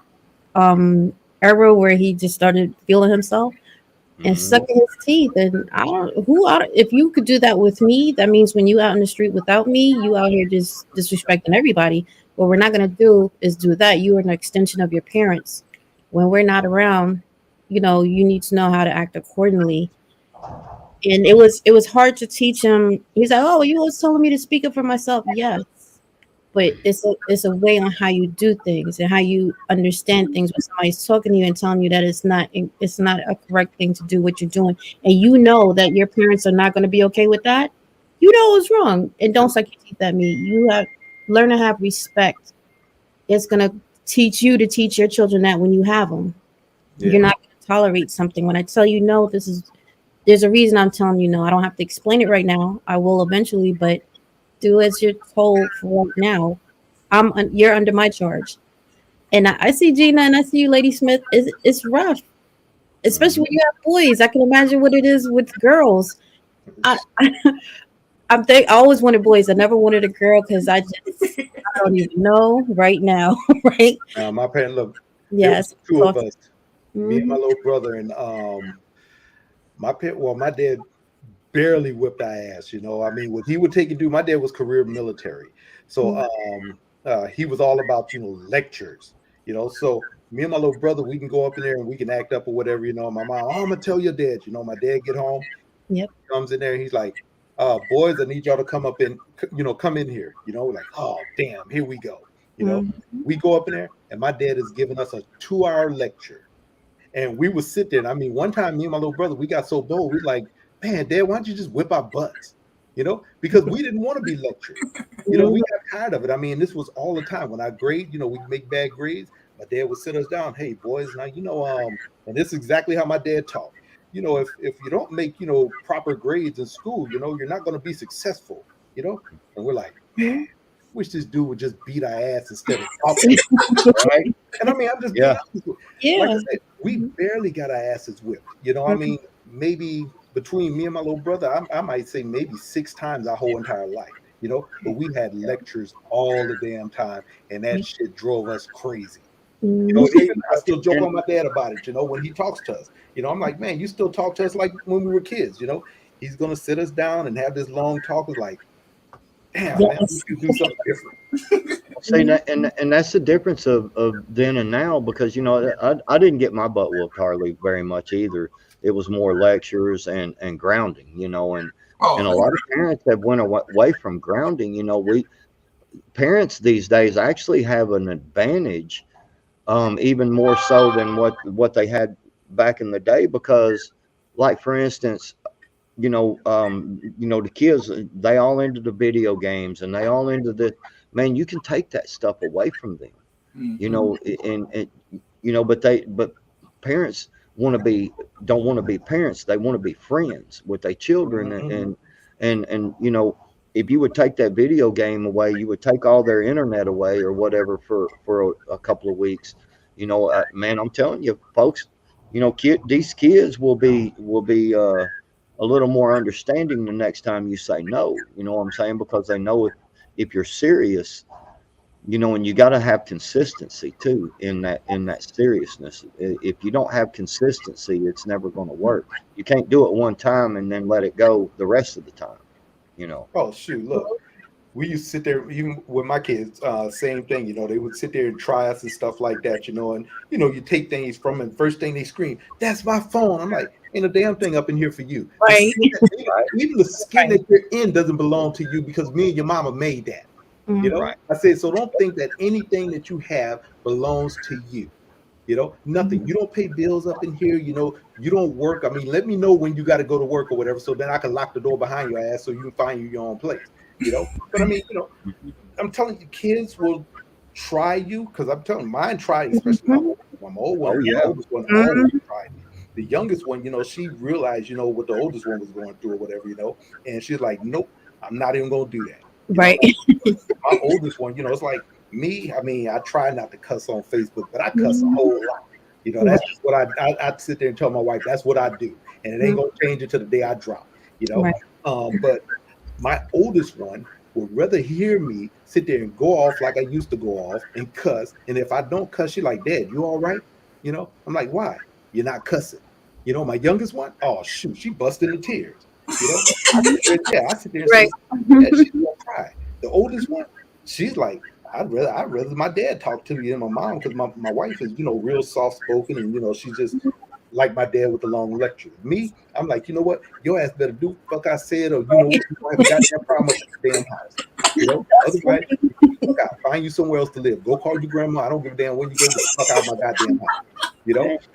era where he just started feeling himself and sucking his teeth. And if you could do that with me, that means when you out in the street without me, you out here just disrespecting everybody. What we're not going to do is do that. You are an extension of your parents. When we're not around, you know, you need to know how to act accordingly. And it was hard to teach him. He's like, oh, you was telling me to speak up for myself. Yes, but it's a way on how you do things and how you understand things. When somebody's talking to you and telling you that it's not a correct thing to do what you're doing, and you know that your parents are not going to be okay with that, you know it's wrong. And don't suck your teeth at me. You have learn to have respect. It's going to teach you to teach your children that when you have them, you're not going to tolerate something. When I tell you no, there's a reason I'm telling you no. I don't have to explain it right now. I will eventually, but do as you're told for right now. You're under my charge. And I see Gina and I see you, Lady Smith. It's rough, especially when you have boys. I can imagine what it is with girls. I always wanted boys. I never wanted a girl because I don't even know right now. Right? My parents, look, yes, two of us, me and my little brother, and my dad barely whipped our ass, you know. I mean, what he would take you to, my dad was career military. So he was all about, you know, lectures, you know. So me and my little brother, we can go up in there and we can act up or whatever, you know. My mom, I'm gonna tell your dad, you know. My dad get home, Yep. Comes in there, he's like, boys, I need y'all to come up in, come in here. Like, oh damn, here we go. We go up in there, and my dad is giving us a 2-hour lecture. And we would sit there. And I mean, one time, me and my little brother, we got so bold. We like, man, Dad, why don't you just whip our butts? Because we didn't want to be lectured. We got tired of it. I mean, this was all the time. When I grade, we make bad grades. My dad would sit us down. Hey, boys, now, and this is exactly how my dad talked. If you don't make, proper grades in school, you're not going to be successful, And we're like, man, wish this dude would just beat our ass instead of talking. Right? And I mean, I'm just being honest with you. Like I said, we barely got our asses whipped. I mean, maybe between me and my little brother, I might say maybe 6 times our whole entire life. But we had lectures all the damn time, and that shit drove us crazy. I still joke on my dad about it. When he talks to us, I'm like, man, you still talk to us like when we were kids. He's gonna sit us down and have this long talk. It's like, damn, man, we could do something different. See that, and that's the difference of then and now, because I didn't get my butt whooped hardly very much either. It was more lectures and grounding, and a lot of parents have went away from grounding. We parents these days actually have an advantage, even more so than what they had back in the day, because, like, for instance, the kids, they all into the video games and they all into the, man, you can take that stuff away from them, but parents don't want to be parents. They want to be friends with their children. And if you would take that video game away, you would take all their internet away or whatever for a couple of weeks, man, I'm telling you, folks, these kids will be a little more understanding the next time you say no, you know what I'm saying? Because they know if you're serious, and you got to have consistency too in that seriousness. If you don't have consistency, it's never going to work. You can't do it one time and then let it go the rest of the time, Oh shoot, look, we used to sit there, even with my kids, same thing, they would sit there and try us and stuff like that, and you take things from them, first thing they scream, that's my phone. I'm like, ain't a damn thing up in here for you. Right. Even the skin that you're in doesn't belong to you, because me and your mama made that. Right. I said, so don't think that anything that you have belongs to you. Nothing. You don't pay bills up in here. You don't work. I mean, let me know when you got to go to work or whatever, so then I can lock the door behind your ass so you can find your own place. But I mean, I'm telling you, kids will try you, because I'm telling you, mine tried, especially my old one. Oh, yeah. The oldest one always tried me. The youngest one, she realized, what the oldest one was going through or whatever, and she's like, nope, I'm not even going to do that. Right. My oldest one, it's like me. I mean, I try not to cuss on Facebook, but I cuss a whole lot. That's just what I sit there and tell my wife, that's what I do. And it ain't going to change until the day I drop, Right. But my oldest one would rather hear me sit there and go off like I used to go off and cuss. And if I don't cuss, she's like, Dad, you all right? I'm like, why? You're not cussing. My youngest one, oh shoot, she busted into tears. I sit there and Right. say, she's gonna cry. The oldest one, she's like, I'd rather my dad talk to me than my mom, because my wife is, real soft spoken, and she's just like my dad with the long lecture. Me, I'm like, you know what? Your ass better do what I said, or you don't have a goddamn problem with the damn house. Otherwise, fuck out. Find you somewhere else to live. Go call your grandma. I don't give a damn when you go. Get the fuck out of my goddamn house.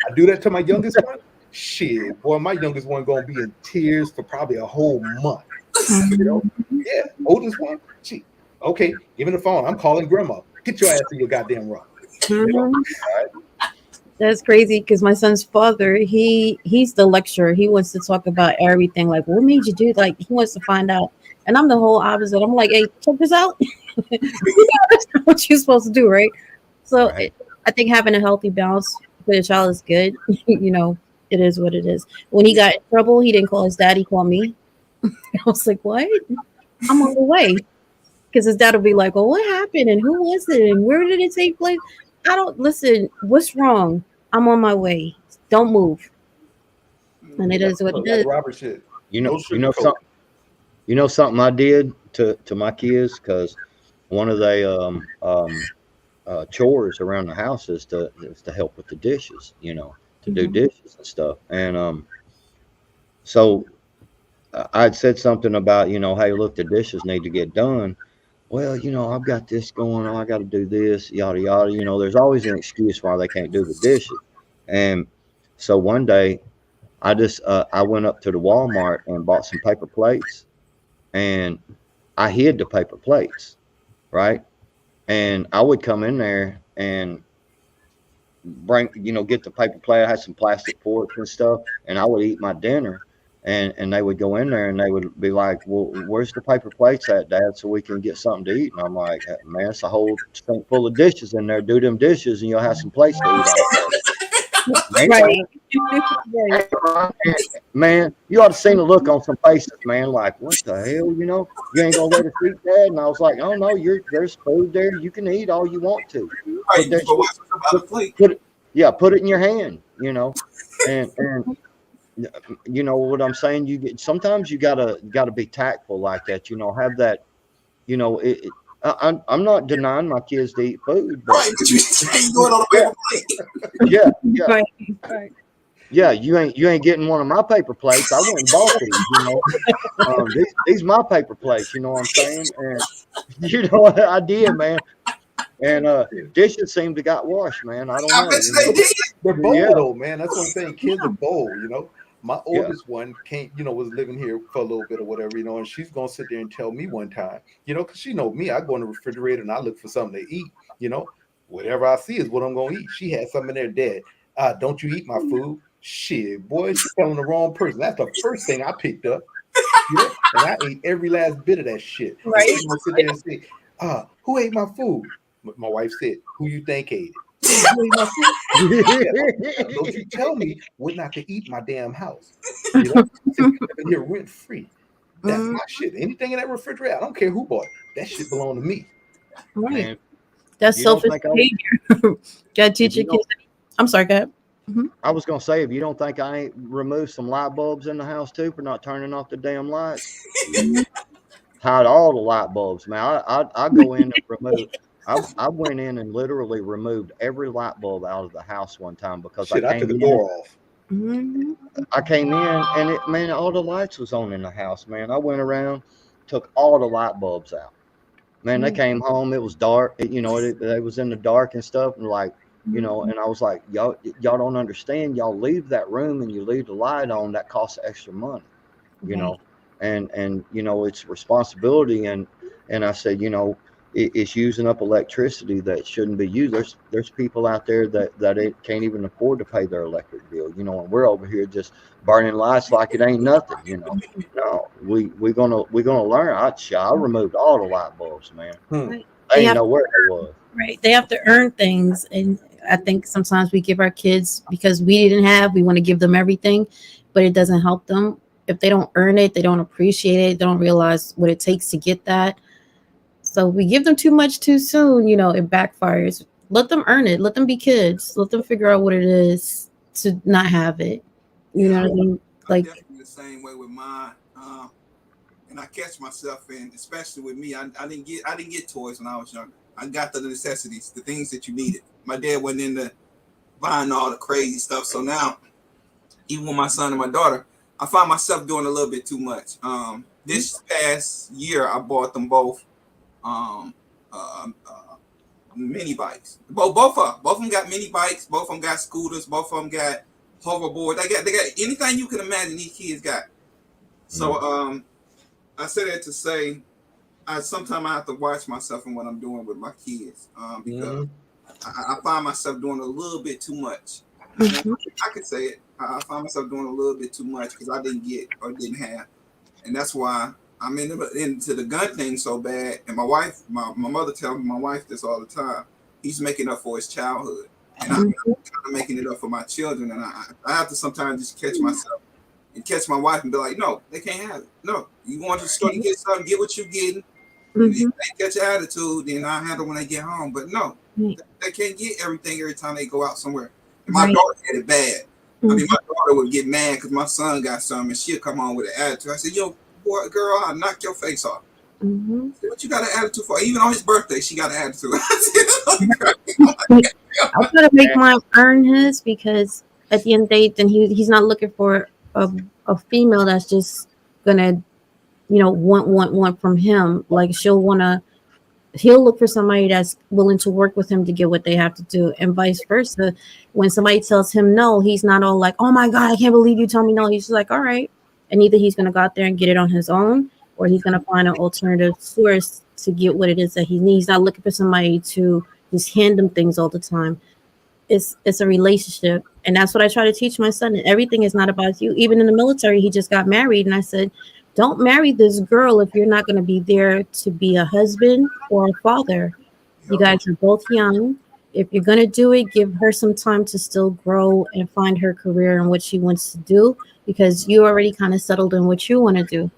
I do that to my youngest one. Shit, boy, my youngest one gonna be in tears for probably a whole month. Yeah, oldest one, she okay, give me the phone. I'm calling grandma. Get your ass in your goddamn room. That's crazy, because my son's father, he's the lecturer. He wants to talk about everything. Like, what made you do? Like, he wants to find out. And I'm the whole opposite. I'm like, hey, check this out. That's not what you're supposed to do, right? So Right. I think having a healthy balance for the child is good. It is what it is. When he got in trouble, he didn't call his dad, he called me. I was like, what? I'm on the way. Because his dad will be like, well, what happened? And who was it? And where did it take place? I don't listen. What's wrong? I'm on my way. Don't move. And it is what it is. Robert shit. Something I did to my kids, because one of the chores around the house is to help with the dishes, to do dishes and stuff. And so I'd said something about, hey, look, the dishes need to get done. Well, I've got this going on. I got to do this, yada, yada. There's always an excuse why they can't do the dishes. And so one day I went up to the Walmart and bought some paper plates, and I hid the paper plates, right? And I would come in there and bring, get the paper plate. I had some plastic forks and stuff, and I would eat my dinner. And they would go in there and they would be like, well, where's the paper plates at, Dad, so we can get something to eat? And I'm like, man, it's a whole sink full of dishes in there. Do them dishes and you'll have some plates to eat off. Right. Man, you ought to seen the look on some faces, man. Like, what the hell, you ain't gonna let us eat that? And I was like, oh no, there's food there. You can eat all you want to. Right, put it in your hand, and you know what I'm saying. Sometimes you gotta be tactful like that. Have that. I'm not denying my kids to eat food, but right, but you doing on a paper plate. Yeah. Right. Yeah, you ain't getting one of my paper plates. I went and bought these, these my paper plates, you know what I'm saying? And you know what I did, man. And dishes seem to got washed, man. I don't know. They're bold though, man. That's what I'm saying. Kids are bold, My oldest one was living here for a little bit or whatever, and she's gonna sit there and tell me one time, because she know me. I go in the refrigerator and I look for something to eat, whatever I see is what I'm gonna eat. She had something in there, Dad. Don't you eat my food? Shit, boy, she's telling the wrong person. That's the first thing I picked up. And I ate every last bit of that shit. Right. She's gonna sit there and say, who ate my food? My wife said, who you think ate it? Don't you tell me what not to eat my damn house. You've been here rent free. That's my shit. Anything in that refrigerator, I don't care who bought it. That shit belong to me. Right. Man, that's selfish behavior. Gotta teach your kids. I'm sorry, go ahead. I was gonna say, if you don't think I ain't removed some light bulbs in the house too for not turning off the damn lights, hide all the light bulbs, man. I go in and remove. I went in and literally removed every light bulb out of the house one time because I took the door off. I came in and all the lights was on in the house, man. I went around, took all the light bulbs out. Man, they came home. It was dark. It was in the dark and stuff, and like. And I was like, y'all don't understand. Y'all leave that room and you leave the light on. That costs extra money, and it's responsibility. And I said, it's using up electricity that shouldn't be used. There's people out there that can't even afford to pay their electric bill, and we're over here just burning lights like it ain't nothing, No, we're gonna learn. I removed all the light bulbs, man. Right. I didn't know where it was. Right. They have to earn things. And I think sometimes we give our kids because we didn't have, we want to give them everything, but it doesn't help them. If they don't earn it, they don't appreciate it. They don't realize what it takes to get that. So we give them too much too soon, it backfires. Let them earn it. Let them be kids. Let them figure out what it is to not have it. You know what I mean? Like definitely the same way with mine. And I catch myself in, especially with me, I didn't get toys when I was younger. I got the necessities, the things that you needed. My dad wasn't into buying all the crazy stuff. So now, even with my son and my daughter, I find myself doing a little bit too much. This past year, I bought them both mini bikes. Both of them got mini bikes. Both of them got scooters. Both of them got hoverboard. They got anything you can imagine. These kids got. So I say that to say, sometimes I have to watch myself and what I'm doing with my kids because I find myself doing a little bit too much. I could say it. I find myself doing a little bit too much because I didn't get or didn't have, and that's why I'm into the gun thing so bad. And my wife, my mother tells my wife this all the time. He's making up for his childhood, and I'm kind of making it up for my children. And I have to sometimes just catch myself and catch my wife and be like, no, they can't have it. No, you want to store to get something, get what you're getting. If they catch your attitude, then I'll handle when they get home. But no, they can't get everything every time they go out somewhere. And my daughter had it bad. I mean, my daughter would get mad because my son got something and she'll come home with an attitude. I said, yo, boy, girl, I'll knock your face off. Said, what you got an attitude for? Even on his birthday, she got an attitude. I'm going to make mine earn his because at the end of the day, then he's not looking for a female that's just gonna, want from him. Like he'll look for somebody that's willing to work with him to get what they have to do, and vice versa. When somebody tells him no, he's not all like, "Oh my God, I can't believe you told me no." He's just like, "All right," and either he's gonna go out there and get it on his own, or he's gonna find an alternative source to get what it is that he needs. He's not looking for somebody to just hand him things all the time. It's a relationship, and that's what I try to teach my son. And everything is not about you. Even in the military, he just got married, and I said, don't marry this girl if you're not going to be there to be a husband or a father. You guys are both young. If you're going to do it, give her some time to still grow and find her career and what she wants to do, because you already kind of settled in what you want to do.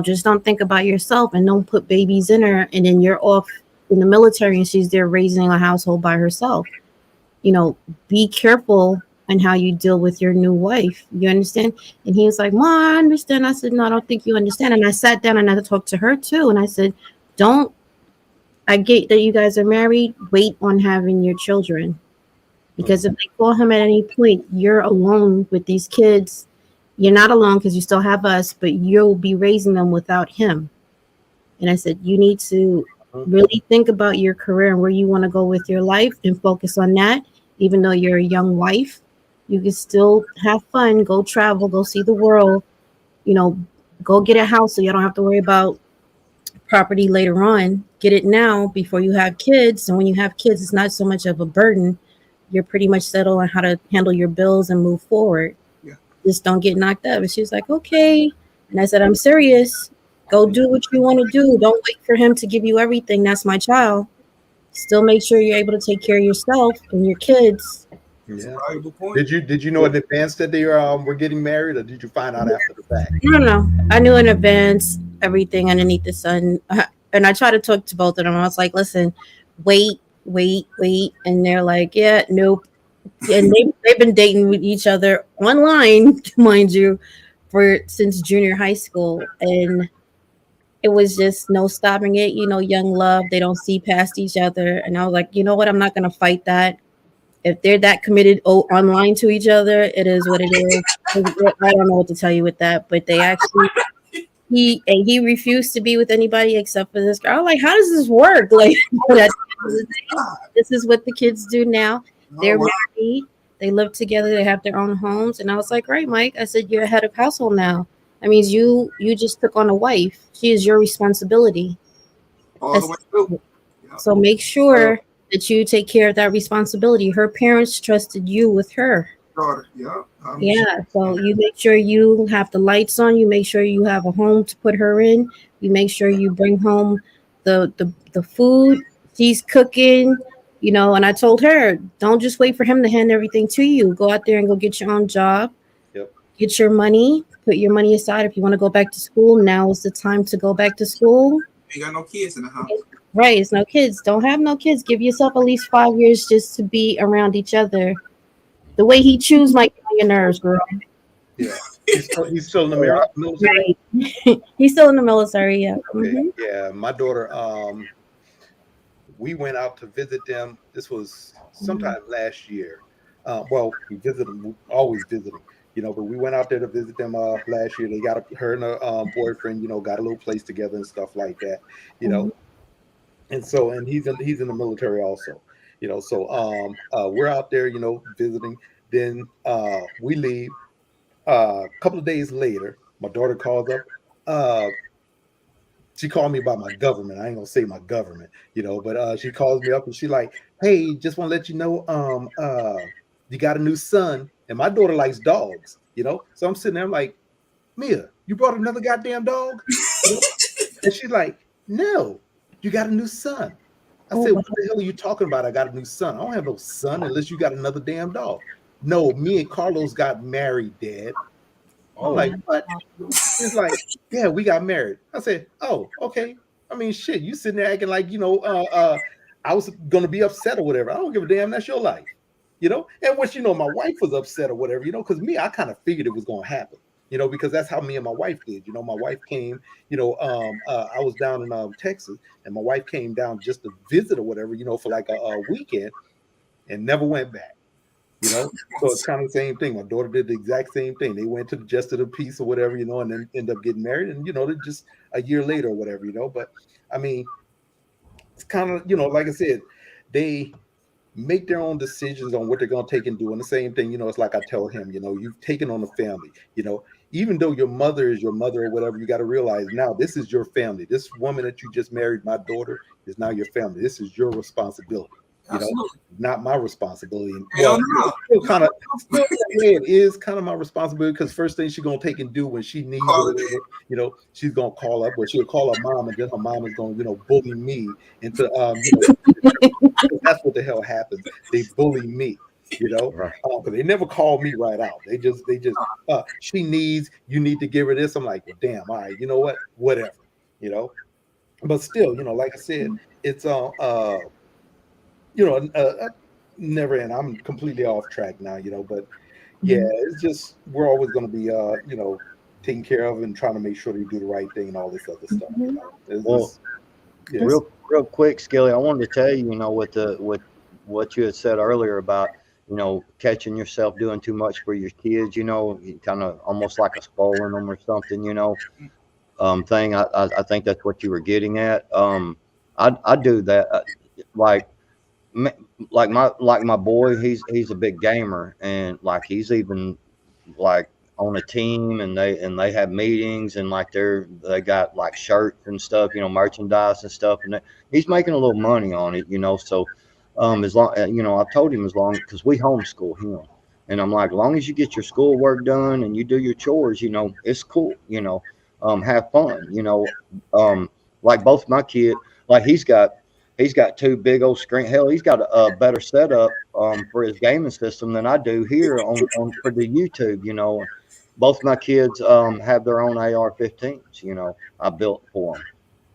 Just don't think about yourself, and don't put babies in her, and then you're off in the military and she's there raising a household by herself. Be careful on how you deal with your new wife. You understand? And he was like, "Mom, I understand." I said, "No, I don't think you understand." And I sat down and I talked to her too. And I said, I get that you guys are married. Wait on having your children. Because if they call him at any point, you're alone with these kids. You're not alone because you still have us, but you'll be raising them without him. And I said, you need to really think about your career and where you want to go with your life and focus on that. Even though you're a young wife, you can still have fun, go travel, go see the world, go get a house so you don't have to worry about property later on. Get it now before you have kids. And when you have kids, it's not so much of a burden. You're pretty much settled on how to handle your bills and move forward. Yeah. Just don't get knocked up. And she was like, okay. And I said, I'm serious. Go do what you want to do. Don't wait for him to give you everything. That's my child. Still make sure you're able to take care of yourself and your kids. Yeah. Did you know in advance that they were getting married, or did you find out after the fact? No. I knew in advance everything underneath the sun. And I tried to talk to both of them. I was like, listen, wait. And they're like, yeah, nope. And they've been dating with each other online, mind you, since junior high school. And it was just no stopping it. Young love, they don't see past each other. And I was like, you know what? I'm not going to fight that. If they're that committed online to each other, it is what it is. I don't know what to tell you with that, but they actually, he refused to be with anybody except for this girl. I'm like, how does this work? Like, this is what the kids do now. They're married, they live together, they have their own homes. And I was like, right, Mike. I said, you're a head of household now. That means you just took on a wife. She is your responsibility. All the way through. So make sure that you take care of that responsibility. Her parents trusted you with her. Yeah. So you make sure you have the lights on. You make sure you have a home to put her in. You make sure you bring home the food she's cooking. And I told her, don't just wait for him to hand everything to you. Go out there and go get your own job. Yep. Get your money. Put your money aside. If you want to go back to school, now is the time to go back to school. You got no kids in the house. Right, it's no kids. Don't have no kids. Give yourself at least 5 years just to be around each other. The way he chews might get on your nerves, girl. Yeah, he's still in the military. Right. He's still in the military. Yeah. Okay. Mm-hmm. Yeah, my daughter. We went out to visit them. This was sometime last year. We visited them. We always visit them. But we went out there to visit them last year. They got her and her boyfriend. Got a little place together and stuff like that. And so, and he's in the military also, so we're out there, visiting. Then we leave. A couple of days later, my daughter calls up. She called me by my government. I ain't gonna say my government, but she calls me up and she like, hey, just want to let you know, you got a new son, and my daughter likes dogs, So I'm sitting there, I'm like, Mia, you brought another goddamn dog? And she's like, no. You got a new son. I said, what the hell are you talking about? I got a new son. I don't have no son unless you got another damn dog. No, me and Carlos got married, Dad. I'm like, what? It's like, yeah, we got married. I said, oh, okay. I mean, shit, you sitting there acting like, I was going to be upset or whatever. I don't give a damn. That's your life, And which, my wife was upset or whatever, because me, I kind of figured it was going to happen. Because that's how me and my wife did. My wife came, I was down in Texas, and my wife came down just to visit or whatever, for like a weekend, and never went back. you know. So it's kind of the same thing. My daughter did the exact same thing. They went to the Just of the Peace or whatever, you know, and then end up getting married, and you know, they're just a year later or whatever, you know. But I mean, it's kind of, you know, like I said, they make their own decisions on what they're going to take and do. And the same thing, you know, it's like I tell him, you know, you've taken on a family, you know, even though your mother is your mother or whatever, you got to realize now this is your family. This woman that you just married, my daughter, is now your family. This is your responsibility, you know, Absolutely. not my responsibility. And Hell well, no. still kind of, still in a way, it is kind of my responsibility, because first thing she's going to take and do when she needs Call or it in. whatever, you know, she's going to call up, or she'll call her mom, and then her mom is going to, you know, bully me into, you know, that's what the hell happens. They bully me, you know, Right. but they never call me right out. They just, she needs, you need to give her this. I'm like, well, damn, all right, you know what, whatever, you know. But still, you know, like I said, it's you know, never end. I'm completely off track now, you know, but yeah, it's just we're always going to be, you know, taking care of and trying to make sure they do the right thing and all this other stuff. You know, it's Well, just, yeah. real quick, Skilly, I wanted to tell you, you know, with what you had said earlier about, you know, catching yourself doing too much for your kids, you know, kind of almost like a spoiling them or something, you know, thing. I think that's what you were getting at. I do that, like like my boy, he's a big gamer, and like he's even like on a team, and they have meetings, and like they got like shirts and stuff, you know, merchandise and stuff, and he's making a little money on it, you know. So as long, you know, I've told him, as long, because we homeschool him, and I'm like, as long as you get your schoolwork done and you do your chores, you know, it's cool, you know. Have fun, you know. Like both my kid, like he's got two big old screen. Hell, he's got a better setup for his gaming system than I do here on for the YouTube. You know, both my kids have their own AR-15s. You know, I built for them.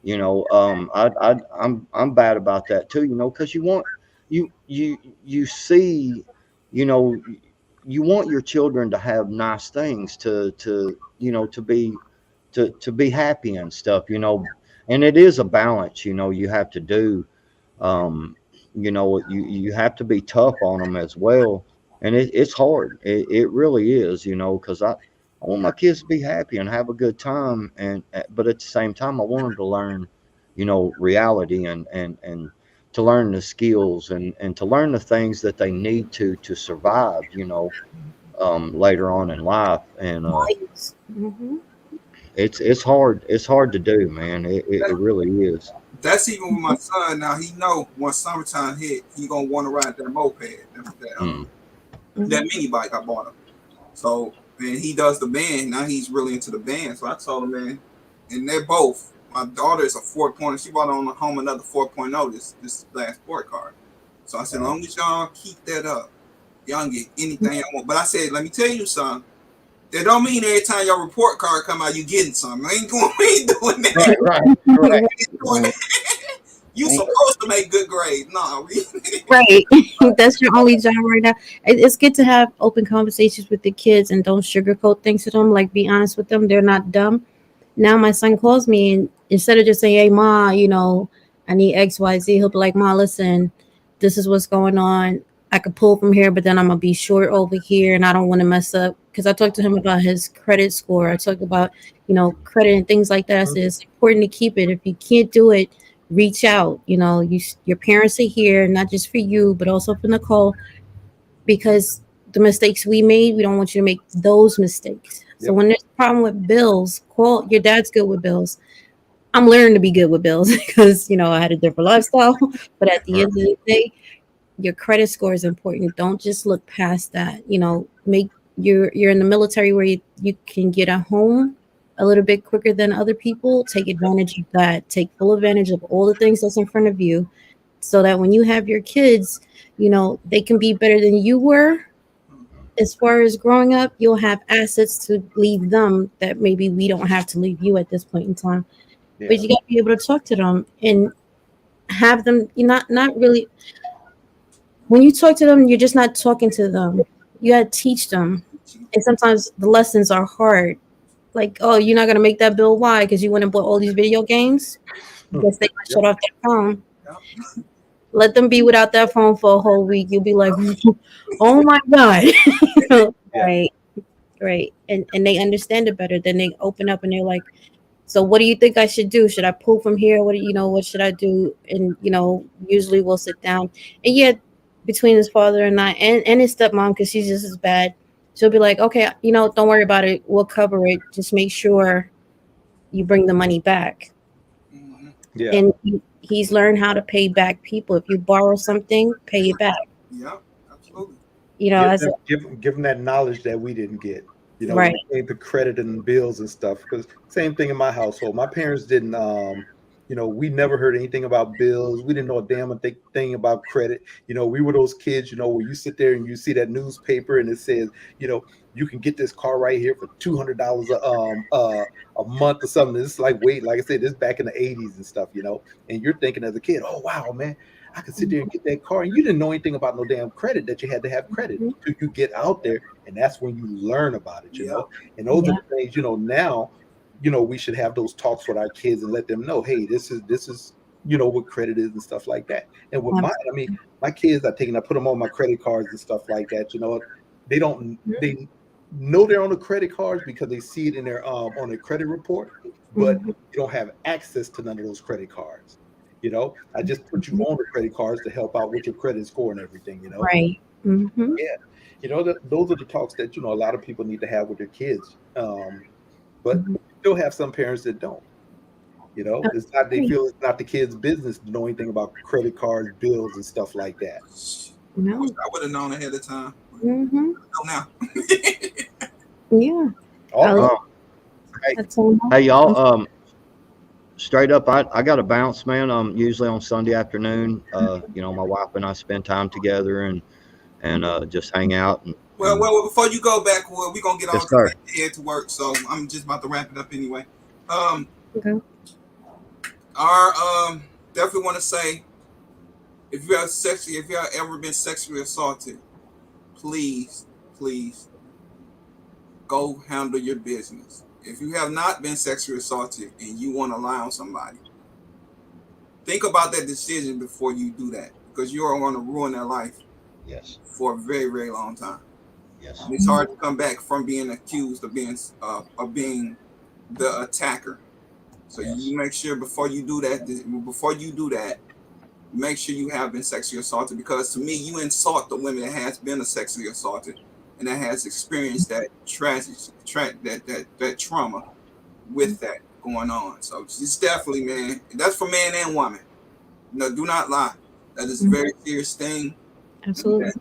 You know, I'm bad about that too. You know, because you see, you know, you want your children to have nice things to you know, to be happy and stuff. You know, and it is a balance. You know, you have to do. um, you know, you have to be tough on them as well, and it's hard. It really is, you know, because I want my kids to be happy and have a good time, and but at the same time, I want them to learn, you know, reality, and to learn the skills, and to learn the things that they need to survive, you know, later on in life. And it's hard to do, man. It really is. That's even with my son. Now he know once summertime hit, he gonna want to ride that moped, Mm. that mini bike I bought him. So man, he does the band. Now he's really into the band. So I told him, man, and they're both. My daughter is a 4.0. She bought on home another 4.0 this last sport card. So I said, as long as y'all keep that up, y'all can get anything y'all want. But I said, let me tell you something. That don't mean every time your report card come out, you getting something. We ain't doing that. Right. You supposed to make good grades. No, Right. That's your only job right now. It's good to have open conversations with the kids and don't sugarcoat things to them. Like, be honest with them. They're not dumb. Now my son calls me, and instead of just saying, "Hey, Ma, you know, I need XYZ," he'll be like, "Ma, listen, this is what's going on. I could pull from here, but then I'm gonna be short over here, and I don't want to mess up." Because I talked to him about his credit score. I talked about, you know, credit and things like that. So it's important to keep it. If you can't do it, reach out. You know, your parents are here, not just for you, but also for Nicole, because the mistakes we made, we don't want you to make those mistakes. So when there's a problem with bills, call your dad's good with bills. I'm learning to be good with bills because, you know, I had a different lifestyle. But at the end of the day, your credit score is important. Don't just look past that. You know, you're in the military where you can get a home a little bit quicker than other people. Take advantage of that. Take full advantage of all the things that's in front of you, so that when you have your kids, you know, they can be better than you were. As far as growing up, you'll have assets to leave them that maybe we don't have to leave you at this point in time. Yeah. But you got to be able to talk to them and have them. You're not really. When you talk to them, you're just not talking to them. You got to teach them, and sometimes the lessons are hard. Like, oh, you're not gonna make that bill. Why? Because you went and bought all these video games. I guess they might shut off their phone. let them be without that phone for a whole week. You'll be like, oh my God. Yeah. Right. Right. And they understand it better. Then they open up and they're like, so what do you think I should do? Should I pull from here? What should I do? And usually we'll sit down. And yeah, between his father and I and his stepmom, because she's just as bad, she'll be like, okay, don't worry about it. We'll cover it. Just make sure you bring the money back. Mm-hmm. Yeah. And he's learned how to pay back people. If you borrow something, pay it back. Yeah, absolutely. As Give them that knowledge that we didn't get. Right. The credit and bills and stuff. Because same thing in my household. My parents didn't. We never heard anything about bills. We didn't know a damn thing about credit. We were those kids. Where you sit there and you see that newspaper and it says, you can get this car right here for $200 a month or something. It's like, wait, like I said, this back in the 80s and stuff. And you're thinking as a kid, oh wow, man, I could sit there and get that car. And you didn't know anything about no damn credit, that you had to have credit until you get out there. And that's when you learn about it, And those are the things, now, we should have those talks with our kids and let them know, hey, this is what credit is and stuff like that. And with my kids, I put them on my credit cards and stuff like that. They know they're on the credit cards because they see it in their on their credit report, but you don't have access to none of those credit cards. I just put you on the credit cards to help out with your credit score and everything. Right. Mm-hmm. Yeah. Those are the talks that a lot of people need to have with their kids. But still have some parents that don't. It's not, they feel it's not the kid's business to know anything about credit cards, bills, and stuff like that. No. I would have known ahead of time. Mm-hmm. Now. Yeah. Hey y'all, straight up, I got to bounce, man. Usually on Sunday afternoon, my wife and I spend time together and just hang out. Well, before you go back, we're gonna get Yes, on sir. to head to work, so I'm just about to wrap it up anyway. Okay. Definitely want to say, if you have ever been sexually assaulted, please go handle your business. If you have not been sexually assaulted and you want to lie on somebody, think about that decision before you do that, because you are going to ruin their life. Yes. For a very, very long time. Yes. And it's hard to come back from being accused of being the attacker. So you make sure before you do that, make sure you have been sexually assaulted, because to me, you insult the woman that has been sexually assaulted and that has experienced that that trauma with that going on. So it's definitely, man, that's for man and woman. No, do not lie. That is a very serious thing. Absolutely.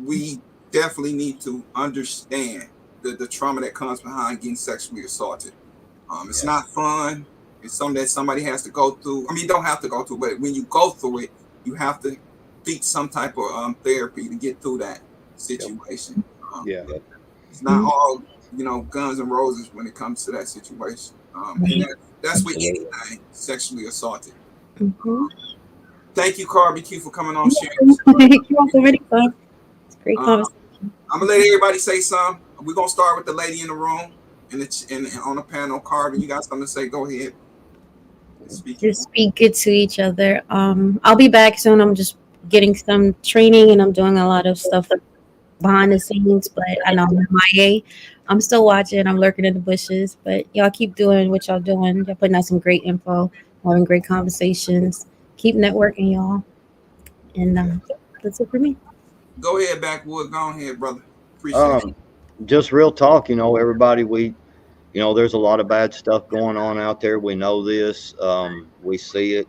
We definitely need to understand the trauma that comes behind getting sexually assaulted. It's not fun. It's something that somebody has to go through. I mean, you don't have to go through, but when you go through it, you have to seek some type of therapy to get through that situation. It's not all guns and roses when it comes to that situation. And that's with anything sexually assaulted. Mm-hmm. Thank you, Barbecue, for coming on sharing. Thank you all for really fun. It's a great conversation. I'm gonna let everybody say something. We're gonna start with the lady in the room and on the panel. Carvin, you got something to say? Go ahead. Just speak good to each other. I'll be back soon. I'm just getting some training and I'm doing a lot of stuff behind the scenes, but I know I'm MIA. I'm still watching. I'm lurking in the bushes, but y'all keep doing what y'all doing. Y'all putting out some great info, having great conversations. Keep networking, y'all. And that's it for me. Go ahead, Backwood. Go ahead, brother. Appreciate it. Just real talk, everybody, there's a lot of bad stuff going on out there. We know this. We see it.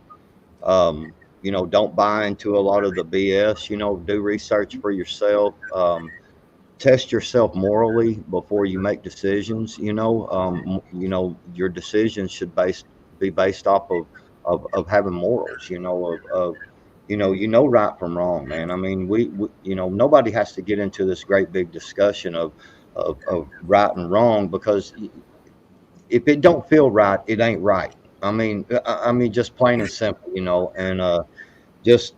Don't buy into a lot of the BS. Do research for yourself. Test yourself morally before you make decisions. Your decisions should be based off of having morals. Right from wrong, man. I mean, we nobody has to get into this great big discussion of right and wrong, because if it don't feel right, it ain't right. I mean, just plain and simple, and just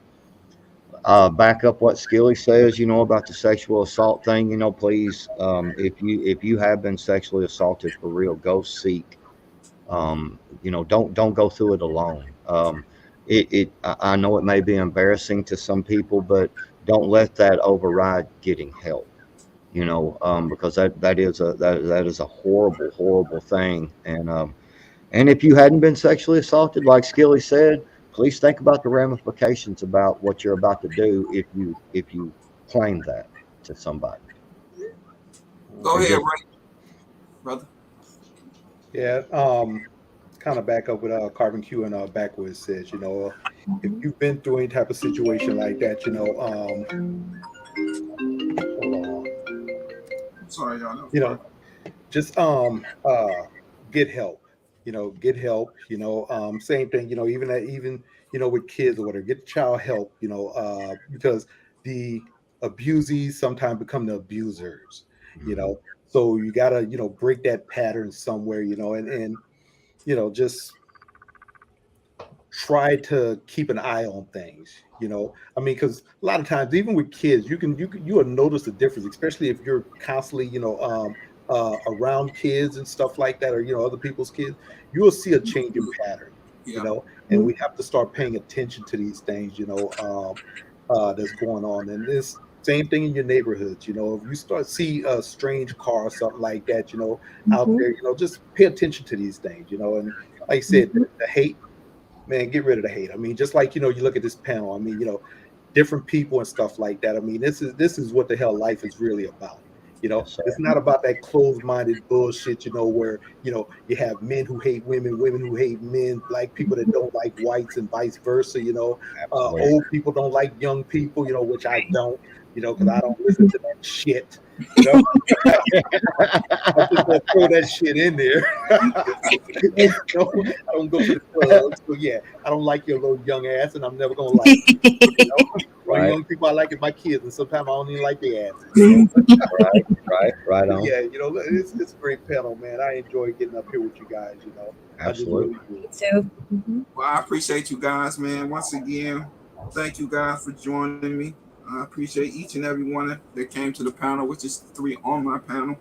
back up what Skilly says, about the sexual assault thing. Please, if you have been sexually assaulted for real, go seek. Don't go through it alone. I know it may be embarrassing to some people, but don't let that override getting help. Because that is a horrible thing. And if you hadn't been sexually assaulted, like Skilly said, please think about the ramifications about what you're about to do if you claim that to somebody. Go And ahead, just Ray, brother. Yeah, kind of back up with Carbon Q and backwards says, if you've been through any type of situation like that, hold on, I'm sorry, y'all. That was you fun. know, just get help. Get help. Same thing. Even with kids or whatever, get the child help. Because the abusees sometimes become the abusers. So you gotta break that pattern somewhere. Just try to keep an eye on things. I mean, because a lot of times, even with kids, you will notice the difference, especially if you're constantly around kids and stuff like that, or other people's kids. You will see a change in pattern. Yeah. And we have to start paying attention to these things. That's going on, and this same thing in your neighborhoods. If you start see a strange car or something like that, out Mhm. there, just pay attention to these things. And like I said, Mhm. the hate, man, get rid of the hate. I mean, just like you look at this panel. I mean, different people and stuff like that. I mean, this is what the hell life is really about. yes, sir. It's not about that closed-minded bullshit. Where you have men who hate women, women who hate men, black people that don't like whites, and vice versa. Absolutely. Old people don't like young people. Which I don't. Because I don't listen to that shit. You know, I just gonna throw that shit in there. I don't go to the club, so yeah, I don't like your little young ass, and I'm never gonna like you. Only Right, young people I like is my kids, and sometimes I don't even like their asses. right But on. yeah, it's a great panel, man. I enjoy getting up here with you guys. I just Absolutely. really do. too. Mhm. Well, I appreciate you guys, man. Once again, thank you guys for joining me. I appreciate each and every one that came to the panel, which is 3 on my panel.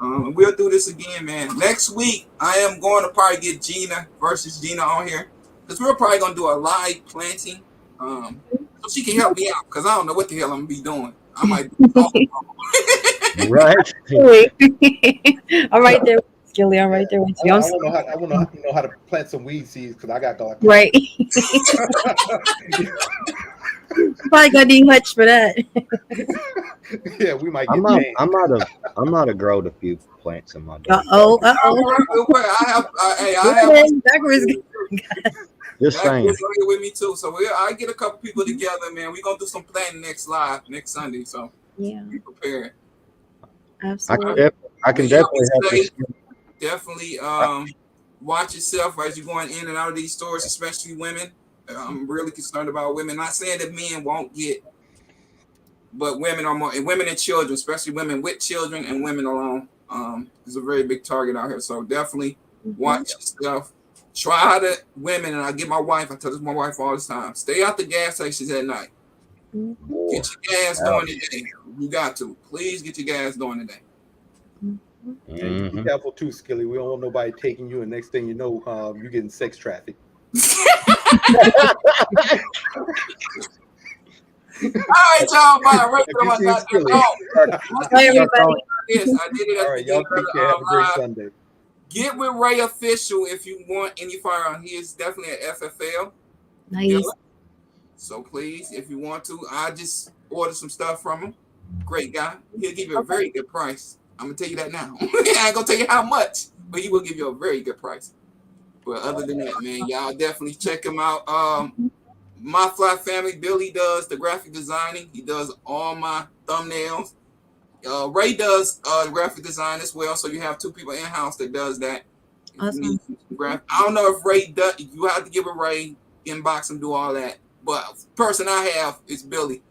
And we'll do this again, man. Next week, I am going to probably get Gina versus Gina on here because we're probably going to do a live planting so she can help me out because I don't know what the hell I'm going to be doing. I might be talking. Right. Wait. I'm right there, Skilly. I'm right there with I you. want to know how know how to plant some weed seeds because I got glaucoma. Right. Probably gonna need much for that. Yeah, we might I get might, banned. I might have grown a few plants in my day. I have Backwards. Just saying. Backwards here with me too. So I get a couple people together, man. We're gonna do some planning next Sunday. So Yeah, be prepared. I can, absolutely. def- I can But yeah, definitely help be you. safe. Definitely watch yourself as you're going in and out of these stores, especially women. I'm really concerned about women. Not saying that men won't get, but women are more, and women and children, especially women with children and women alone, is a very big target out here. So definitely watch yourself. Try to women, and I get my wife. I tell this to my wife all the time. Stay out the gas stations at night. Boy, Get your gas going today. You got to. Please get your gas going today. And you be mhm. careful too, Skilly. We don't want nobody taking you, and next thing you know, you getting sex trafficked. All right, y'all. Bye. Right Have there, you my seen goddamn Skilly? dog. Once Bye, again, everybody. yes, I did it All at the right, y'all beginning take care. Have a great live. Sunday. Get with Ray Official if you want any firearm. He is definitely an FFL Nice. dealer. So please, if you want to, I just ordered some stuff from him. Great guy. He'll give you a very good price. I'm gonna tell you that now. I ain't gonna tell you how much, but he will give you a very good price. But other than that, man, y'all definitely check him out. My Fly Family, Billy does the graphic designing. He does all my thumbnails. Ray does graphic design as well. So you have 2 people in house that does that. If you need Awesome. some graphic, I don't know if Ray does. You have to give a Ray inbox and do all that. But person I have is Billy.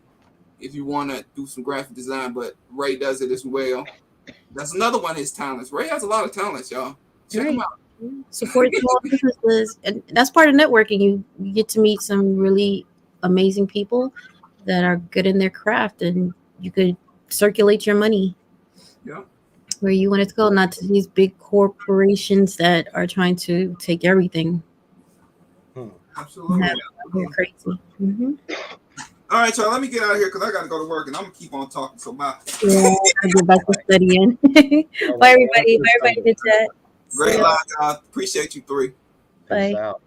If you want to do some graphic design, but Ray does it as well. That's another one of his talents. Ray has a lot of talents, y'all. Check him Right. out. Support small businesses, and that's part of networking. You get to meet some really amazing people that are good in their craft, and you could circulate your money Yeah. where you want it to go, not to these big corporations that are trying to take everything. Absolutely. You're crazy. Mm-hmm. All right, y'all. Let me get out of here because I got to go to work, and I'm gonna keep on talking. So bye. Yeah, I'll get back to studying. Bye, everybody. Bye, everybody in the chat. Great See ya. live, y'all. Appreciate you three. Peace Bye. out.